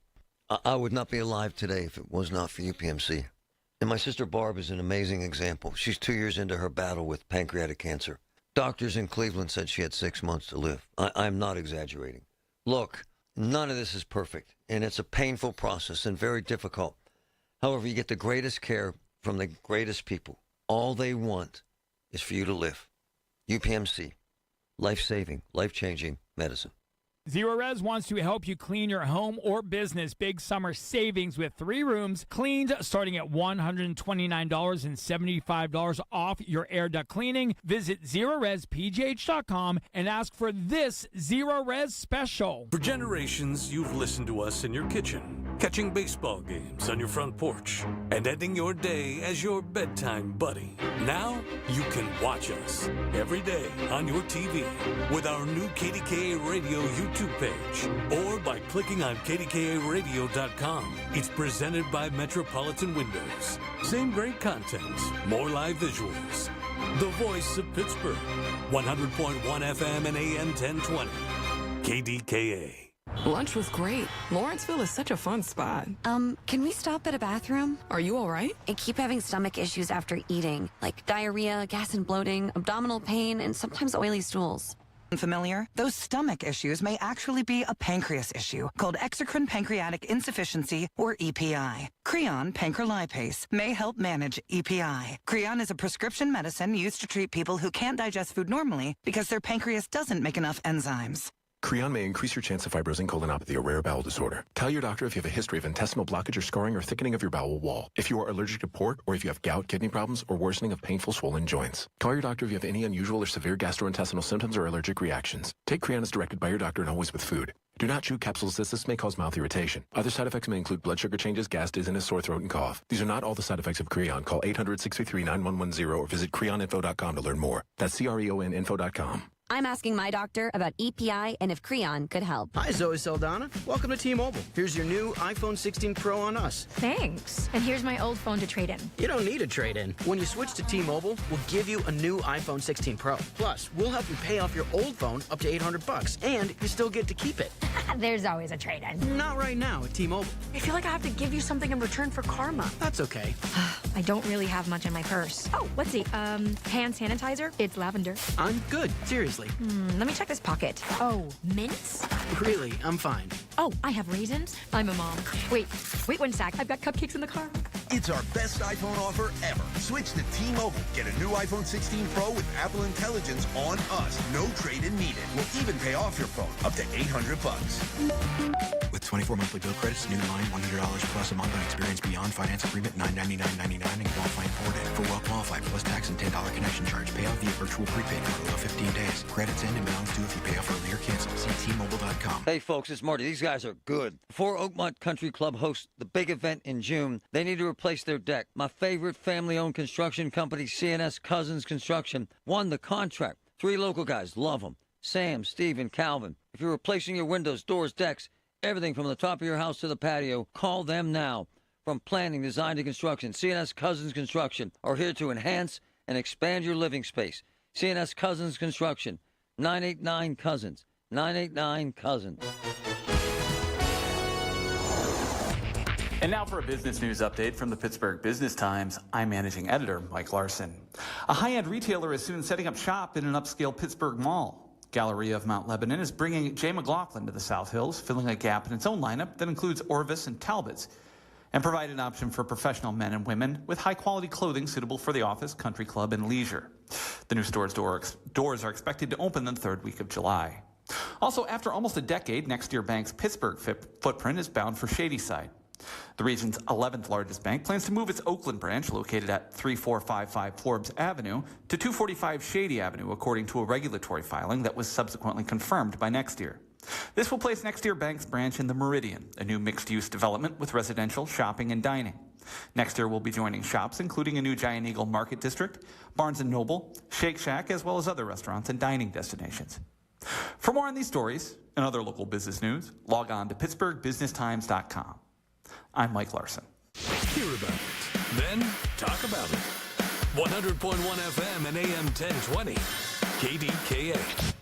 I would not be alive today if it was not for UPMC. And my sister Barb is an amazing example. She's 2 years into her battle with pancreatic cancer. Doctors in Cleveland said she had 6 months to live. I'm not exaggerating. Look, none of this is perfect, and it's a painful process and very difficult. However, you get the greatest care from the greatest people. All they want is for you to live. UPMC. Life-saving, life-changing medicine. Zero Res wants to help you clean your home or business. Big summer savings with 3 rooms cleaned starting at $129 and $75 off your air duct cleaning. Visit ZeroResPGH.com and ask for this Zero Res special. For generations, you've listened to us in your kitchen, catching baseball games on your front porch, and ending your day as your bedtime buddy. Now, you can watch us every day on your TV with our new KDKA Radio YouTube page or by clicking on KDKARadio.com. It's presented by Metropolitan Windows. Same great content, more live visuals. The voice of Pittsburgh, 100.1 FM and AM 1020. KDKA. Lunch was great. Lawrenceville is such a fun spot. Can we stop at a bathroom? Are you all right? I keep having stomach issues after eating, like diarrhea, gas and bloating, abdominal pain, and sometimes oily stools. Familiar? Those stomach issues may actually be a pancreas issue called exocrine pancreatic insufficiency, or EPI. Creon pancrelipase may help manage EPI. Creon is a prescription medicine used to treat people who can't digest food normally because their pancreas doesn't make enough enzymes. Creon may increase your chance of fibrosing colonopathy, a rare bowel disorder. Tell your doctor if you have a history of intestinal blockage or scarring or thickening of your bowel wall. If you are allergic to pork, or if you have gout, kidney problems, or worsening of painful swollen joints. Call your doctor if you have any unusual or severe gastrointestinal symptoms or allergic reactions. Take Creon as directed by your doctor and always with food. Do not chew capsules as this may cause mouth irritation. Other side effects may include blood sugar changes, gas, dizziness, sore throat, and cough. These are not all the side effects of Creon. Call 800-633-9110 or visit creoninfo.com to learn more. That's CREONinfo.com. I'm asking my doctor about EPI and if Creon could help. Hi, Zoe Saldana. Welcome to T-Mobile. Here's your new iPhone 16 Pro on us. Thanks. And here's my old phone to trade in. You don't need a trade-in. When you switch to T-Mobile, we'll give you a new iPhone 16 Pro. Plus, we'll help you pay off your old phone up to $800, and you still get to keep it. There's always a trade-in. Not right now at T-Mobile. I feel like I have to give you something in return for karma. That's okay. I don't really have much in my purse. Oh, let's see. Hand sanitizer. It's lavender. I'm good. Seriously. Let me check this pocket. Oh, mints? Really, I'm fine. Oh, I have raisins. I'm a mom. Wait 1 sec. I've got cupcakes in the car. It's our best iPhone offer ever. Switch to T-Mobile. Get a new iPhone 16 Pro with Apple Intelligence on us. No trade-in needed. We'll even pay off your phone up to $800. With 24 monthly bill credits, new line, $100 plus a month on experience beyond finance agreement, $999.99 and qualifying imported. For well qualified plus tax and $10 connection charge. Pay off via virtual prepaid for below 15 days. Credits end and balance due if you pay off early or cancel. See T-Mobile.com. Hey, folks, it's Marty. These guys are good. Before Oakmont Country Club hosts the big event in June, they need to replace their deck. My favorite family-owned construction company, C&S Cousins Construction, won the contract. 3 local guys. Love them. Sam, Steve, and Calvin. If you're replacing your windows, doors, decks, everything from the top of your house to the patio, call them now. From planning, design to construction, C&S Cousins Construction are here to enhance and expand your living space. C&S Cousins Construction, 989-COUSINS, 989-COUSINS. And now for a business news update from the Pittsburgh Business Times. I'm managing editor Mike Larson. A high-end retailer is soon setting up shop in an upscale Pittsburgh mall. Galleria of Mount Lebanon is bringing J. McLaughlin to the South Hills, filling a gap in its own lineup that includes Orvis and Talbot's, and provide an option for professional men and women with high-quality clothing suitable for the office, country club, and leisure. The new store's doors are expected to open in the 3rd week of July. Also, after almost a decade, Next Year Bank's Pittsburgh footprint is bound for Shadyside. The region's 11th largest bank plans to move its Oakland branch, located at 3455 Forbes Avenue, to 245 Shady Avenue, according to a regulatory filing that was subsequently confirmed by Nextier. This will place Nextier Bank's branch in the Meridian, a new mixed-use development with residential, shopping, and dining. Nextier will be joining shops including a new Giant Eagle Market District, Barnes & Noble, Shake Shack, as well as other restaurants and dining destinations. For more on these stories and other local business news, log on to PittsburghBusinessTimes.com. I'm Mike Larson. Hear about it, then talk about it. 100.1 FM and AM 1020. KDKA.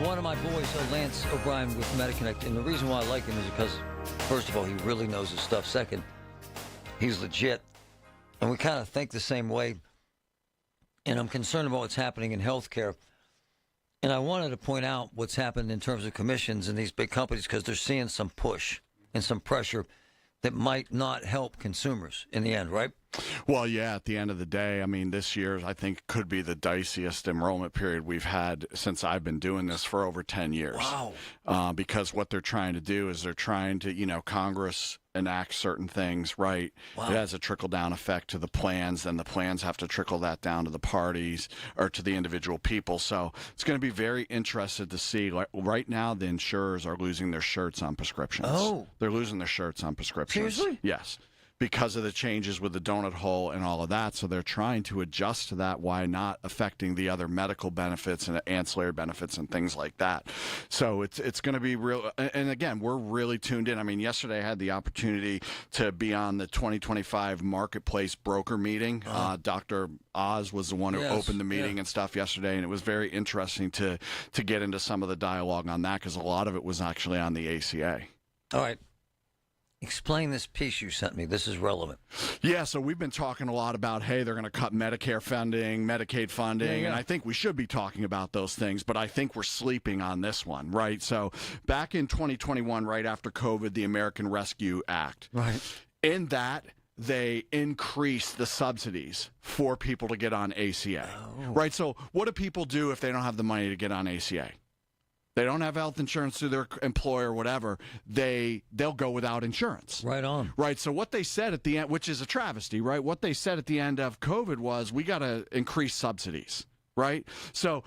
One of my boys, Lance O'Brien with MediConnect, and the reason why I like him is because, first of all, he really knows his stuff. Second, he's legit, and we kind of think the same way, and I'm concerned about what's happening in healthcare. And I wanted to point out what's happened in terms of commissions in these big companies because they're seeing some push and some pressure that might not help consumers in the end, right? Well, yeah, at the end of the day, I mean, this year, I think, could be the diciest enrollment period we've had since I've been doing this for over 10 years. Wow. Because what they're trying to do is they're trying to, Congress enact certain things, right? Wow. It has a trickle-down effect to the plans, then the plans have to trickle that down to the parties or to the individual people. So it's going to be very interested to see. Like, right now, the insurers are losing their shirts on prescriptions. Oh. They're losing their shirts on prescriptions. Seriously? Yes. Because of the changes with the donut hole and all of that. So they're trying to adjust to that while not affecting the other medical benefits and ancillary benefits and things like that. So it's going to be real. And again, we're really tuned in. I mean, yesterday I had the opportunity to be on the 2025 Marketplace Broker meeting. Dr. Oz was the one who opened the meeting and stuff yesterday. And it was very interesting to get into some of the dialogue on that because a lot of it was actually on the ACA. All right. Explain this piece you sent me. This is relevant. Yeah, so we've been talking a lot about, hey, they're going to cut Medicare funding, Medicaid funding, and I think we should be talking about those things, but I think we're sleeping on this one, right? So back in 2021, right after COVID, the American Rescue Act. Right. In that, they increased the subsidies for people to get on ACA, right? So what do people do if they don't have the money to get on ACA? They don't have health insurance through their employer or whatever. They'll go without insurance. Right on. Right. So what they said at the end, which is a travesty, right? What they said at the end of COVID was we got to increase subsidies, right? So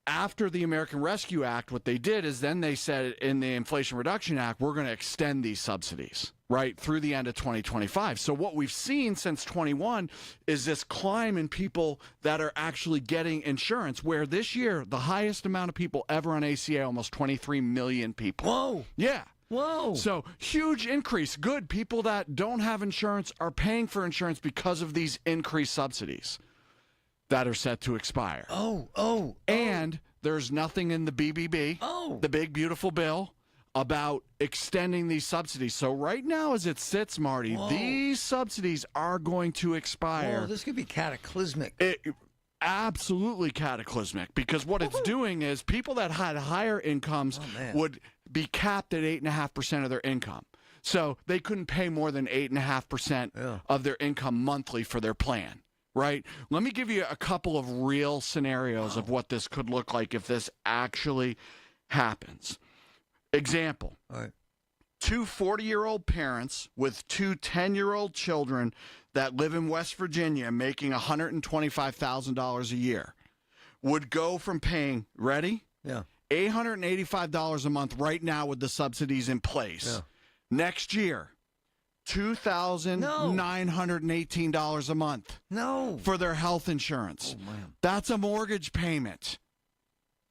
after the American Rescue Act, what they did is then they said in the Inflation Reduction Act, we're going to extend these subsidies, right, through the end of 2025. So what we've seen since 21 is this climb in people that are actually getting insurance, where this year, the highest amount of people ever on ACA, almost 23 million people. Whoa. Yeah. Whoa. So huge increase. Good. People that don't have insurance are paying for insurance because of these increased subsidies that are set to expire. And there's nothing in the BBB, the big, beautiful bill, about extending these subsidies. So right now, as it sits, Marty, these subsidies are going to expire. Whoa, this could be cataclysmic. Absolutely cataclysmic, because what it's doing is people that had higher incomes would be capped at 8.5% of their income. So they couldn't pay more than 8.5% of their income monthly for their plan. Right? Let me give you a couple of real scenarios of what this could look like if this actually happens. Example. All right. 2 40-year-old parents with 2 10-year-old children that live in West Virginia making $125,000 a year would go from paying, ready? Yeah. $885 a month right now with the subsidies in place. Yeah. Next year, $2,918 a month. No. For their health insurance. Oh, man. That's a mortgage payment.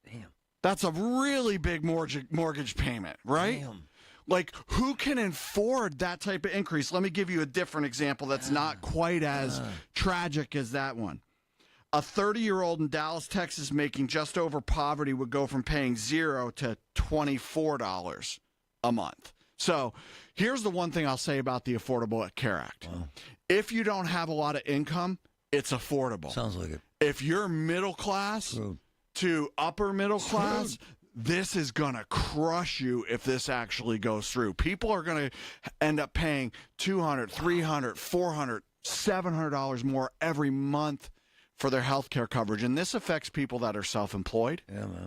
Damn. That's a really big mortgage payment, right? Damn. Like, who can afford that type of increase? Let me give you a different example that's not quite as tragic as that one. A 30-year-old in Dallas, Texas, making just over poverty would go from paying $0 to $24 a month. So here's the one thing I'll say about the Affordable Care Act. If you don't have a lot of income, it's affordable. Sounds like it. If you're middle class to upper middle class, this is going to crush you if this actually goes through. People are going to end up paying $200, $300, $400, $700 more every month for their health care coverage. And this affects people that are self-employed,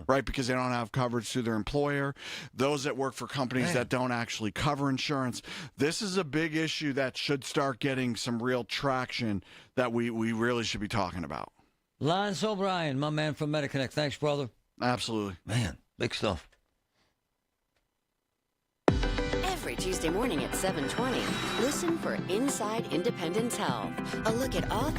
right? Because they don't have coverage through their employer. Those that work for companies that don't actually cover insurance. This is a big issue that should start getting some real traction that we really should be talking about. Lance O'Brien, my man from MediConnect. Thanks, brother. Absolutely. Man, big stuff. Every Tuesday morning at 7:20, listen for Inside Independence Health, a look at all